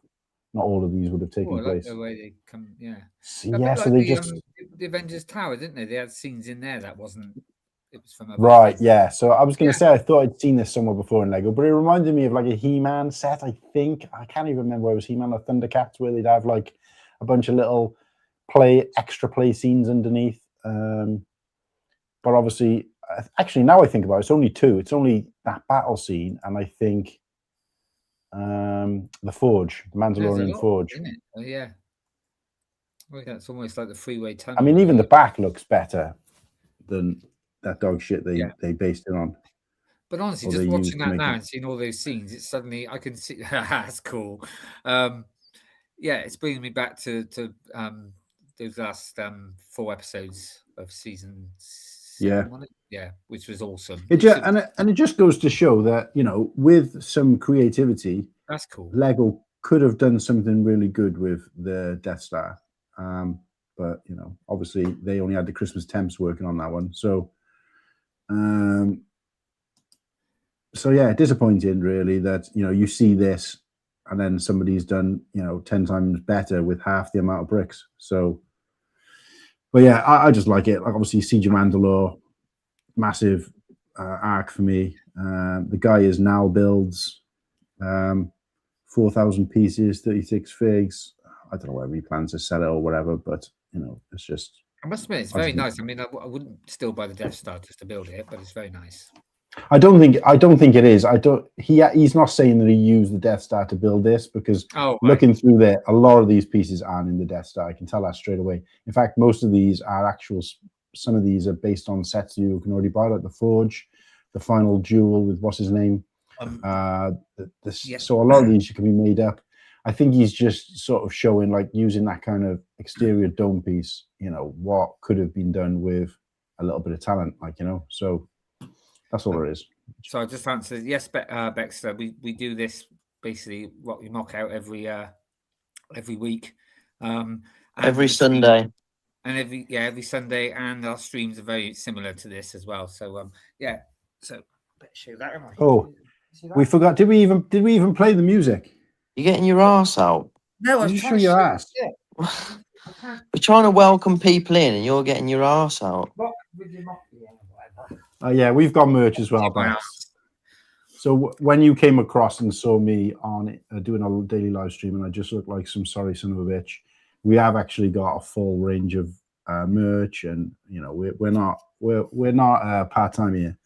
not all of these would have taken place. The way they come, yeah. Yeah, so they just the Avengers Tower, didn't they? They had scenes in there that wasn't. It was from right, yeah. So I was going to say I thought I'd seen this somewhere before in Lego, but it reminded me of like a He-Man set. I think I can't even remember whether it was He-Man or Thundercats, where they'd have like a bunch of little extra play scenes underneath. But obviously, actually, now I think about it, it's only two. It's only that battle scene, and I think the Forge, the Mandalorian Forge. Isn't it? Oh, yeah. Well, that's almost like the freeway tunnel. I mean, even the back looks better than that dog shit they based it on. But honestly, just watching that now and seeing all those scenes, it's suddenly I can see that's cool. Yeah, it's bringing me back to those last 4 episodes of season 7, yeah, which was awesome. It just goes to show that, you know, with some creativity, that's cool. Lego could have done something really good with the Death Star, but you know, obviously they only had the Christmas temps working on that one, so yeah, disappointing really that, you know, you see this and then somebody's done, you know, 10 times better with half the amount of bricks. So, but yeah, I just like it. Like obviously Siege of Mandalore, massive arc for me. The guy is now builds 4,000 pieces, 36 figs. I don't know whether he plans to sell it or whatever, but you know, it's just. I must admit, it's very nice. I mean, I wouldn't still buy the Death Star just to build it, but it's very nice. I don't think it is. He's not saying that he used the Death Star to build this, because looking through there, a lot of these pieces aren't in the Death Star. I can tell that straight away. In fact, most of these are actual. Some of these are based on sets you can already buy, like the Forge, the Final Duel with what's his name. So a lot of these can be made up. I think he's just sort of showing, like, using that kind of exterior dome piece, what could have been done with a little bit of talent, so that's all it is. So I just answered, yes, Baxter, we do this basically, what we mock out every week. Every Sunday. And every Sunday, and our streams are very similar to this as well. So so let's show that. Oh, we forgot. Did we even play the music? You're getting your ass out. No, I was trying to show your ass. We're trying to welcome people in, and you're getting your ass out. Oh yeah, we've got merch as well, Bex. So when you came across and saw me on doing a daily live stream, and I just looked like some sorry son of a bitch, we have actually got a full range of merch, and we're not part-time here,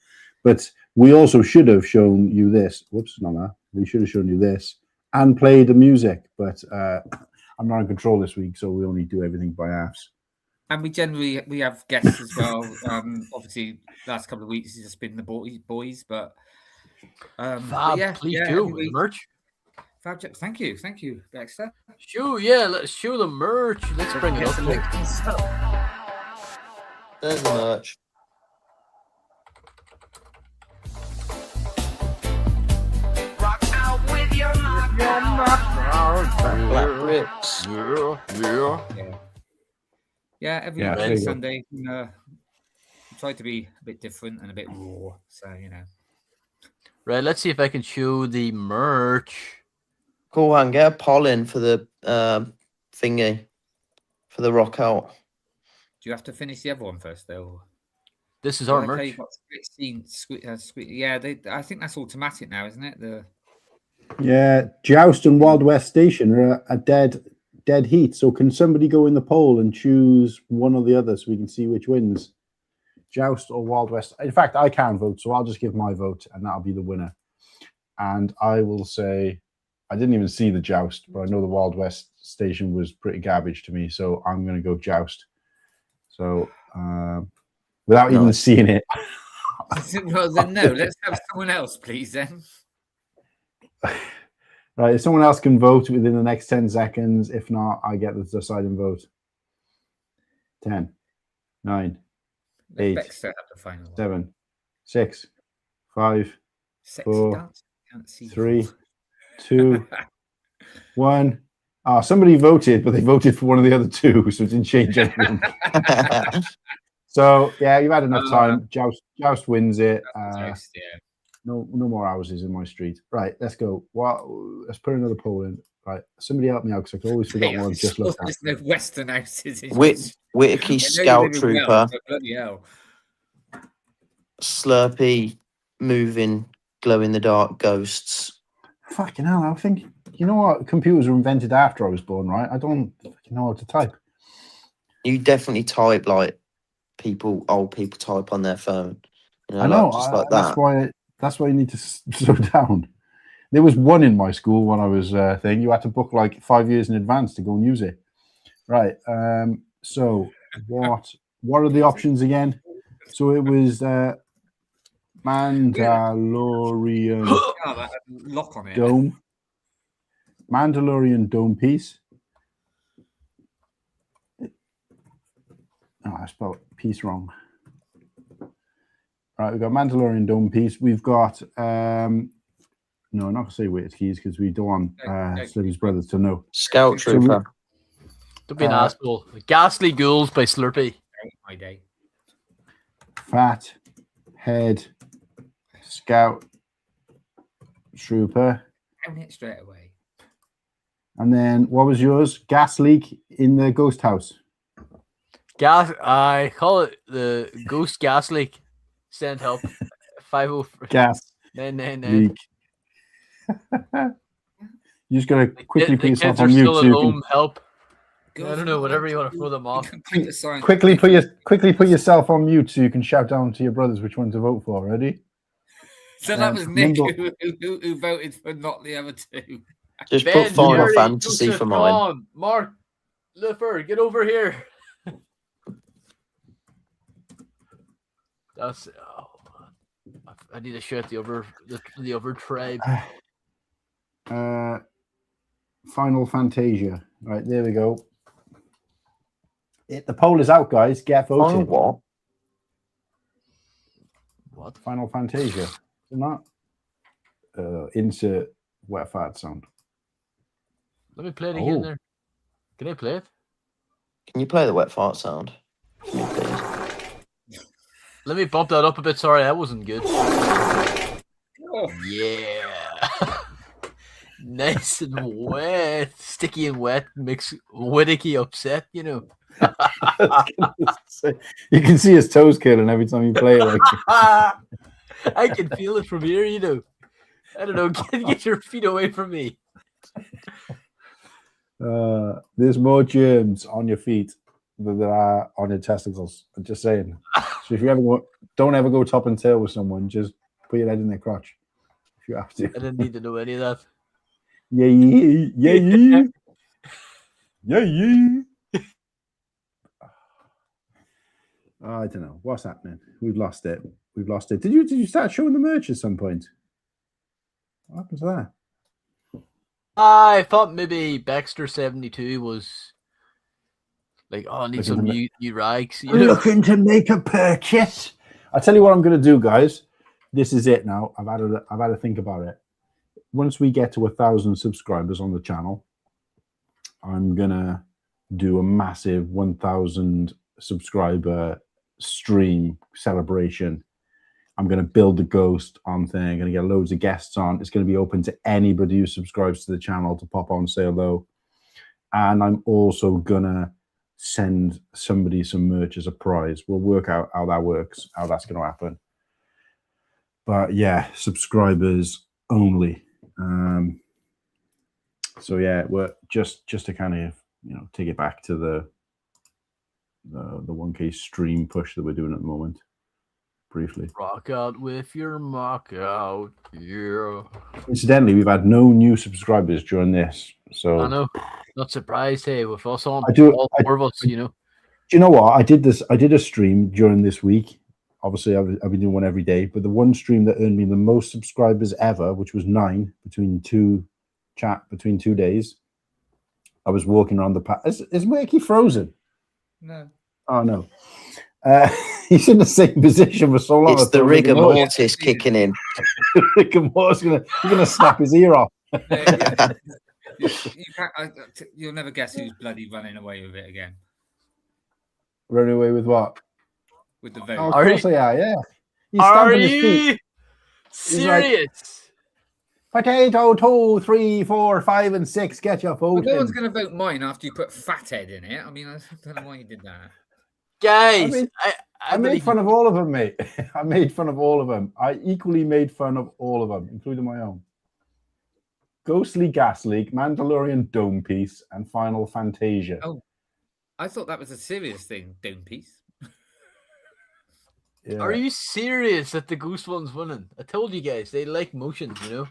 but we also should have shown you this. Whoops, not that. We should have shown you this and played the music, but I'm not in control this week, so we only do everything by halves. And we have guests as well. Obviously, last couple of weeks it's just been the boys, but please do merch. Thank you, Dexter. Sure, let's show the merch. Let's bring it up. There's the merch. Rock out with your Black bricks. Yeah, every Sunday. Try to be a bit different and a bit raw. So Right, let's see if I can show the merch. Cool Han, get a pollen for the thingy, for the rock out. Do you have to finish the other one first, though? This is our merch. I think that's automatic now, isn't it? Joust and Wild West Station are a dead heat. So can somebody go in the poll and choose one or the other so we can see which wins? Joust or Wild West? In fact, I can vote, so I'll just give my vote, and that'll be the winner. And I will say, I didn't even see the Joust, but I know the Wild West Station was pretty garbage to me, so I'm going to go Joust. So, without even seeing it. Well, then no, let's have someone else, please, then. Right, if someone else can vote within the next 10 seconds, if not, I get the deciding vote. 10, 9, 8, 7, 6, 5, 4, 3, 2, 1. Somebody voted, but they voted for one of the other two, so it didn't change anything. So yeah, you've had enough time. Joust wins it. No more houses in my street. Right, let's go. Let's put another poll in. Right, somebody help me out, because I can always forget what I've just looked at. There's no Western houses. Whittakee Scout Trooper. Bloody hell. Slurpy moving glow-in-the-dark ghosts. Fucking hell, I think, you know what? Computers were invented after I was born, right? I don't fucking know how to type. You definitely type like old people type on their phone. I know, just like that. That's why you need to slow down. There was one in my school when I was thing. You had to book like 5 years in advance to go and use it. Right. So what are the options again? So it was Mandalorian lock on it. Dome. Mandalorian Dome piece. Oh, I spelled piece wrong. Right, we've got Mandalorian Dome piece. We've got no, I'm not gonna say Whittakee because we don't want Slurpy's brothers to know. Scout Trooper. Don't be an asshole. Ghastly Ghouls by Slurpy. My day. Fat Head Scout Trooper. Own it straight away. And then what was yours? Gas leak in the ghost house. I call it the ghost gas leak. Send help. 504 gas 999. leak. You just gotta quickly put yourself kids on are mute. still So at you home. Help. I don't know. Whatever you want to throw them off. can quickly put yourself on mute so you can shout down to your brothers which one to vote for. Ready? So that was Nick Nimble- who voted for not the other two. Just Ben, put Final Jerry, Fantasy Joseph, for come mine. on. Mark, Liffer, get over here. That's man. I need to shout the other tribe. Final Fantasia. Right, there we go. The poll is out, guys. Get On voted. what? What? Final Fantasia. Isn't that? Insert wet fart sound. Let me play it again Oh. there. Can I play it? Can you play the wet fart sound? For me, please? Let me bump that up a bit. Sorry, that wasn't good. Oh, Yeah. Nice and wet. Sticky and wet makes Whittakee upset, you know. You can see his toes curling every time you play it. Like, I can feel it from here, you know. I don't know. Get your feet away from me. there's more germs on your feet than there are on your testicles. I'm just saying. So if you ever don't ever go top and tail with someone, just put your head in their crotch if you have to. I didn't need to know any of that. Yeah, yeah, yeah, yeah, yeah. I don't know what's happening. We've lost it. We've lost it. Did you start showing the merch at some point? What happened to that? I thought maybe Baxter72 was like, oh, I need some new rags. You know? Looking to make a purchase. I tell you what I'm going to do, guys. This is it now. I've had to think about it. Once we get to 1,000 subscribers on the channel, I'm gonna do a massive 1,000 subscriber stream celebration. I'm gonna build the ghost on thing. I'm gonna get loads of guests on. It's gonna be open to anybody who subscribes to the channel to pop on, say hello. And I'm also gonna send somebody some merch as a prize. We'll work out how that works, how that's gonna happen. But yeah, subscribers only. So yeah, we're just to kind of take it back to the 1K stream push that we're doing at the moment. Briefly, Rock out with your mock out, yeah. Incidentally, we've had no new subscribers during this, so I know. Not surprised, hey, with us on all four of us, you know. Do you know what? I did a stream during this week. Obviously, I've been doing one every day, but the one stream that earned me the most subscribers ever, which was 9 between 2 days, I was walking around the path. Is Whittakee frozen? no. Oh no, he's in the same position for so long. It's the rigor mortis kicking in. Rigor mortis gonna snap his ear off. You'll never guess who's bloody running away with it again. Running away with what? With the vote. Oh, of course they are. Yeah. He's Are stamping his feet. you serious? Potato 2, 3, 4, 5, and 6. Get your vote. No one's going to vote mine after you put fathead in it. I mean, I don't know why you did that. Guys, I made fun of all of them, mate. I made fun of all of them. I equally made fun of all of them, including my own. Ghostly Gas Leak, Mandalorian Dome Piece, and Final Fantasia. Oh, I thought that was a serious thing, Dome Piece. Yeah. Are you serious that the Goose one's winning? I told you guys, they like motions, you know?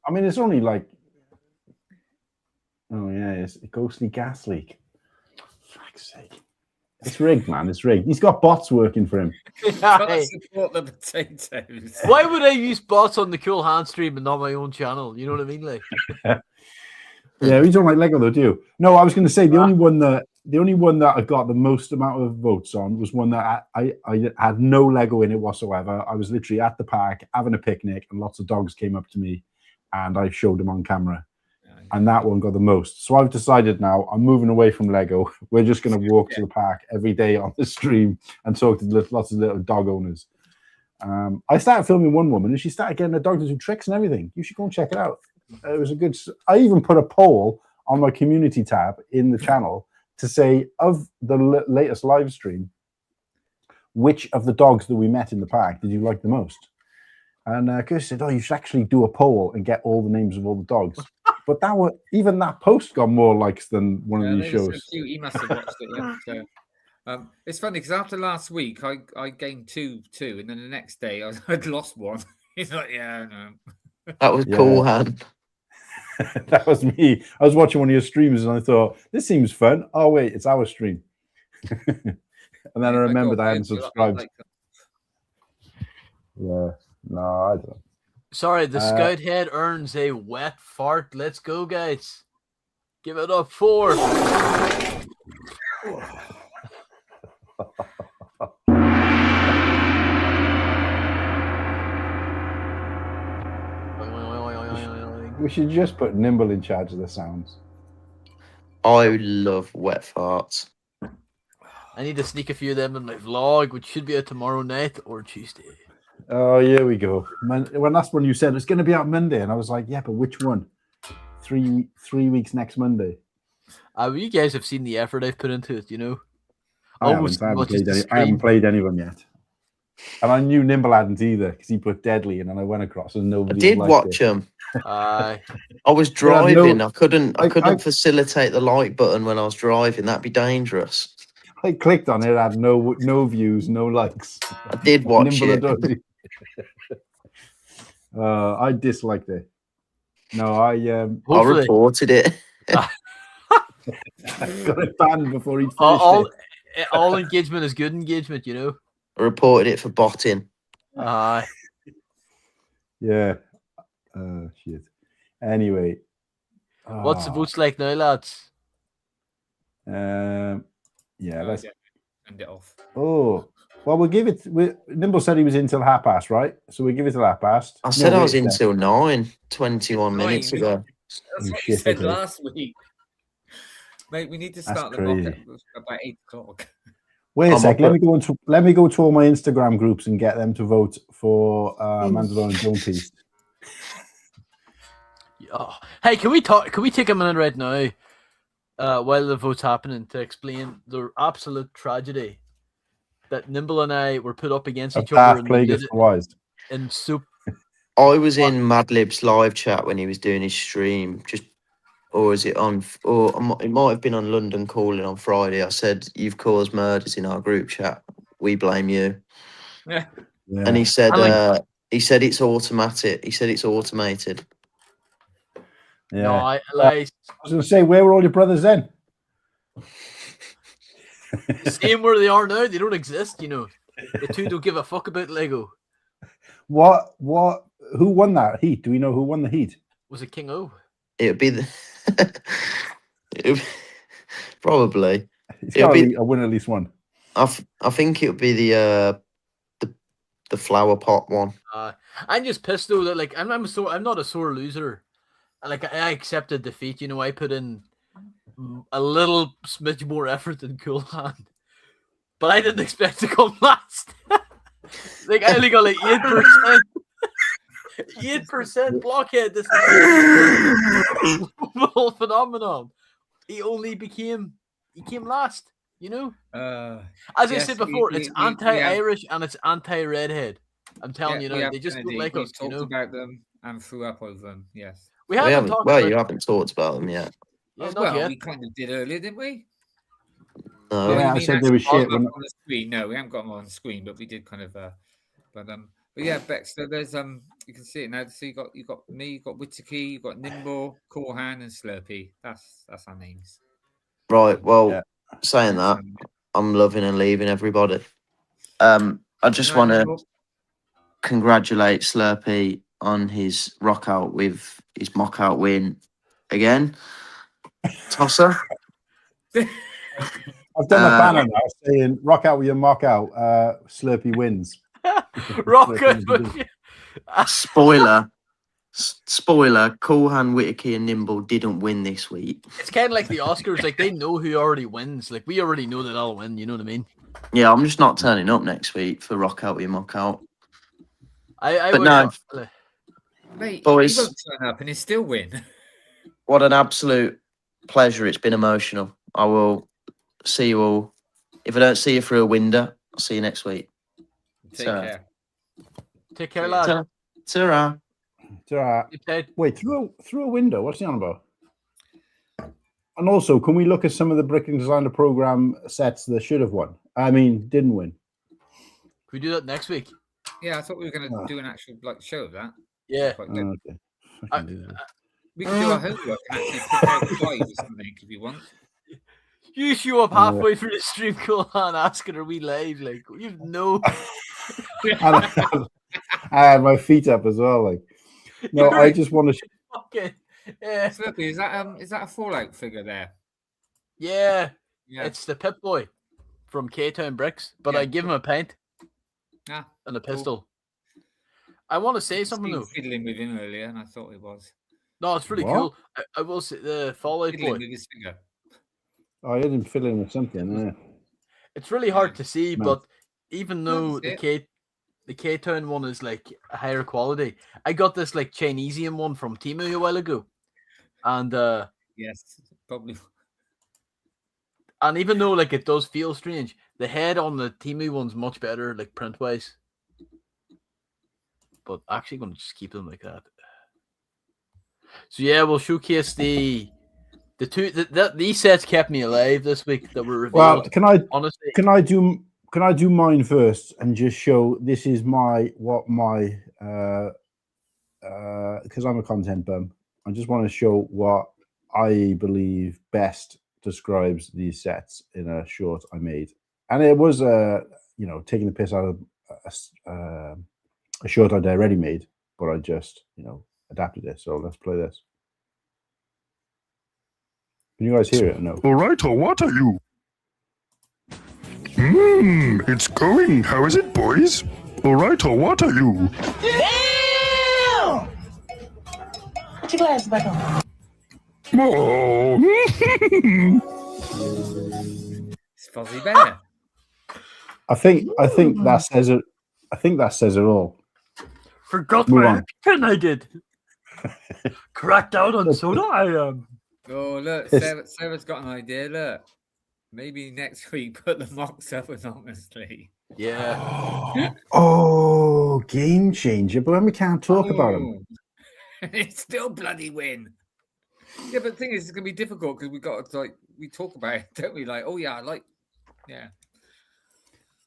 I mean, it's only like... Oh, yeah, it's a Ghostly Gas Leak. For fuck's sake. It's rigged, man. It's rigged. He's got bots working for him. Gotta support the potatoes. Why would I use bots on the Cool Han stream and not my own channel? You know what I mean? Like, Yeah, we don't like Lego though, do you? No, I was going to say the only one that I got the most amount of votes on was one that I had no Lego in it whatsoever. I was literally at the park having a picnic, and lots of dogs came up to me, and I showed them on camera. And that one got the most. So I've decided now I'm moving away from Lego. We're just going to walk to the park every day on the stream and talk to lots of little dog owners. I started filming one woman and she started getting the dog to do tricks and everything. You should go and check it out. It was a good... I even put a poll on my community tab in the channel to say, of the latest live stream, which of the dogs that we met in the park did you like the most? And Kirsty said, oh, you should actually do a poll and get all the names of all the dogs. But even that post got more likes than one of these shows. So cute. He must have watched it. Yeah. So, it's funny because after last week, I gained two, and then the next day I'd lost one. He's like, yeah, no. That was Yeah. Cool Han. That was me. I was watching one of your streams and I thought, this seems fun. Oh, wait, it's our stream. And then I remembered I hadn't subscribed. Yeah. No, I don't. Sorry, the scout head earns a wet fart. Let's go, guys. Give it up for. We should just put Nimble in charge of the sounds. I love wet farts. I need to sneak a few of them in my vlog, which should be out tomorrow night or Tuesday. Oh, here we go. When that's when you said it's going to be out Monday, and I was like, yeah, but which one? 3 weeks next Monday. Well, you guys have seen the effort I've put into it, you know. I haven't played any of them yet. And I knew Nimble hadn't either because he put Deadly in, and I went across and nobody. I did watch him. I was driving. I couldn't facilitate the like button when I was driving. That'd be dangerous. I clicked on it. It had no views, no likes. I did watch it. I disliked it. No, I reported it. got it banned before he finished all engagement is good engagement, you know. I reported it for botting. Yeah. Shit. Anyway. What's the votes like now, lads? Yeah, let's end it off. Oh, well, we'll give it. Nimble said he was in till past, right? So we'll give it till past. I said I was in till 9, 21 minutes ago. That's what you said last week. Mate, we need to start the mock about 8 o'clock. Wait a sec. Let me go to all my Instagram groups and get them to vote for Mandalorian and Don't Peace. Oh. Hey, can we take a minute right now, while the vote's happening, to explain the absolute tragedy that Nimble and I were put up against each other in soup. I was in Madlib's live chat when he was doing his stream, or is it on? Or it might have been on London Calling on Friday. I said, "You've caused murders in our group chat. We blame you." Yeah. And he said, it's automatic. He said it's automated. Yeah. No, I was going to say, where were all your brothers then? Same where they are now. They don't exist, you know. The two don't give a fuck about Lego. What? Who won that heat? Do we know who won the heat? Was it King O? It'd be probably. It'll be a win at least one. I think it would be the flower pot one. I'm just pissed though that I'm not a sore loser. Like I accepted defeat, you know. I put in a little smidge more effort than Cool Han, but I didn't expect to come last. Like I only got like 8%. 8% blockhead. This whole phenomenon. He came last. You know. As I said before, it's anti-Irish and it's anti-redhead. I'm telling you, they just don't like us. We talked about them and threw up over them. Yes. You haven't talked about them yet. Yeah, well, we kind of did earlier, didn't we? No, I said they were shit. On the screen. No, we haven't got them on the screen, but we did kind of. But yeah, Bex. So there's you can see it now. So you got me, you got Whittakee, you got Nimble, Cool Han, and Slurpy. That's our names. Right. Well, saying that, I'm loving and leaving everybody. I just want to congratulate Slurpy on his rock out with his mock out win again. Tosser. I've done a banner now saying rock out with your mock out. Slurpy wins. Rock out. Spoiler, Cool Han, Whittakee and Nimble didn't win this week. It's kind of like the Oscars. Like they know who already wins. Like we already know that I'll win. You know what I mean? Yeah, I'm just not turning up next week for rock out with your mock out. But no. Mate, boys, he won't turn up and he still win. What an absolute pleasure. It's been emotional. I will see you all. If I don't see you through a window, I'll see you next week. Take care. Take care, lad. Ta-ra. Wait, through a window? What's he on about? And also, can we look at some of the Bricklink Designer Program sets that should have won? I mean, didn't win. Can we do that next week? Yeah, I thought we were going to do an actual show of that. Yeah. Quite good. Okay. I can do that. We can do our homework and actually pick out 5 or something if you want. You show up halfway through the stream, Cool Han, asking, "Are we live?" Like, you've no. I had my feet up as well. Like, no, I just want to. Fucking. Yeah. Slurpy, is that a Fallout figure there? Yeah. Yeah. It's the Pip Boy from K-Town Bricks, but Yeah. I give him a paint Ah, and a cool. pistol. I want to say something Seen though. fiddling with him earlier, and I thought it was No, it's really What? cool. I will say the Fallout fiddling Boy. with his figure. I had him fill in with something. Yeah. It's really hard to see, No. but even though that's the K-Town one is like a higher quality, I got this like Chinesian one from Temu a while ago, and Yes, probably. and even though like it does feel strange, the head on the Temu one's much better, like print wise. But actually, going to just keep them like that. So yeah, we'll showcase the two. These sets kept me alive this week that were revealed. Well, honestly, can I do mine first and just show this is because I'm a content bum. I just want to show what I believe best describes these sets in a short I made, and it was taking the piss out of a short I'd already made, but I just adapted it. So let's play this. Can you guys hear it or no? All right, or what are you? It's going. How is it, boys? All right, or what are you? Damn! Put your glasses back on. Oh. It's Fuzzy Bear. I think that says it. I think that says it all. forgot Move my on. pen I did. Cracked out on soda. I am. Oh, look, It's- Sarah's got an idea. Look, maybe next week put the mocks up anonymously. Yeah. Oh, game changer! But then we can't talk about them. Ooh. It's still bloody win. Yeah, but the thing is, it's gonna be difficult because we got to, we talk about it, don't we? Like, oh yeah,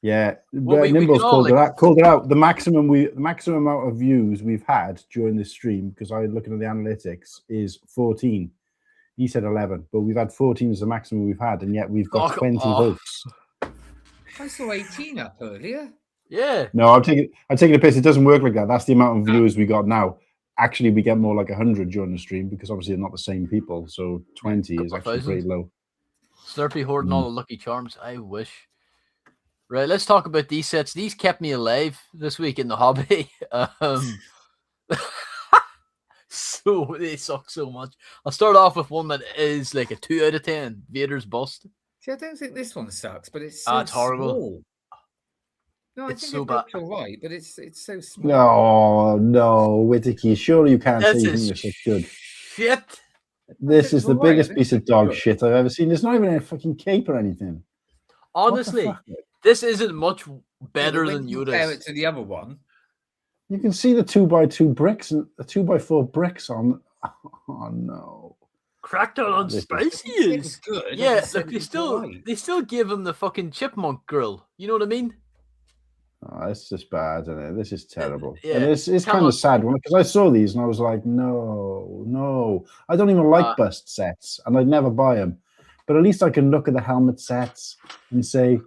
Yeah, Well, we Nimble's can all, called it out. The maximum amount of views we've had during this stream, because I was looking at the analytics, is 14. He said 11, but we've had 14 as the maximum we've had, and yet we've got 20 votes. I saw 18 up earlier. Yeah. No, I'm taking a piss. It doesn't work like that. That's the amount of viewers we got now. Actually, we get more like 100 during the stream because obviously they're not the same people. So 20 is actually pretty low. Slurpy hoarding all the lucky charms. I wish. Right, let's talk about these sets. These kept me alive this week in the hobby. So they suck so much. I'll start off with one that is like a 2 out of 10. Vader's bust. See, I don't think this one sucks, but it's It's horrible. small. No, I It's think so it bad. looks all right, but it's so small. No, Whittakee. Surely you can't say This you think is this looks good. shit. This it's is the all right. I biggest think piece of it's dog good. shit I've ever seen. There's not even a fucking cape or anything. What the Honestly, fuck? this isn't much Yeah, better but than when you compare it Yoda's. to the other one. You can see the 2x2 bricks and the 2x4 bricks on. Oh no! Cracked out on This is- spicy It was is. good. I Yeah, just said look, it was all right. they still give him the fucking chipmunk grill. You know what I mean? Oh, it's just bad, isn't it? This is terrible. yeah. And it's kind Cannot- of sad because I saw these and I was like, no. I don't even like bust sets and I'd never buy them. But at least I can look at the helmet sets and say,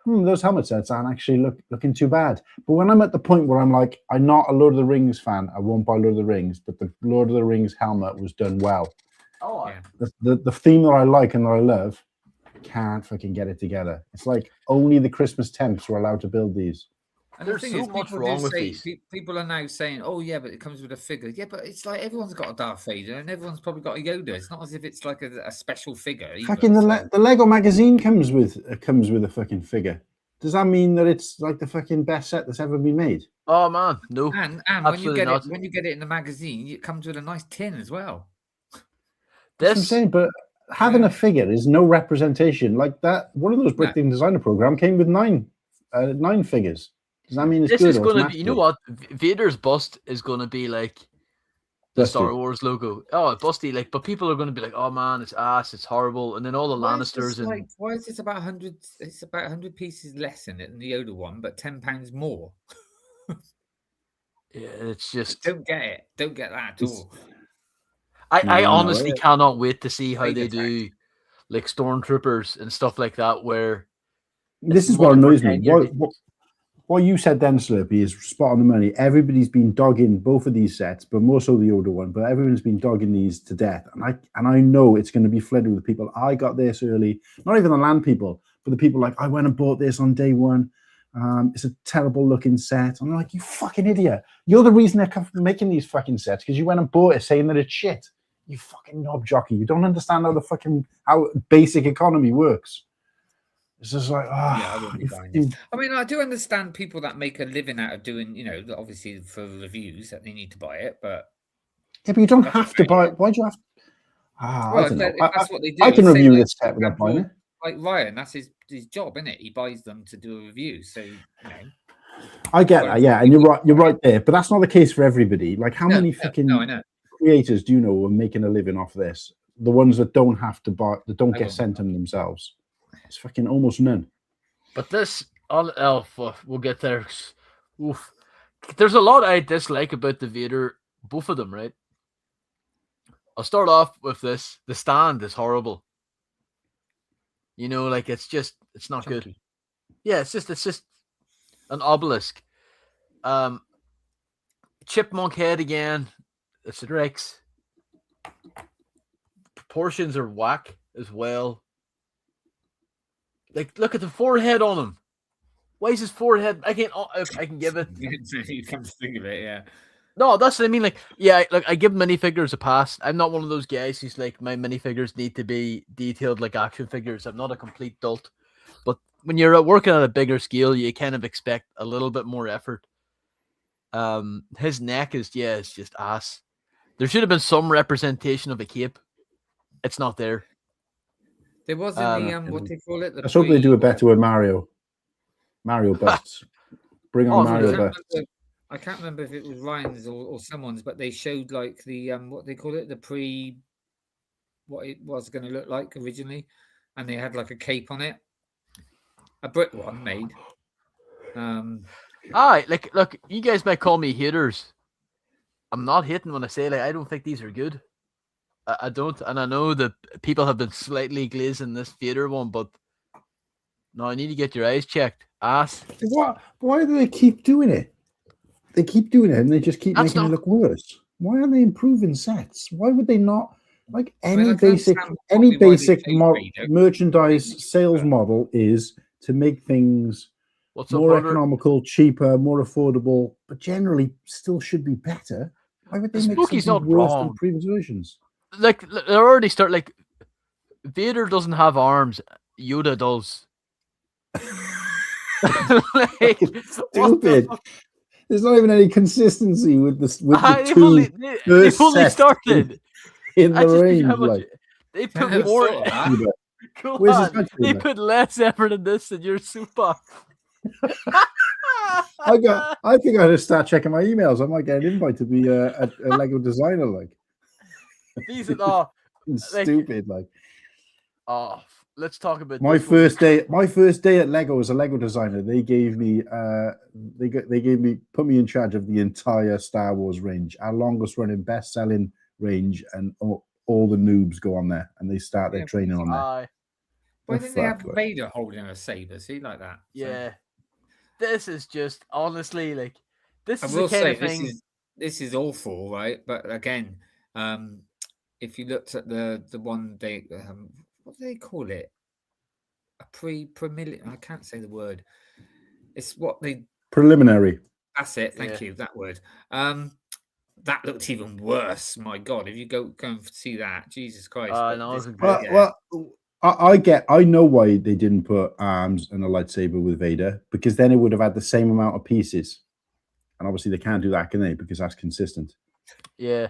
those helmet sets aren't actually looking too bad. But when I'm at the point where I'm like, I'm not a Lord of the Rings fan, I won't buy Lord of the Rings, but the Lord of the Rings helmet was done well. Oh, Yeah. The theme that I like and that I love, can't fucking get it together. It's like only the Christmas temps were allowed to build these. And There's the thing so is, much people wrong do with say, these. people are now saying, "Oh yeah, but it comes with a figure." Yeah, but it's like everyone's got a Darth Vader and everyone's probably got a Yoda. It's not as if it's like a special figure. either, Fucking so- the Lego magazine comes with a fucking figure. Does that mean that it's like the fucking best set that's ever been made? Oh man, no. And when you Absolutely get not. it, when you get it in the magazine, it comes with a nice tin as well. That's what I'm This saying, but having a figure is no representation. Like that, one of those Bricklink Designer Program came with nine figures. Does that mean it's this good? is or going to it's be. You know massive? what? Vader's bust is going to be like the Busty. Star Wars logo. Oh, busty! Like, but people are going to be like, "Oh man, it's ass. It's horrible." And then all the Why is this Lannisters and like, why is this about 100? It's about 100 pieces less in it than the Yoda one, but £10 more. Yeah, it's just Don't get it. Don't get that at all. I No, honestly cannot wait to see how Side they effect. do like stormtroopers and stuff like that, where this it's is what more annoys me. pretend you're What you said then, Slurpy, is spot on the money. Everybody's been dogging both of these sets, but more so the older one. But everyone's been dogging these to death, and I know it's going to be flooded with people. I got this early, not even the land people, but the people like, I went and bought this on day one. It's a terrible looking set. I'm like, you fucking idiot! You're the reason they're making these fucking sets because you went and bought it, saying that it's shit. You fucking knob jockey. You don't understand how basic economy works. It's just like, Yeah, I wouldn't be buying this. I mean, I do understand people that make a living out of doing, obviously for reviews that they need to buy it, but yeah, but you don't have to buy it. Why do you have to? well, I don't know. if that's what they do. I can say, review like, this set for without buying it. Like Ryan, that's his job, isn't it? He buys them to do a review. So, I get that, yeah, and you're right there. But that's not the case for everybody. Like, how many fucking I know. creators do you know are making a living off this? The ones that don't have to buy, that don't get sent them themselves. It's fucking almost none. But this we'll get there. Oof. There's a lot I dislike about the Vader, both of them, right? I'll start off with this. The stand is horrible. Like it's not good. Yeah, it's just an obelisk. Chipmunk head again. It's a Rex. Proportions are whack as well. Like, look at the forehead on him. Why is his forehead? I can give it. You come to think of it, yeah. No, that's what I mean. Like, yeah, I give minifigures a pass. I'm not one of those guys who's like, my minifigures need to be detailed like action figures. I'm not a complete dolt. But when you're working at a bigger scale, you kind of expect a little bit more effort. His neck is it's just ass. There should have been some representation of a cape. It's not there. There was in the what do you call it? Let's hope they do it better with Mario. Mario busts. Bring on Mario busts. I can't remember if it was Ryan's or someone's, but they showed like the what they call it, what it was going to look like originally, and they had like a cape on it, a brick one made. Look, you guys might call me haters. I'm not hating when I say I don't think these are good. I don't, and I know that people have been slightly glazing this Vader one, but no, I need to get your eyes checked. Ass. Why do they keep doing it? They keep doing it, and they just keep making it look worse. Why aren't they improving sets? Why would they not? Like any basic merchandise sales model is to make things more economical, cheaper, more affordable, but generally still should be better. Why would they make something worse than previous versions? Like, they already start, like, Vader doesn't have arms, Yoda does. Like, stupid. There's not even any consistency with this. With the they've only started in the range. They put more. They put less effort in this than your super. I think I had to start checking my emails. I might get an invite to be a Lego designer. Like, these are stupid. Let's talk about my first day. My first day at Lego as a Lego designer. They gave me put me in charge of the entire Star Wars range, our longest running, best selling range, and all the noobs go on there and they start their training on there. Why didn't they have Vader holding a saber? See, like that. Yeah, this is just honestly like this. I will say this is awful, right? But again, if you looked at the one day, what do they call it? A preliminary. I can't say the word. It's what they preliminary. That's it. Thank you. That word. That looked even worse. My God, if you go and see that, Jesus Christ! I know why they didn't put arms and a lightsaber with Vader, because then it would have had the same amount of pieces, and obviously they can't do that, can they? Because that's consistent. Yeah.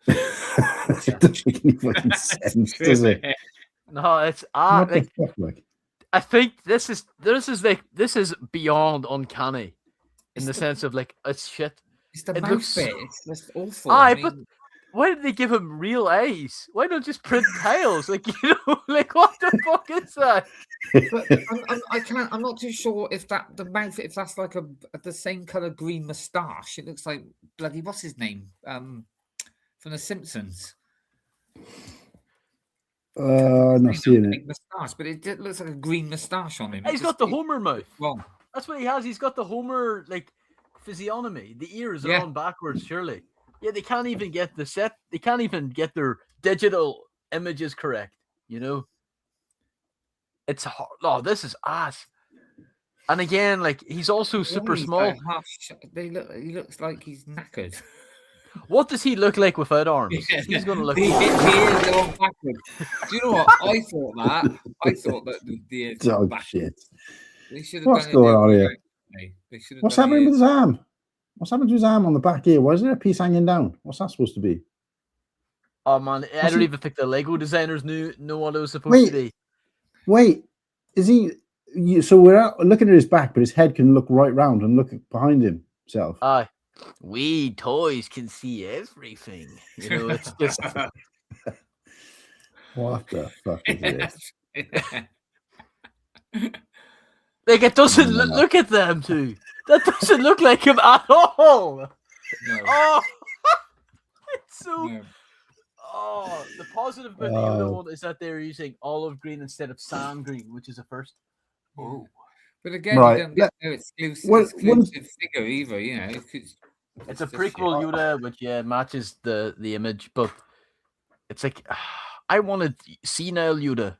It doesn't make any fucking sense, does it? No, it's I think this is beyond uncanny in the sense of like it's shit. It's the mouth bit. It's just awful. But Why did they give him real eyes? Why not just print tails? Like, like what the fuck is that? But I'm not too sure if the mouth, if that's like the same color green moustache. It looks like bloody what's his name from The Simpsons. I'm not seeing it. Moustache, but it looks like a green moustache on him. He's got the Homer mouth. Wrong. That's what he has. He's got the Homer like physiognomy. The ears are on backwards, surely. Yeah, they can't even get the set. They can't even get their digital images correct. It's hard. Oh, this is ass. And again, like he's also super small. He looks like he's knackered. What does he look like without arms? He's going to look. He is going backward. Do you know what? I thought that the ears Dog backwards. shit. They should have What's done going on it here? What's happening with his arm? What's happened to his arm on the back here? Why is there a piece hanging down? What's that supposed to be? Oh man, I don't even think the Lego designers know what it was supposed to be. Wait, is he? So we're looking at his back, but his head can look right round and look behind himself. Aye, we toys can see everything. It's just what the fuck is this? Like it doesn't look at them too. That doesn't look like him at all. No. Oh, it's so. No. Oh, the positive about the Yoda one is that they're using olive green instead of sand green, which is a first. Oh, but again, you don't get no exclusive figure either. It's a prequel Yoda, which matches the image, but it's like I wanted senile Yoda.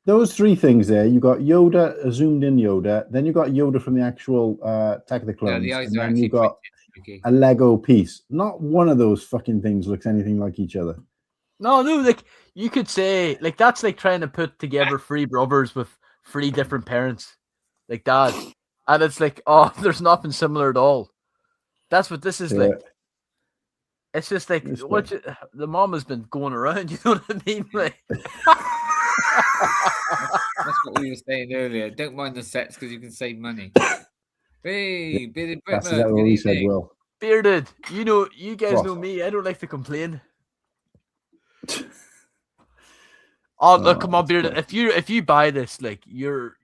Those three things there. You got Yoda, a zoomed in Yoda, then you got Yoda from the actual Attack of the Clones, and then you got a Lego piece. Not one of those fucking things looks anything like each other. No, like you could say, like that's like trying to put together three brothers with three different parents, like that, and it's like, oh, there's nothing similar at all. That's what this is like. It's just like the mom has been going around. You know what I mean? Like. That's what we were saying earlier. Don't mind the sets because you can save money. Hey, Bearded Brickman. That's exactly what we said, Will. Bearded, you guys know me. I don't like to complain. Look, come on, Bearded. If you buy this, like you're.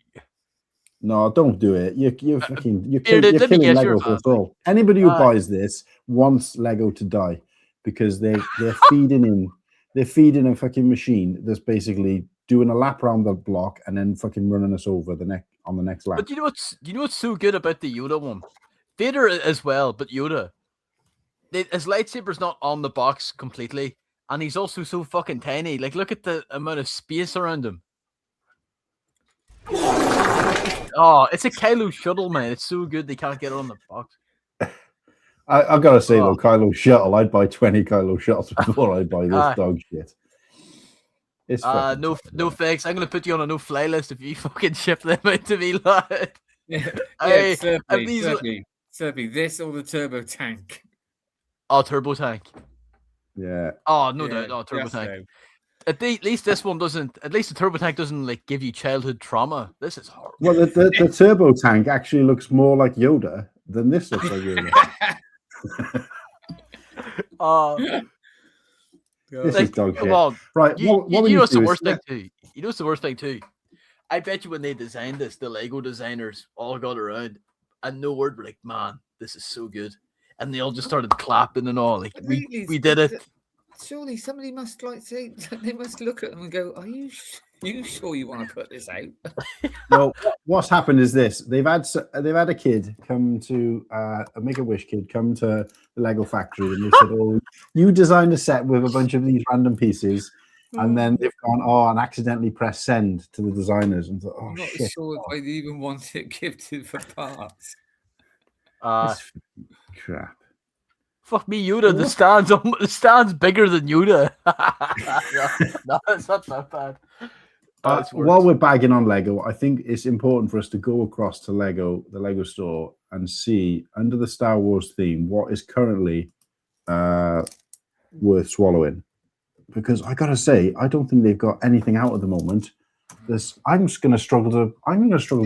No, don't do it. You're killing Lego for us all. Anybody who buys this wants Lego to die because they're feeding a fucking machine that's basically doing a lap around the block and then fucking running us over on the next lap. But you know what's so good about the Yoda one? Vader as well, but Yoda. His lightsaber's not on the box completely, and he's also so fucking tiny. Like, look at the amount of space around him. Oh, it's a Kylo shuttle, man. It's so good they can't get it on the box. I gotta say though, Kylo shuttle. I'd buy 20 Kylo shuttles before I buy this dog shit. It's no thanks. I'm gonna put you on a no-fly list if you fucking ship them out to me, lad. Slurpy, this or the turbo tank? Oh, turbo tank. Yeah. Oh, no doubt. Oh, turbo tank. At least this one doesn't. At least the turbo tank doesn't like give you childhood trauma. This is horrible. Well, the turbo tank actually looks more like Yoda than this looks like Yoda. This is dog shit. Right. You know what's the worst thing too? You know what's the worst thing too? I bet you when they designed this, the Lego designers all got around and no word were like, man, this is so good. And they all just started clapping and all. Like, we did it. Surely somebody must say, they must look at them and go, are you sure you want to put this out? Well, what's happened is this. They've had a kid come to a Make-A-Wish kid come to the Lego factory and they said, oh, you designed a set with a bunch of these random pieces. And then they've gone, and accidentally pressed send to the designers and thought, I'm not sure if I'd even want it gifted for parts. Crap. Fuck me, Yoda. The stand's bigger than Yoda. No, it's not that bad. While we're bagging on Lego, I think it's important for us to go across to the Lego store, and see under the Star Wars theme what is currently worth swallowing. Because I gotta say, I don't think they've got anything out at the moment. I'm going to struggle to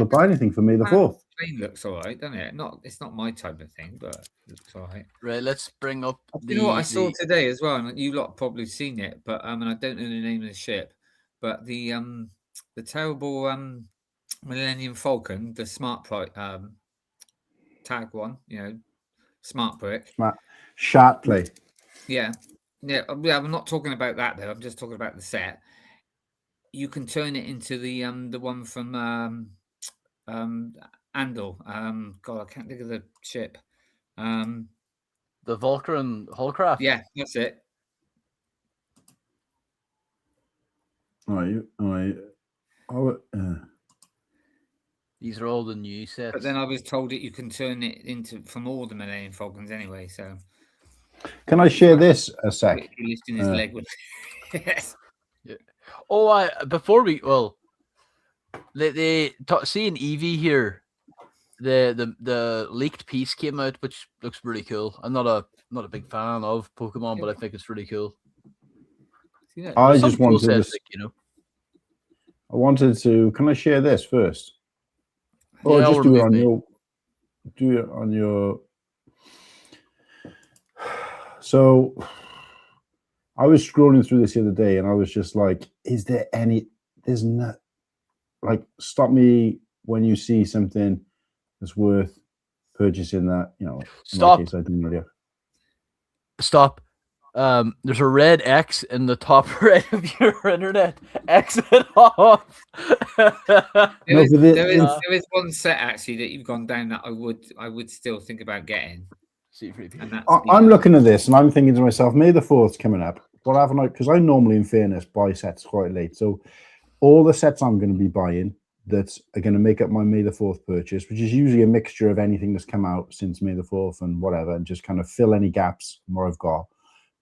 buy anything for May the 4th. plain looks all right, doesn't it? It's not my type of thing, but it looks all right. Right, let's bring up You know what I saw today as well, and you lot have probably seen it, but and I don't know the name of the ship, but the terrible Millennium Falcon, the smart tag one, smart brick. Sharp play. Yeah. I'm not talking about that though. I'm just talking about the set. You can turn it into the one from Andal. God, I can't think of the ship. the Vulcan Hullcraft. Yeah, that's it. These are all the new sets. But then I was told that you can turn it into from all the Millennium Falcons anyway. So can I share this a sec? Lifting his leg with. Yes. Yeah. Seeing Eevee here, the leaked piece came out, which looks really cool. I'm not a big fan of Pokemon, but I think it's really cool. I just wanted to, I wanted to. Can I share this first? Or just do it on your. Do it on your. So, I was scrolling through this the other day, and I was just like, "Is there any? There's not. Like, stop me when you see something that's worth purchasing. That Stop. In my case, I didn't really. Stop. There's a red X in the top right of your internet. Exit off. There is one set actually that you've gone down that I would still think about getting. I'm looking at this and I'm thinking to myself, May the 4th's coming up. What haven't I? Because I normally, in fairness, buy sets quite late. So all the sets I'm going to be buying that are going to make up my May the 4th purchase, which is usually a mixture of anything that's come out since May the 4th and whatever, and just kind of fill any gaps where I've got.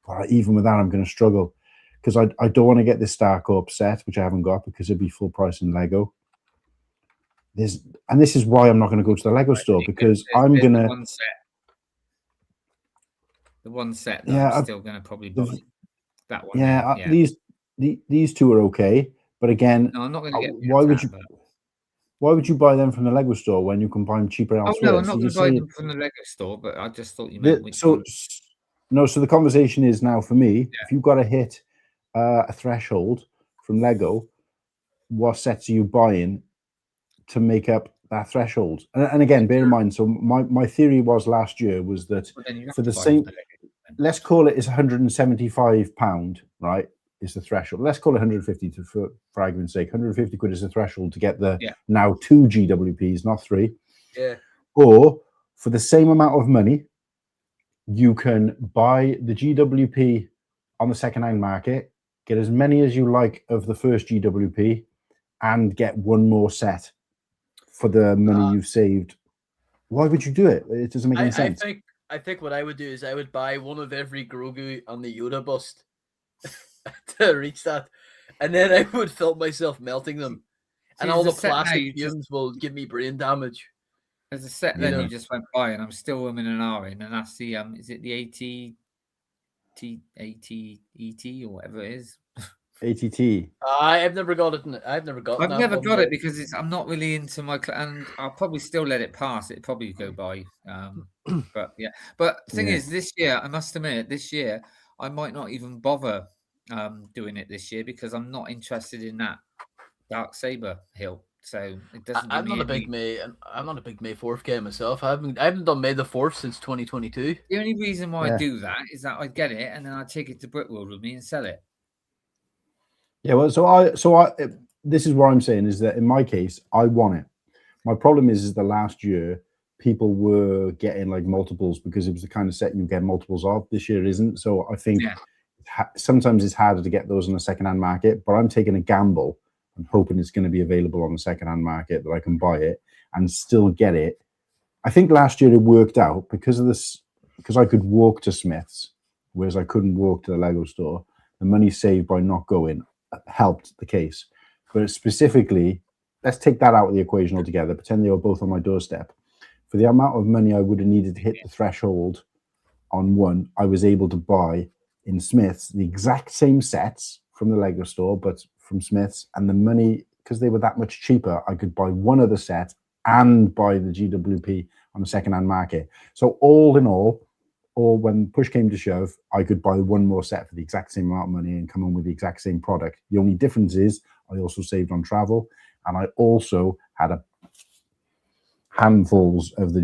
But even with that, I'm going to struggle because I don't want to get this Star Corp set, which I haven't got because it'd be full price in Lego. This is why I'm not going to go to the Lego store because I'm going to. The one set that I'm still going to probably buy. That one. Yeah, these two are okay, but again, no, I'm not going to get. Why would you buy them from the Lego store when you can buy them cheaper elsewhere? No, I'm not going to buy them from the Lego store, but I just thought you meant which one. No, so the conversation is now for me, if you've got to hit a threshold from Lego, what sets are you buying to make up that threshold? And again, bear in mind, so my theory was last year was that for the same, let's call it is £175, right, is the threshold. Let's call it 150 for argument's sake. 150 quid is the threshold to get the now 2 GWPs, not 3. Yeah. Or for the same amount of money, you can buy the GWP on the second-hand market, get as many as you like of the first GWP, and get one more set for the money you've saved. Why would you do it? It doesn't make any sense. I think what I would do is I would buy one of every Grogu on the Yoda bust to reach that, and then I would film myself melting them, and all the plastic fumes will give me brain damage. There's a set then you just went by, and I'm still women an hour in, and that's the is it the AT or whatever it is? ATT. I've never got it. I've never got it because I'm not really into my and I'll probably still let it pass. It'd probably go by. But yeah. But the thing is, this year I must admit, this year I might not even bother doing it this year because I'm not interested in that Dark Saber hill. So it doesn't. I'm not a big May 4th guy myself. I haven't done May the 4th since 2022. The only reason why I do that is that I get it and then I take it to Brickworld with me and sell it. Yeah, well, so I this is what I'm saying is that in my case, I want it. My problem is the last year people were getting like multiples because it was the kind of set you get multiples of. This year it isn't. So I think sometimes it's harder to get those in the second-hand market, but I'm taking a gamble. I'm hoping it's going to be available on the second-hand market that I can buy it and still get it. I think last year it worked out because of this, because I could walk to Smith's, whereas I couldn't walk to the Lego store. The money saved by not going helped the case. But specifically, let's take that out of the equation altogether. Pretend they were both on my doorstep. For the amount of money I would have needed to hit the threshold on one, I was able to buy in Smith's the exact same sets from the Lego store, but from Smith's, and the money, because they were that much cheaper, I could buy one other set and buy the GWP on the second-hand market. So all in all, or when push came to shove, I could buy one more set for the exact same amount of money and come on with the exact same product. The only difference is I also saved on travel, and I also had a handfuls of the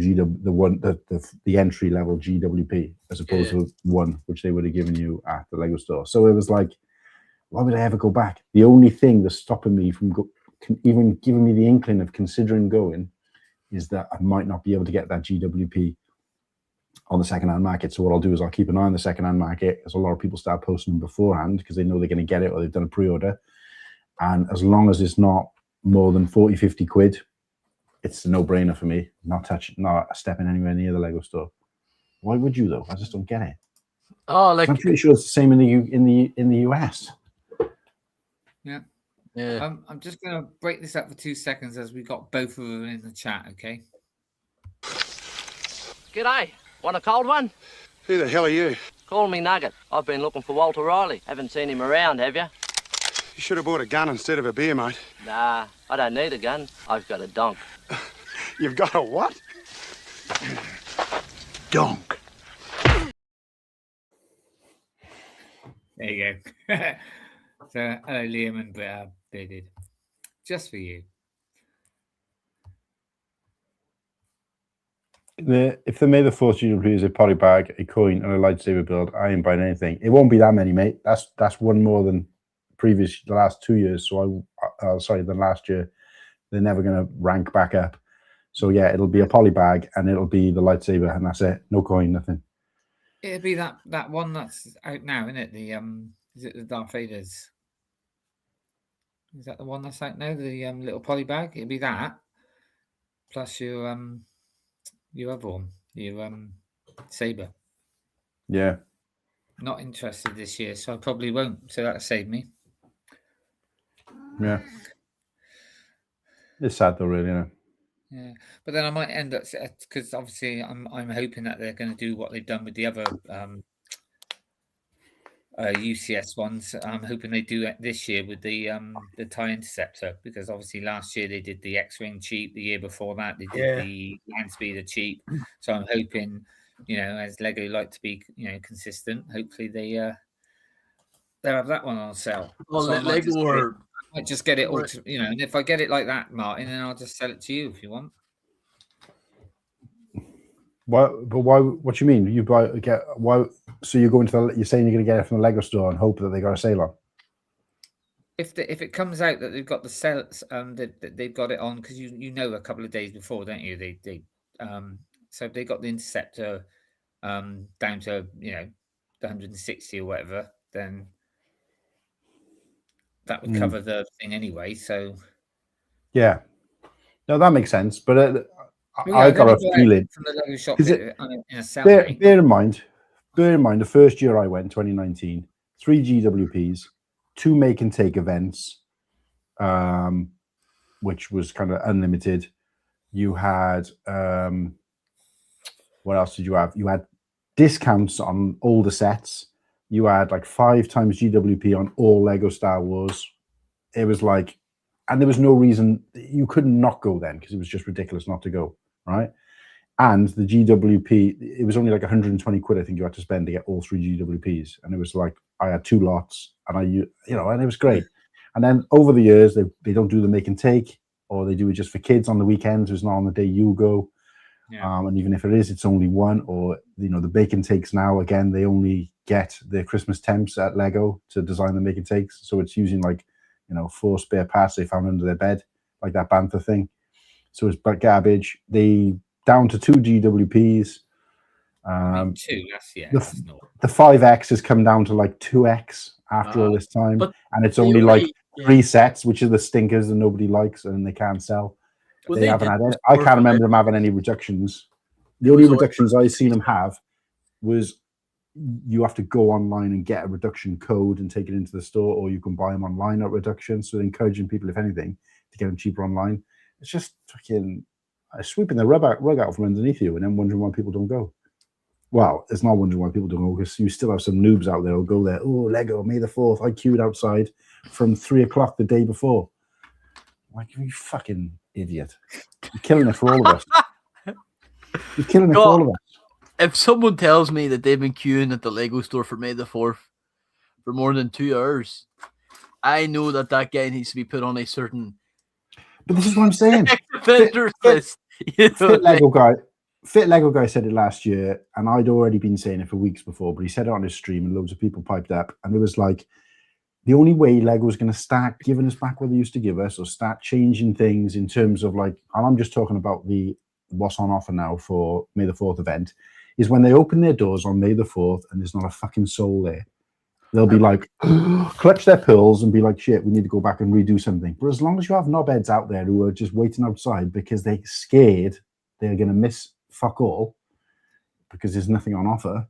entry level GWP as opposed to one which they would have given you at the Lego store. So it was like, why would I ever go back? The only thing that's stopping me from even giving me the inkling of considering going is that I might not be able to get that GWP on the second-hand market. So what I'll do is I'll keep an eye on the second-hand market, as a lot of people start posting them beforehand because they know they're going to get it or they've done a pre-order. And as long as it's not more than 40, 50 quid, it's a no-brainer for me. Not stepping anywhere near the Lego store. Why would you though? I just don't get it. Oh, like I'm pretty sure it's the same in the US. Yeah. Yeah. I'm just going to break this up for 2 seconds as we got both of them in the chat, okay? G'day. Want a cold one? Who the hell are you? Call me Nugget. I've been looking for Walter Riley. Haven't seen him around, have you? You should have bought a gun instead of a beer, mate. Nah, I don't need a gun. I've got a donk. You've got a what? Donk. There you go. So, hello, Liam and Bearded. Just for you. If the May the 4th GWP is a poly bag, a coin, and a lightsaber build, I ain't buying anything. It won't be that many, mate. That's one more than the last 2 years. So than last year. They're never going to rank back up. So yeah, it'll be a poly bag and it'll be the lightsaber, and that's it. No coin, nothing. It'll be that one that's out now, isn't it? The is it the Darth Vader's? Is that the one that's out now? The little poly bag? It'll be that. Plus your other one, your saber. Yeah. Not interested this year, so I probably won't. So that'll save me. Yeah. It's sad though, really, you know. Yeah, but then I might end up, because obviously I'm hoping that they're going to do what they've done with the other UCS ones. I'm hoping they do it this year with the TIE Interceptor, because obviously last year they did the X-Wing cheap. The year before that they did the Land Speeder cheap. So I'm hoping, as Lego like to be, consistent. Hopefully they'll have that one on sale. Well, So Lego I might just get it all, and if I get it like that, Martin, then I'll just sell it to you if you want. Why? But why? What do you mean? Why? So you're going to you're saying you're going to get it from the Lego store and hope that they got a sale on? If it comes out that they've got the sales, that they've got it on, because a couple of days before, don't you? They so if they got the Interceptor down to the 160 or whatever, then that would cover the thing anyway. So yeah, no, that makes sense. But I got a feeling from the Lego shop in a sale. Bear in mind, the first year I went, 2019, 3 GWPs, 2 make and take events, which was kind of unlimited. You had what else did you have? You had discounts on all the sets. You had like 5 times GWP on all Lego Star Wars. It was like, and there was no reason you couldn't not go then, because it was just ridiculous not to go, right? And the GWP, it was only like 120 quid, I think you had to spend to get all 3 GWPs. And it was like, I had 2 lots, and and it was great. And then over the years, they don't do the make and take, or they do it just for kids on the weekends. It's not on the day you go. Yeah. And even if it is, it's only one. Or the bacon takes now, again, they only get their Christmas temps at Lego to design the make and takes. So it's using like 4 spare parts they found under their bed, like that Bantha thing. So it's garbage. They down to 2 GWPs. 2, the 5X has come down to like 2X after all this time, and it's only like 3 sets, which are the stinkers and nobody likes, and they can't sell. They haven't had any. I can't remember them having any reductions. The only reductions I've seen them have was you have to go online and get a reduction code and take it into the store, or you can buy them online at reduction. So they're encouraging people, if anything, to get them cheaper online. It's just fucking sweeping the rug out from underneath you, and then wondering why people don't go. Well, it's not wondering why people don't go, because you still have some noobs out there who'll go there. Oh, Lego, May the 4th. I queued outside from 3 o'clock the day before. Like, you fucking Idiot. You're killing it for all of us. You're killing it for all of us. If someone tells me that they've been queuing at the Lego store for May the 4th for more than 2 hours, I know that guy needs to be put on a certain. But this is what I'm saying. Offenders list. Fit Lego guy said it last year, and I'd already been saying it for weeks before, but he said it on his stream, and loads of people piped up, and it was like, the only way Lego's going to start giving us back what they used to give us, or start changing things in terms of like, and I'm just talking about what's on offer now for May the 4th event, is when they open their doors on May the 4th and there's not a fucking soul there. They'll be like, clutch their pearls and be like, shit, we need to go back and redo something. But as long as you have knobheads out there who are just waiting outside because they're scared they're going to miss fuck all because there's nothing on offer,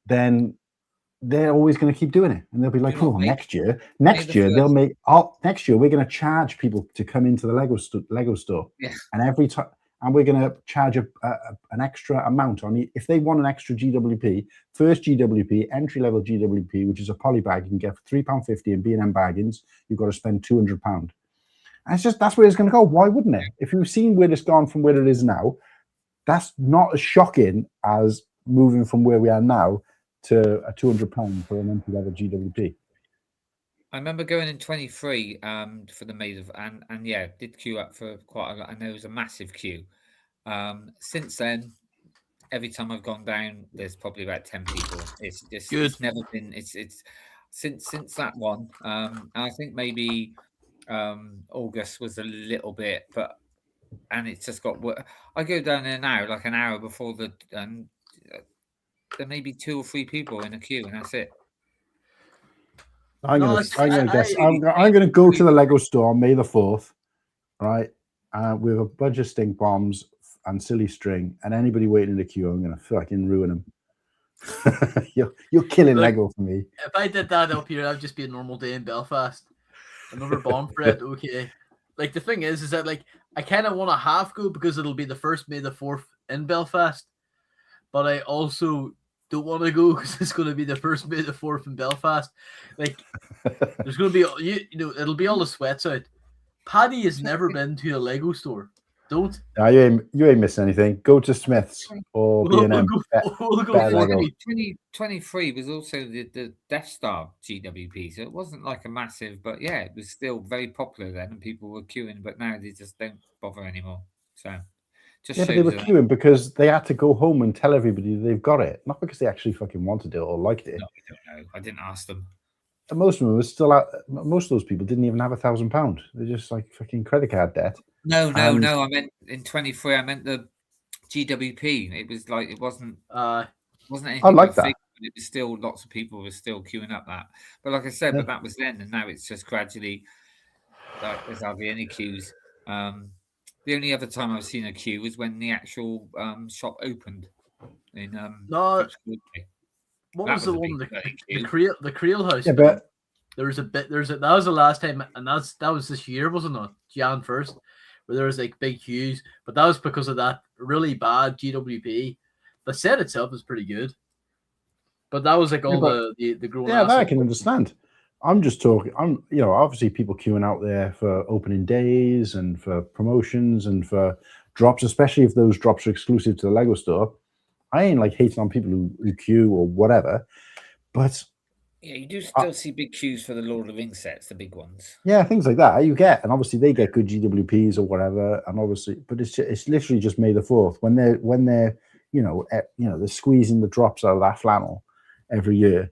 then they're always going to keep doing it. And they'll be like, oh, next year next year we're going to charge people to come into the Lego store. Yeah. And every time, and we're going to charge an extra amount on if they want an extra GWP, first GWP, entry-level GWP, which is a poly bag, you can get for £3.50 in B&M bargains, you've got to spend £200. And it's just, that's where it's going to go. Why wouldn't it? If you've seen where it's gone from where it is now, that's not as shocking as moving from where we are now to a £200 for an entry-level GWP. I remember going in 23 for the Maid of, and yeah, did queue up for quite a lot, and there was a massive queue. Since then, every time I've gone down, there's probably about 10 people. It's just Good. It's never been. It's since that one. And I think maybe August was a little bit, and it's just got. I go down there now, like an hour before there may be 2 or 3 people in a queue, and that's it. I'm going to go to the Lego store on May the 4th, right? With a bunch of stink bombs and silly string, and anybody waiting in the queue, I'm going to fucking ruin them. You're killing Lego for me. If I did that up here, that'd just be a normal day in Belfast. Another bomb threat, okay. Like, the thing is that, like, I kind of want to half go because it'll be the first May the 4th in Belfast, but I also don't want to go because it's going to be the first May the 4th in Belfast. Like, there's going to be, you know, it'll be all the sweats out. Paddy has never been to a Lego store. Don't. No, you ain't missing anything. Go to Smith's or B&M. We'll go 2023 was also the Death Star GWP, so it wasn't like a massive, but yeah, it was still very popular then, and people were queuing. But now they just don't bother anymore. So. But they were queuing because they had to go home and tell everybody they've got it, not because they actually fucking wanted it or liked it. No, I don't know. I didn't ask them. And most of them were still out. Most of those people didn't even have £1,000. They're just like fucking credit card debt. No. I meant in 23. I meant the GWP. It was like it wasn't anything. I like that. Big, but it was still lots of people were still queuing up that. But like I said, but that was then, and now it's just gradually. Like, there's hardly any queues. The only other time I've seen a queue was when the actual shop opened. In what was the one? The Creel House. Yeah, but there was that was the last time, and that was this year, wasn't it? Jan 1st, where there was like big queues, but that was because of that really bad GWP. The set itself is pretty good, but that was like all the grown. Yeah, that I can understand. I'm just talking. Obviously people queuing out there for opening days and for promotions and for drops, especially if those drops are exclusive to the Lego store. I ain't like hating on people who queue or whatever, but yeah, you do still see big queues for the Lord of the Rings sets, the big ones. Yeah, things like that you get, and obviously they get good GWPs or whatever, and obviously, but it's literally just May the 4th when they're they're squeezing the drops out of that flannel every year.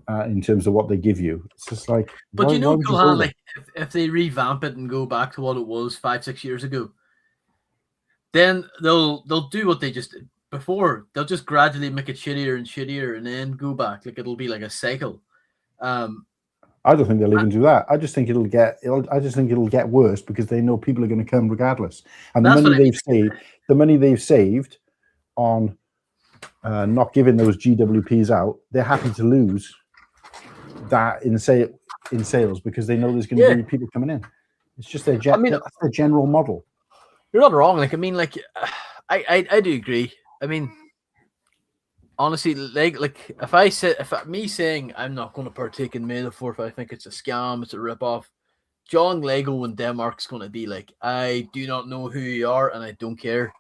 In terms of what they give you, it's just like. But Cool Han, if they revamp it and go back to what it was 5-6 years ago, then they'll do what they just did before. They'll just gradually make it shittier and shittier, and then go back. Like, it'll be like a cycle. I don't think they'll even do that. I just think it'll get worse because they know people are going to come regardless, and the money they've saved on. Not giving those GWPs out, they're happy to lose that in sales because they know there's going to be people coming in. It's just their that's their general model. You're not wrong. Like, I mean, like, I do agree. I mean, honestly, like if me saying I'm not going to partake in May the 4th, I think it's a scam, it's a ripoff. John Lego in Denmark's going to be like, I do not know who you are and I don't care.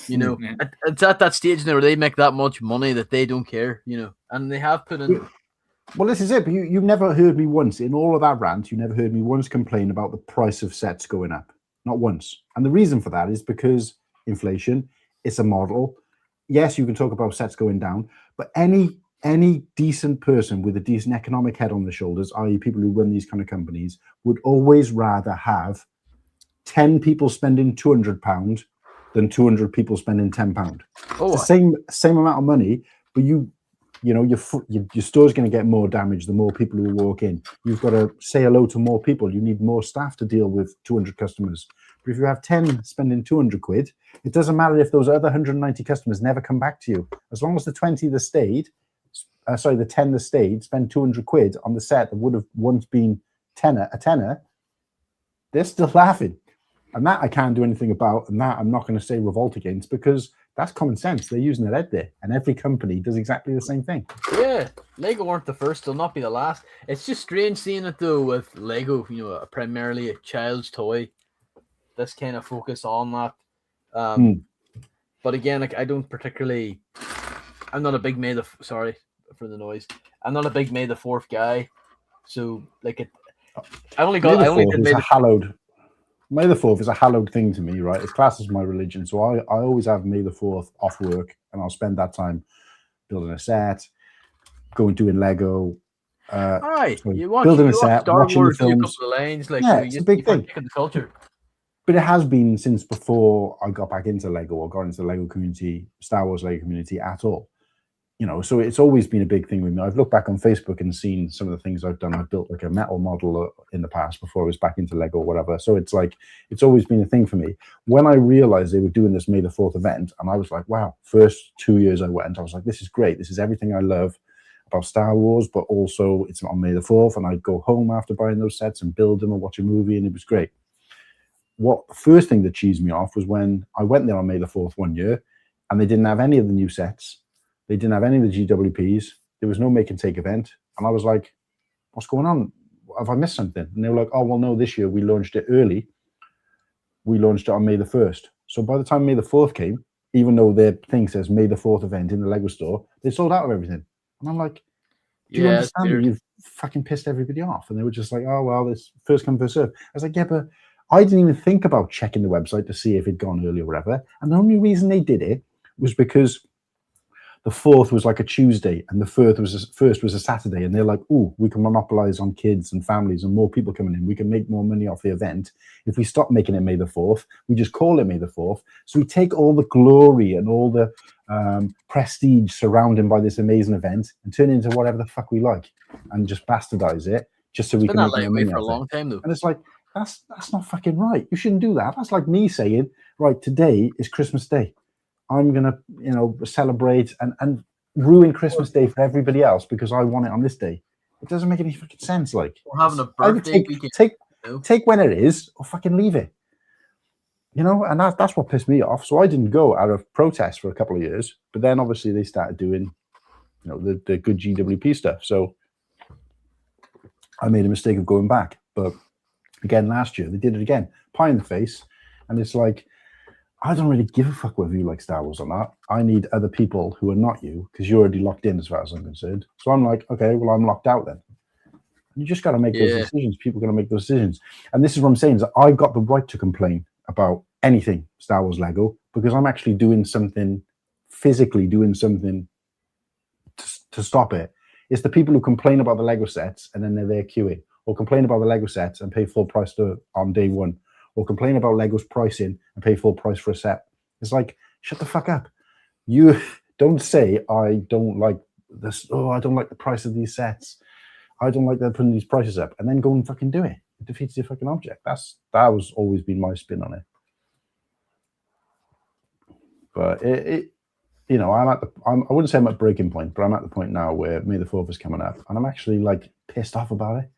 You know, Yeah. it's at that stage now where they make that much money that they don't care, you know, and they have put in. Well, this is it. But you've never heard me once in all of that rant. You never heard me once complain about the price of sets going up. Not once. And the reason for that is because inflation. It's a model. Yes, you can talk about sets going down, but any decent person with a decent economic head on their shoulders, i.e., people who run these kind of companies, would always rather have 10 people spending £200 than 200 people spending £10. Oh, it's the same amount of money, but you know your store's going to get more damage the more people who walk in. You've got to say hello to more people. You need more staff to deal with 200 customers. But if you have 10 spending 200 quid, it doesn't matter if those other 190 customers never come back to you. As long as the 10 that stayed spend 200 quid on the set that would have once been a tenner, they're still laughing. And that I can't do anything about, and that I'm not going to say revolt against, because that's common sense. They're using their head there, and every company does exactly the same thing. Yeah, Lego weren't the first; they'll not be the last. It's just strange seeing it though with Lego. You know, primarily a child's toy. This kind of focus on that. But again, like I don't particularly. I'm not a big sorry for the noise. I'm not a big May the 4th guy, so like it. I only did May the hallowed. May the 4th is a hallowed thing to me, right? It's classed as my religion. So I always have May the 4th off work, and I'll spend that time building a set, doing Lego. Building a set, Star watching Wars, the films. a couple of lanes, like, yeah, it's a big thing. In the culture. But it has been since before I got back into Lego or got into the Lego community, Star Wars Lego community at all. You know, so it's always been a big thing with me. I've looked back on Facebook and seen some of the things I've done. I've built like a metal model in the past before I was back into Lego or whatever. So it's like, it's always been a thing for me. When I realized they were doing this May the 4th event, and I was like, wow, first 2 years I went, I was like, this is great. This is everything I love about Star Wars, but also it's on May the 4th. And I'd go home after buying those sets and build them and watch a movie, and it was great. The first thing that cheesed me off was when I went there on May the 4th one year, and they didn't have any of the new sets. They didn't have any of the GWPs. There was no make and take event. And I was like, what's going on? Have I missed something? And they were like, oh, well, no, this year we launched it early. We launched it on May the 1st. So by the time May the 4th came, even though their thing says May the 4th event in the Lego store, they sold out of everything. And I'm like, do you understand that you've fucking pissed everybody off? And they were just like, oh, well, this first come, first serve. I was like, yeah, but I didn't even think about checking the website to see if it'd gone early or whatever. And the only reason they did it was because the 4th was like a Tuesday and the 1st was a Saturday. And they're like, oh, we can monopolize on kids and families and more people coming in. We can make more money off the event. If we stop making it May the 4th, we just call it May the 4th. So we take all the glory and all the prestige surrounding by this amazing event and turn it into whatever the fuck we like and just bastardize it just so we can make more money for a off long it. time though. And it's like, that's not fucking right. You shouldn't do that. That's like me saying, right, today is Christmas Day. I'm going to, celebrate and ruin Christmas Day for everybody else because I want it on this day. It doesn't make any fucking sense. Like, we're having a birthday weekend. Take when it is or fucking leave it. You know, and that's what pissed me off. So I didn't go out of protest for a couple of years. But then obviously they started doing, the good GWP stuff. So I made a mistake of going back. But again, last year they did it again. Pie in the face. And it's like, I don't really give a fuck whether you like Star Wars or not. I need other people who are not you because you're already locked in as far as I'm concerned. So I'm like, okay, well, I'm locked out then. You just got to make those decisions. People are going to make those decisions. And this is what I'm saying is that I've got the right to complain about anything Star Wars Lego because I'm actually doing something, physically doing something to stop it. It's the people who complain about the Lego sets and then they're there queuing, or complain about the Lego sets and pay full price on day one, or complain about Lego's pricing and pay full price for a set. It's like, shut the fuck up. You don't say, I don't like this. Oh, I don't like the price of these sets. I don't like they're putting these prices up, and then go and fucking do it. It defeats the fucking object. That was always been my spin on it. But I wouldn't say I'm at breaking point, but I'm at the point now where May the 4th is coming up, and I'm actually like pissed off about it.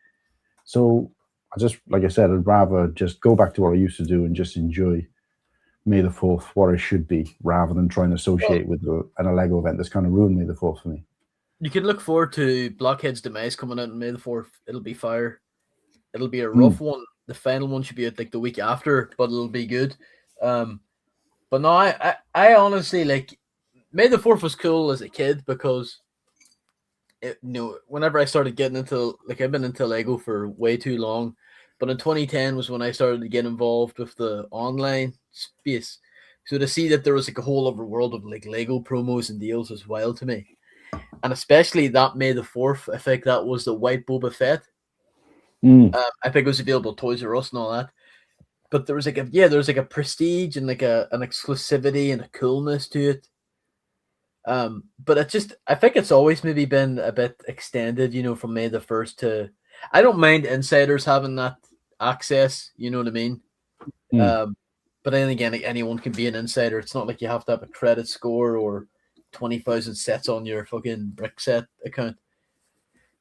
So I just, like I said, I'd rather just go back to what I used to do and just enjoy May the 4th, what it should be, rather than trying to associate with a Lego event that's kind of ruined May the 4th for me. You can look forward to Blockhead's demise coming out on May the 4th. It'll be fire. It'll be a rough one, the final one should be out like the week after, but it'll be good. But no, I honestly like May the 4th was cool as a kid because whenever I started getting into like I've been into Lego for way too long, but in 2010 was when I started to get involved with the online space. So to see that there was like a whole other world of like Lego promos and deals was wild to me. And especially that May the 4th, I think that was the white Boba Fett. I think it was available at Toys R Us and all that. But there was like a prestige and like an exclusivity and a coolness to it. But I think it's always maybe been a bit extended, from May the 1st to. I don't mind insiders having that access, you know what I mean? But then again, like, anyone can be an insider. It's not like you have to have a credit score or 20,000 sets on your fucking brick set account.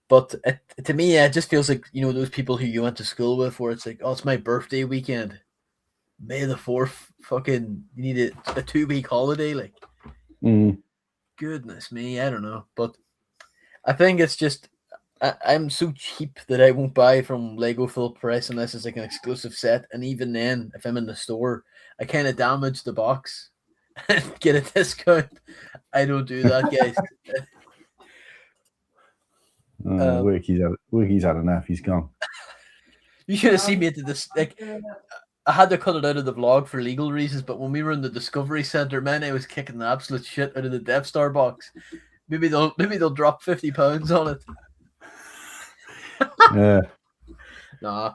But to me, it just feels like, those people who you went to school with where it's like, oh, it's my birthday weekend. May the 4th, fucking, you need a 2-week holiday. Like, goodness me, I don't know. But I think it's just, I'm so cheap that I won't buy from Lego full price unless it's like an exclusive set. And even then, if I'm in the store, I kind of damage the box and get a discount. I don't do that, guys. Wickie's had enough. He's gone. You should have seen me into this. Like, I had to cut it out of the vlog for legal reasons, but when we were in the Discovery Center, man, I was kicking the absolute shit out of the Death Star box. Maybe they'll drop £50 on it. Yeah. Nah.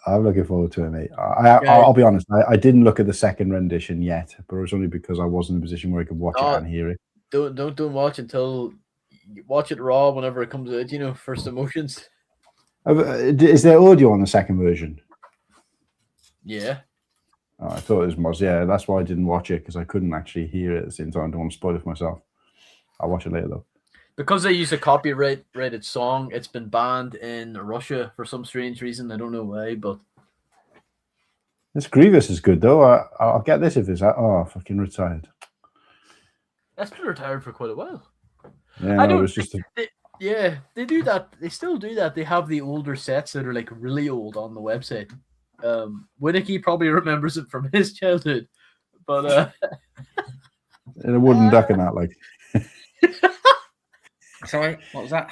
I'm looking forward to it, mate. I'll be honest. I didn't look at the second rendition yet, but it was only because I wasn't in a position where I could watch it and hear it. Don't watch until you watch it raw whenever it comes out. First emotions. Is there audio on the second version? Yeah. Oh, I thought it was. Yeah, that's why I didn't watch it because I couldn't actually hear it at the same time. I don't want to spoil it for myself. I'll watch it later though. Because they use a copyrighted song, it's been banned in Russia for some strange reason. I don't know why, but this Grievous is good though. I'll get this if it's fucking retired. That's been retired for quite a while. Yeah, I don't. It's just they do that. They still do that. They have the older sets that are like really old on the website. Whittakee probably remembers it from his childhood, but and a wooden duck in that, like. Sorry, what was that?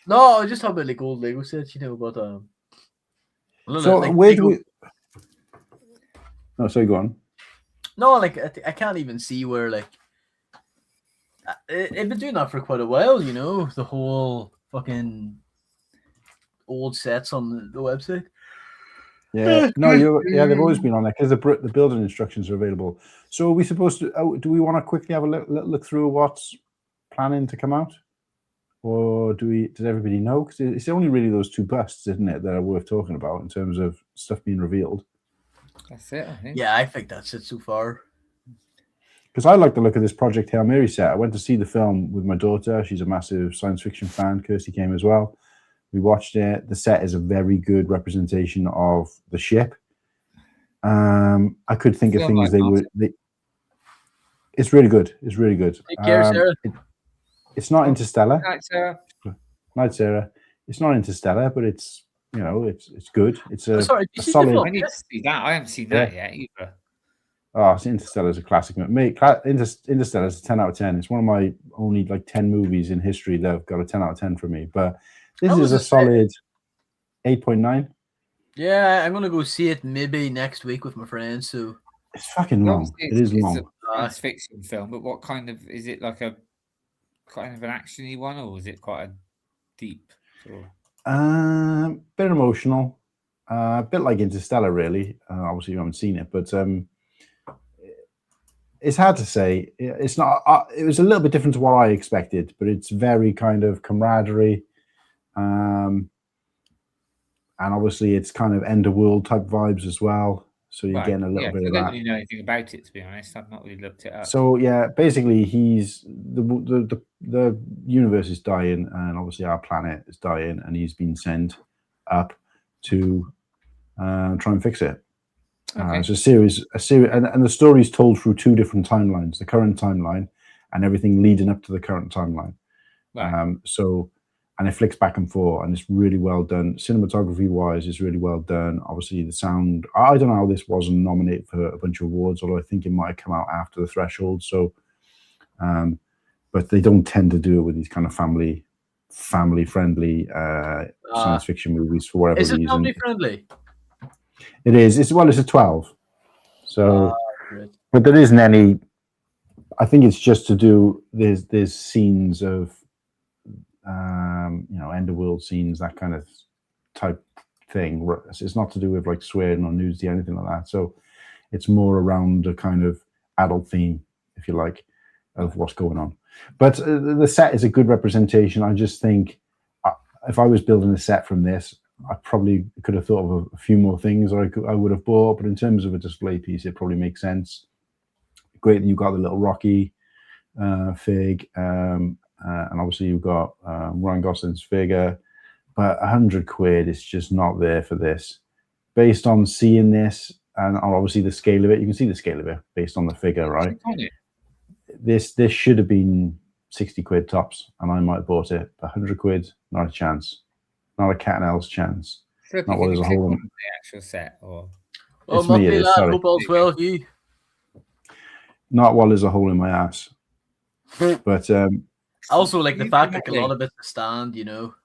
No, I was just talking about like old Lego sets, but so like, where do we? No, sorry, go on. No, like I can't even see where like they've been doing that for quite a while, the whole fucking old sets on the website. Yeah, no, they've always been on there because the building instructions are available. So are we supposed to? Do we want to quickly have a look through what's planning to come out, or does everybody know? Because it's only really those two busts, isn't it, that are worth talking about in terms of stuff being revealed. That's it, I think. Yeah, I think that's it so far. Because I like the look of this Project Hail Mary set. I went to see the film with my daughter. She's a massive science fiction fan. Kirsty came as well. We watched it. The set is a very good representation of the ship. I could think of things it's really good. It's really good. Take care, Sarah. It's not Interstellar. Night, Sarah. Night, Sarah. It's not Interstellar, but it's it's good. It's a solid. I need to see that. I haven't seen that yet either. Oh, Interstellar is a classic. Mate, Interstellar is a 10 out of 10. It's one of my only 10 movies in history that have got a 10 out of 10 for me. But this is a solid 8.9. Yeah, I'm gonna go see it maybe next week with my friends. So it's fucking long. It is long. It's a science fiction film, but what kind of is it? Like a kind of an actiony one, or is it quite a deep sort of? Bit emotional, a bit like Interstellar, really. Obviously, you haven't seen it, but it's hard to say. It's not. It was a little bit different to what I expected, but it's very kind of camaraderie, and obviously, it's kind of end of world type vibes as well. So you're getting a little bit of that. I don't really know anything about it, to be honest. I've not really looked it up. So yeah, basically, he's the universe is dying, and obviously our planet is dying, and he's been sent up to try and fix it. Okay. It's a series, and the story is told through two different timelines: the current timeline and everything leading up to the current timeline. Right. So and it flicks back and forth, and it's really well done. Cinematography wise, it's really well done. Obviously, the sound. I don't know how this wasn't nominated for a bunch of awards, although I think it might have come out after the threshold. So, but they don't tend to do it with these kind of family friendly science fiction movies for whatever reason. Is it family friendly? It is. It's a 12. So, Great. but there isn't any. I think it's just to do. There's scenes of, end of world scenes, that kind of type thing. It's not to do with like swearing or nudity, anything like that. So, it's more around a kind of adult theme, if you like, of what's going on. But the set is a good representation. I just think if I was building a set from this, I probably could have thought of a few more things I would have bought. But in terms of a display piece, it probably makes sense. Great that you've got the little Rocky fig, and obviously you've got Ryan Gosling's figure. But £100 is just not there for this. Based on seeing this, and obviously the scale of it, you can see the scale of it based on the figure, right? This should have been £60 tops, and I might have bought it. But £100, not a chance, not a cat and owl's chance. Slurpy, Not what there's a whole. the actual set, or Oh, It's me, it is, sorry. Hope all's well with you. Not while there's a hole in my ass. But Also, like the You fact can that a lot of it's a stand, you know.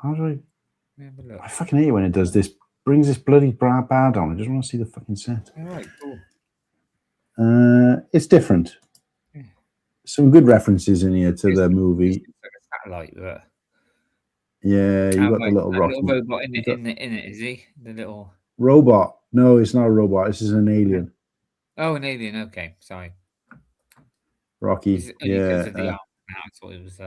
how do have a look. I fucking hate it when it does this. Brings this bloody bar on. I just want to see the fucking set. All right, cool. It's different. Some good references in here to the movie. It's like a satellite, but Yeah, you got the little that Rocky little robot in it, is he? The little robot. No, it's not a robot. This is an alien. an alien. Okay, sorry. Rocky. It's only because of the Yeah. arm. Now I thought it was.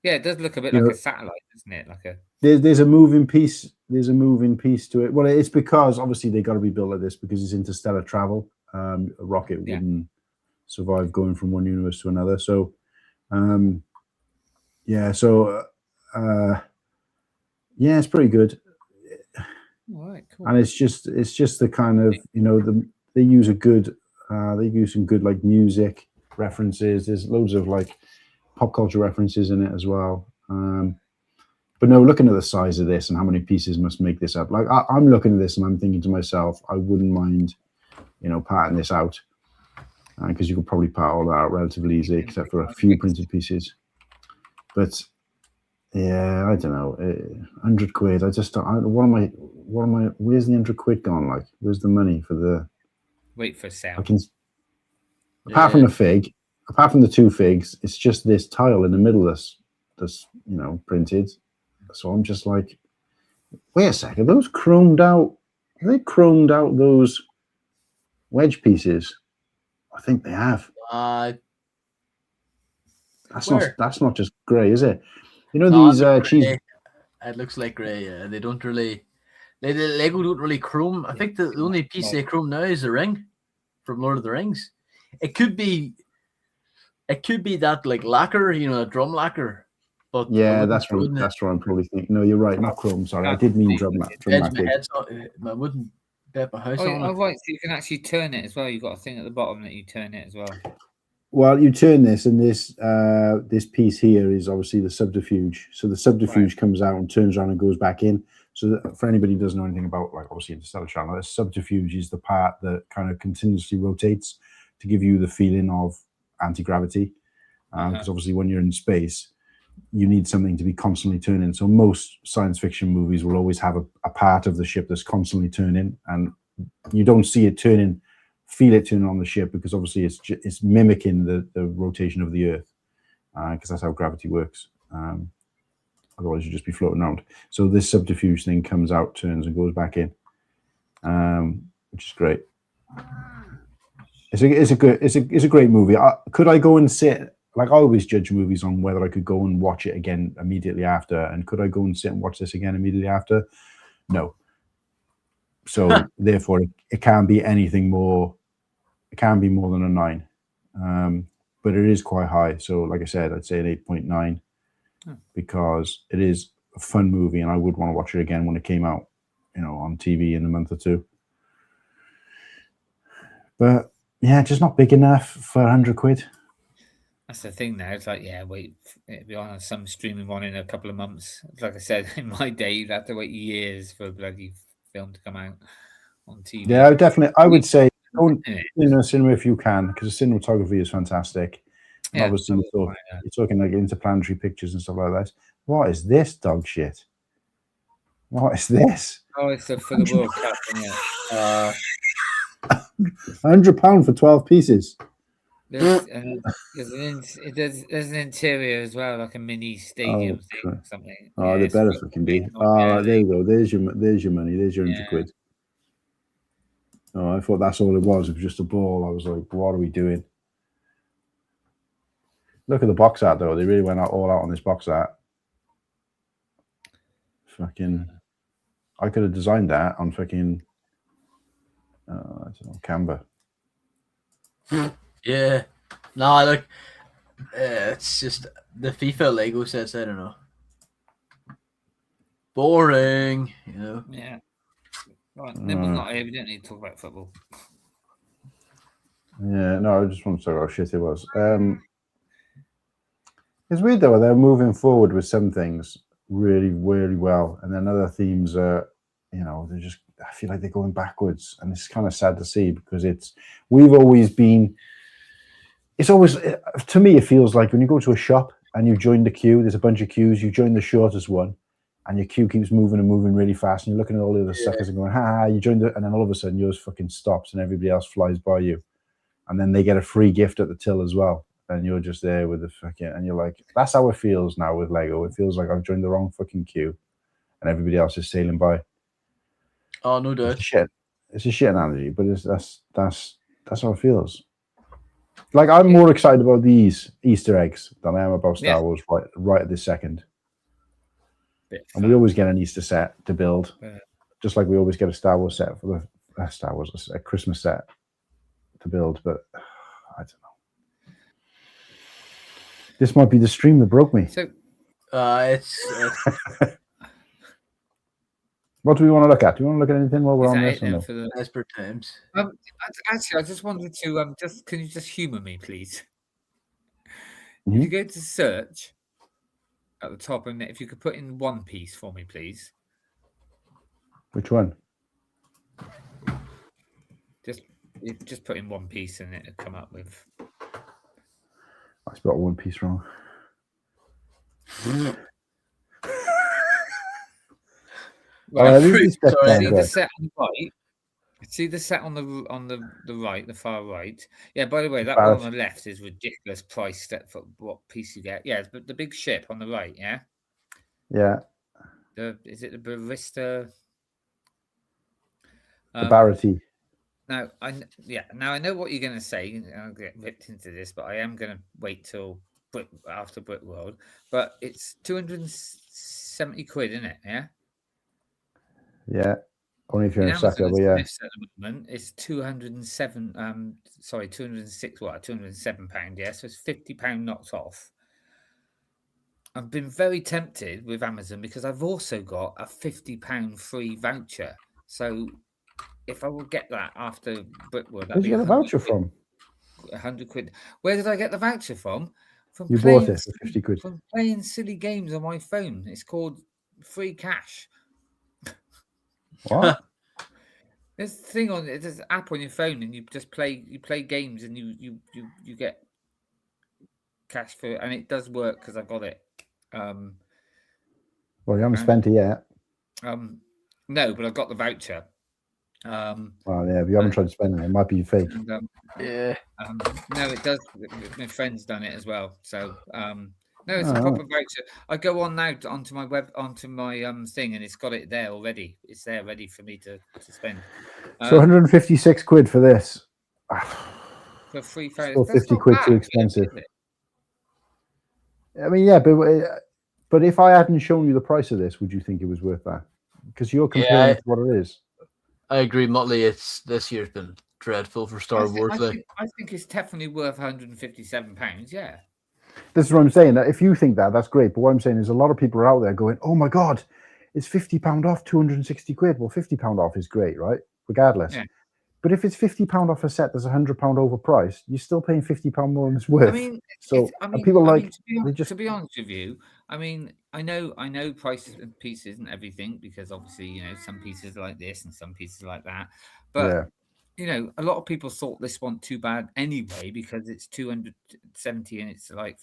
Yeah, it does look a bit like a satellite, doesn't it? Like a There's a moving piece. There's a moving piece to it. Well, it's because obviously they got to be built like this because it's interstellar travel. A rocket wouldn't survive going from one universe to another. So, it's pretty good. all right, cool. And it's just the kind of they use some good like music references. There's loads of like pop culture references in it as well. But no, looking at the size of this and how many pieces must make this up, like I'm looking at this and I'm thinking to myself, I wouldn't mind, parting this out, because you could probably part all that out relatively easily, except for a few printed pieces. But yeah, I don't know, £100. I just don't. What am I? Where's the £100 gone? Like, where's the money for the? Wait for sale. Apart from the fig, apart from the two figs, it's just this tile in the middle that's printed. So I'm just like, wait a second, those chromed out? Have they chromed out those wedge pieces? I think they have. That's not just grey, is it? These cheese. It looks like grey. Yeah. They don't really. The Lego don't really chrome. I think the only piece they chrome now is the ring from Lord of the Rings. It could be that like lacquer, a drum lacquer. But yeah, that's what I'm probably thinking. No, you're right, not chrome. Sorry, I did mean drum lacquer. I wouldn't bet my house on it. Oh, right. So you can actually turn it as well. You've got a thing at the bottom that you turn it as well. Well, you turn this, and this piece here is obviously the subterfuge. So the subterfuge comes out and turns around and goes back in. So for anybody who doesn't know anything about, like, obviously interstellar travel, the subterfuge is the part that kind of continuously rotates to give you the feeling of anti-gravity. Because obviously when you're in space, you need something to be constantly turning. So most science fiction movies will always have a part of the ship that's constantly turning, and you don't see it turning, feel it turning on the ship, because obviously it's mimicking the rotation of the Earth, because that's how gravity works. Otherwise you'd just be floating around. So this subterfuge thing comes out, turns, and goes back in, which is great. It's a great movie. Could I go and sit? Like, I always judge movies on whether I could go and watch it again immediately after. And could I go and sit and watch this again immediately after? No. So therefore, it can't be anything more. It can be more than a 9, but it is quite high. So, like I said, I'd say an 8.9 because it is a fun movie, and I would want to watch it again when it came out, on TV in a month or two. But yeah, just not big enough for £100. That's the thing now. It's like, yeah, wait, it'll be on some streaming one in a couple of months. Like I said, in my day, you'd have to wait years for a bloody film to come out on TV. Yeah, I would say go in a cinema if you can, because the cinematography is fantastic. And Yeah, obviously, you're talking like interplanetary pictures and stuff like that. What is this dog shit? What is this? Oh, it's for the World Cup, isn't it? £100 for 12 pieces. There's an interior as well, like a mini stadium thing or something. Oh, Yeah, they it's better really fucking be. not Oh, bad, there you go. There's your money. There's your £100. Oh, I thought that's all it was. It was just a ball. I was like, what are we doing? Look at the box art, though. They really went all out on this box art. Fucking, I could have designed that on fucking, I don't know, Canva. Yeah. No, like, it's just the FIFA Lego sets, I don't know. Boring, you know. Yeah. Right, Nimble's not here. We don't need to talk about football. Yeah, no, I just want to talk about how shit it was. It's weird, though. They're moving forward with some things really, really well. And then other themes are, you know, they're just, I feel like they're going backwards. And it's kind of sad to see because we've always been, it's always, to me, it feels like when you go to a shop and you join the queue, there's a bunch of queues, you join the shortest one, and your queue keeps moving and moving really fast, and you're looking at all the other suckers and going, ha, you joined it, and then all of a sudden yours fucking stops and everybody else flies by you. And then they get a free gift at the till as well. And you're just there with the fucking, and you're like, that's how it feels now with Lego. It feels like I've joined the wrong fucking queue and everybody else is sailing by. Oh, no doubt. It's a shit analogy, but that's how it feels. Like, I'm more excited about these Easter eggs than I am about Star Wars right at this second. And we always get an Easter set to build, just like we always get a Star Wars set for a Christmas set to build. But I don't know. This might be the stream that broke me. So, what do we want to look at? Do you want to look at anything while we're on this? For the desperate times. Actually, I just wanted to can you just humour me, please? Mm-hmm. If you go to search at the top, and if you could put in One Piece for me, please. Which one? Just put in One Piece, and it'll come up with. I spelled One Piece wrong. Right, see the set on the right. See the set on the right, the far right. Yeah. By the way, that one on the left is ridiculous price for what piece you get. Yeah, but the big ship on the right. Yeah. Yeah. Is it the barista? The Barity. Now I know what you're going to say. I'll get ripped into this, but I am going to wait till after Brick World. But it's 270 quid, isn't it? Yeah. Yeah. Only if you're in Saka, but yeah. It's 207. 206. What? £207. Yeah. So it's £50 knocked off. I've been very tempted with Amazon because I've also got a £50 free voucher. So if I will get that after Brickwood, where'd you get the voucher from? 100 quid. Where did I get the voucher from? You bought it for 50 quid. From playing silly games on my phone. It's called Free Cash. What? There's a thing on it. There's an app on your phone, and you just play games, and you get cash for it, and it does work because I got it. Well, you haven't spent it yet. No, but I got the voucher. Well, yeah, if you haven't tried to spend it, it might be fake. And, Yeah. No, it does. My friend's done it as well. So no, it's a proper voucher. I go on now onto my thing, and it's got it there already. It's there ready for me to spend. So 156 quid for this. For free, still 50 quid too expensive. I mean, yeah, but if I hadn't shown you the price of this, would you think it was worth that? Because you're comparing it to what it is. I agree, Motley. This year's been dreadful for Star Wars. I think it's definitely worth £157. Yeah. This is what I'm saying. If you think that, that's great. But what I'm saying is a lot of people are out there going, oh my God, it's £50 off, 260 quid. Well, £50 off is great, right? Regardless. Yeah. But if it's £50 off a set that's £100 overpriced, you're still paying £50 more than it's worth. I mean, so and people to be honest with you, I mean, I know prices and pieces and everything, because obviously, you know, some pieces are like this and some pieces are like that. But yeah. you know, a lot of people thought this one too bad anyway, because it's 270 and it's like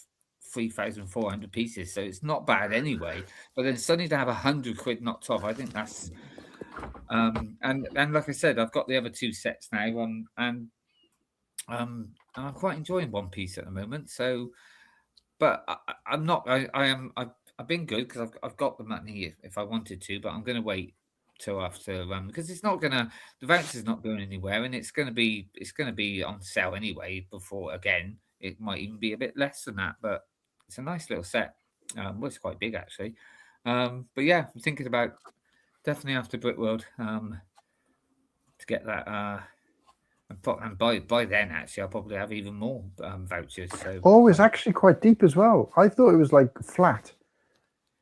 3,400 pieces, so it's not bad anyway. But then suddenly to have £100 knocked off, I think that's and like I said, I've got the other 2 sets now, and I'm quite enjoying One Piece at the moment. So, but I'm not. I've been good because I've got the money if I wanted to, but I'm going to wait till after because it's not gonna the voucher's not going anywhere, and it's going to be on sale anyway. Before again, it might even be a bit less than that, but it's a nice little set. Well, it's quite big actually. But yeah, I'm thinking about definitely after Brickworld to get that. And by then, actually, I'll probably have even more vouchers. So it's actually quite deep as well. I thought it was like flat,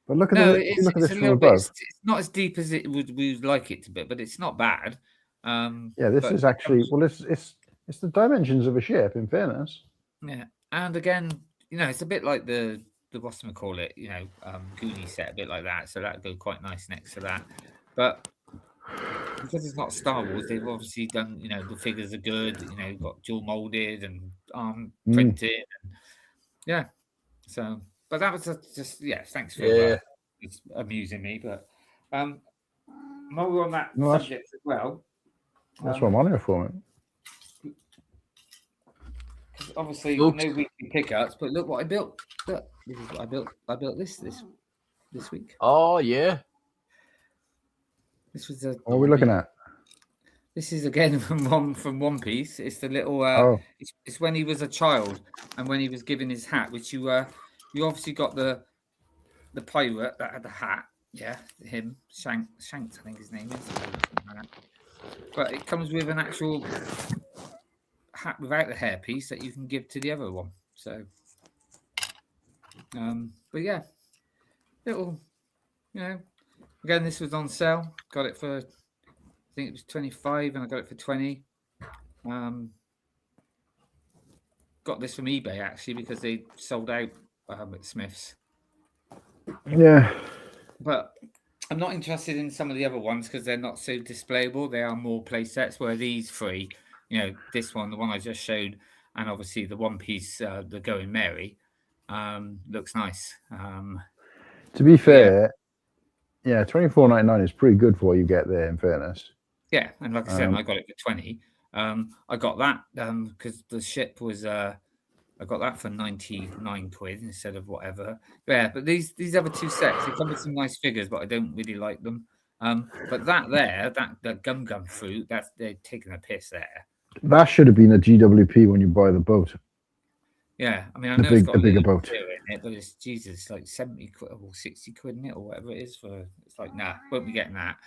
but look at look at this from above. It's not as deep as we would like it to be, but it's not bad. This is actually it's the dimensions of a ship. In fairness, yeah, and again, you know, it's a bit like the whatchamacallit, you know, Goonie set, a bit like that. So that'd go quite nice next to that, but. Because it's not Star Wars, they've obviously done, you know, the figures are good, you know, got dual molded and printed. And, yeah. So, but that was just, thanks for it's amusing me. But while we're on that subject as well. That's what I'm on here for. Obviously, no weekly pickups, but look what I built. Look, this is what I built. I built this week. Oh, yeah. This was what are we looking at? This is again from One Piece. It's the little. It's when he was a child and when he was given his hat, which you obviously got the pirate that had the hat. Yeah, him Shanks, I think his name is. But it comes with an actual hat without the hairpiece that you can give to the other one. So, but yeah, little, you know. Again, this was on sale. Got it for, I think it was 25, and I got it for 20. Got this from eBay actually because they sold out at Smith's. Yeah, but I'm not interested in some of the other ones because they're not so displayable. They are more play sets. Where these 3, you know, this one, the one I just showed, and obviously the One Piece, the Going Merry, looks nice. To be fair. Yeah, $24.99 is pretty good for what you get there. In fairness, yeah, and like I said, I got it for 20. I got that because the ship was. I got that for £99 instead of whatever. Yeah, but these other 2 sets, they come with some nice figures, but I don't really like them. But that gum fruit, they're taking a piss there. That should have been a GWP when you buy the boat. Yeah, I mean, I know it's got a bigger boat in it, but it's Jesus, like 70 quid or 60 quid in it or whatever it is for. It's like, nah, won't be getting that.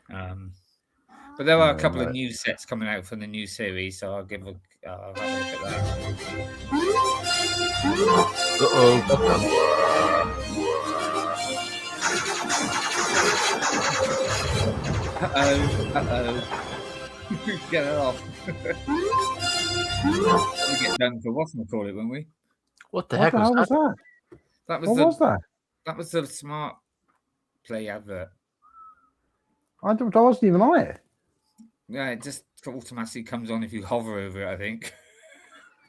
But there are a couple of new sets coming out from the new series, so I'll have a look at that. Get it off. We get done for whatchamacallit, won't we? What the heck was that? That was the Smart Play advert. I wasn't even on it. Yeah, it just automatically comes on if you hover over it, I think.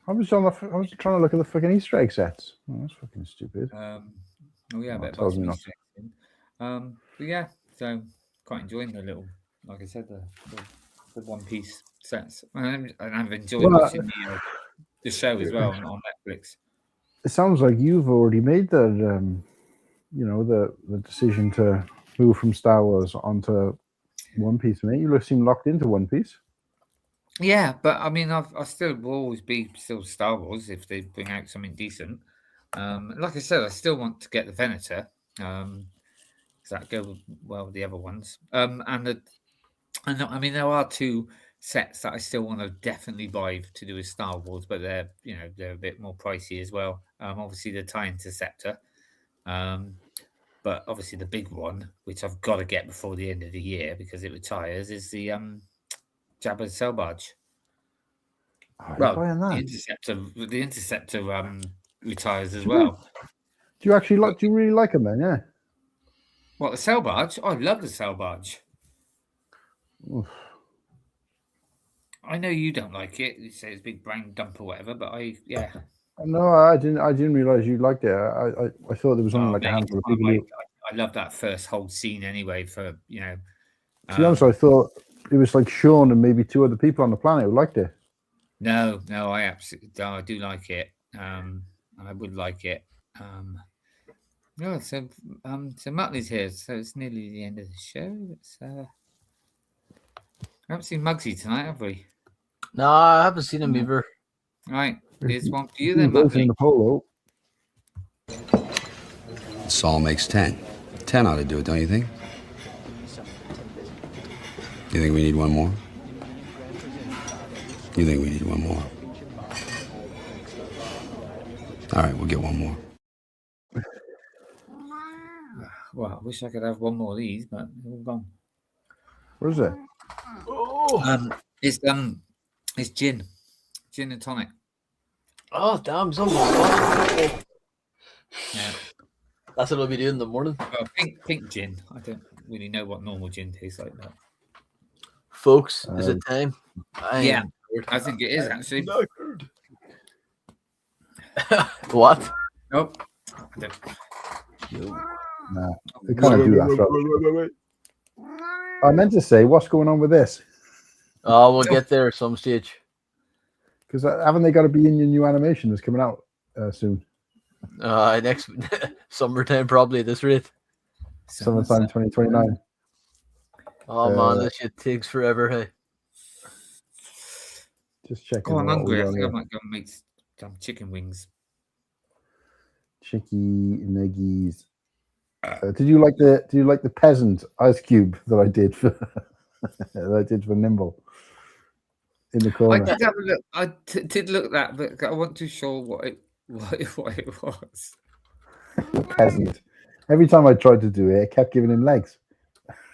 I was trying to look at the fucking Easter egg sets. Oh, that's fucking stupid. Oh yeah, it tells me not. But yeah, so quite enjoying the little, like I said, the One Piece sets, and I've enjoyed watching the show as well on Netflix. It sounds like you've already made the decision to move from Star Wars onto One Piece, mate. You seem locked into One Piece. Yeah, but I mean, I still will always be still Star Wars if they bring out something decent. Like I said, I still want to get the Venator because that go well with the other ones. I mean, there are 2 sets that I still want to definitely buy to do with Star Wars, but they're a bit more pricey as well. Obviously the TIE Interceptor, but obviously the big one, which I've got to get before the end of the year because it retires, is the Jabba's sail barge. Oh, Well, buying the that. interceptor retires as well. Do you actually like? Do you really like them then? Yeah. What, the sail barge? Oh, I love the sail barge. Oof. I know you don't like it. You say it's a big brown dump or whatever, but yeah. No, I didn't realize you liked it. I thought there was only like a mate, handful of people. I love that first whole scene anyway. For To be honest, I thought it was like Sean and maybe 2 other people on the planet who liked it. No, I do like it. I would like it. No, so Muttley's here, so it's nearly the end of the show. We haven't seen Muggsy tonight, have we? No, I haven't seen him either. Right, here's one for you then, Muttley. The polo. Saul makes 10. 10 ought to do it, don't you think? You think we need one more? You think we need one more? All right, we'll get one more. Well, I wish I could have one more of these, but they're all gone. What is it? It's gin and tonic. Oh, damn, yeah. That's what I'll be doing in the morning. Well, pink gin. I don't really know what normal gin tastes like, but folks, is it time? Yeah, I think it is actually. What? Nope. Nah, we can't do that. I meant to say, what's going on with this? Oh, we'll get there at some stage. Because haven't they got to be in your new animation that's coming out soon? Next summertime, probably at this rate. Summertime 2029. Oh man, this shit takes forever. Hey, just checking. Oh, I'm hungry. I think I might go and make some chicken wings. Chicky nuggies. Did you like the peasant ice cube that I did for Nimble in the corner? I did have a look. I did look at that, but I wasn't too sure what it was. Peasant. Every time I tried to do it, it kept giving him legs.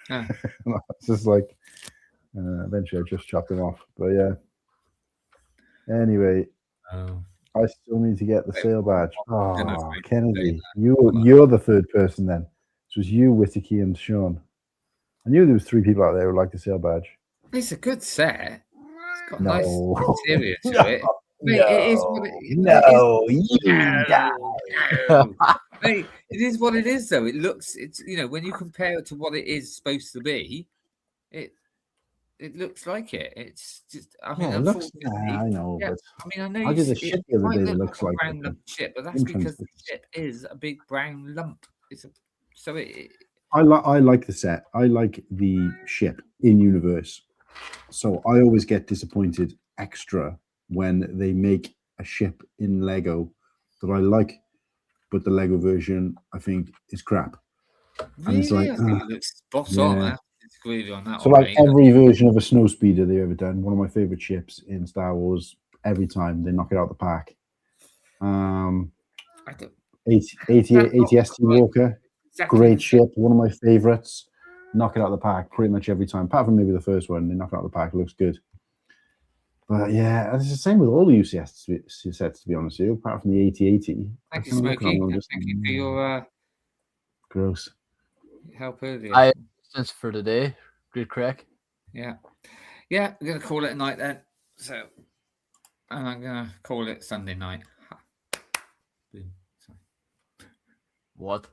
It's just like eventually I just chopped him off. But yeah. Anyway, I still need to get the sale badge. Oh, Kennedy, you're the third person then. This was you, Whittakee, and Sean. I knew there was 3 people out there who liked the sale badge. It's a good set. It's got nice interior to it. Mate, it is what Mate, it is what it is, though. It's when you compare it to what it is supposed to be, it looks like it. It's just, I mean, it looks. I know, yeah, but I know I did a ship the other day that looks like brown lump ship, but that's because the ship is a big brown lump. I like the set. I like the ship in universe. So I always get disappointed extra when they make a ship in Lego that I like, but the Lego version I think is crap. And it's like, I think it looks spot on. I disagree on that. So like every version of a snow speeder they've ever done, one of my favorite ships in Star Wars. Every time they knock it out of the park. 80 ST Walker, great ship, one of my favorites. Knock it out of the park pretty much every time, apart from maybe the first one. They knock it out of the park, it looks good. But yeah, it's the same with all the UCS sets, to be honest with you, apart from the 8080. Thank you, Smokey. Thank you for your gross help earlier. Assistance for today. Good crack. Yeah. Yeah, we're going to call it a night then. So, and I'm going to call it Sunday night. What?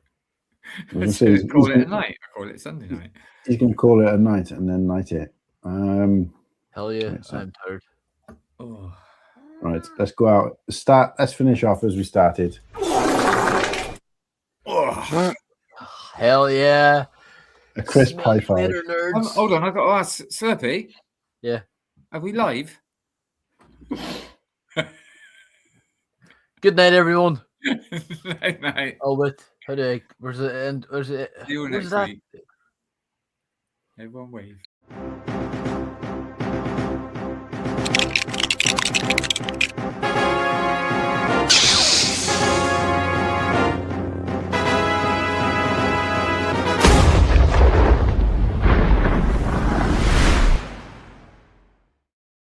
Call it a night. I call it Sunday night. He's going to call it a night and then night it. Hell yeah, I'm tired. Oh. Right, let's go out. Let's finish off as we started. Oh. Hell yeah. A crisp high five. Hold on, I've got to ask Slurpy. Yeah. Are we live? Good night, everyone. Night, night. Oh, wait. Where's the end? Where's it? See you next week. Everyone wave.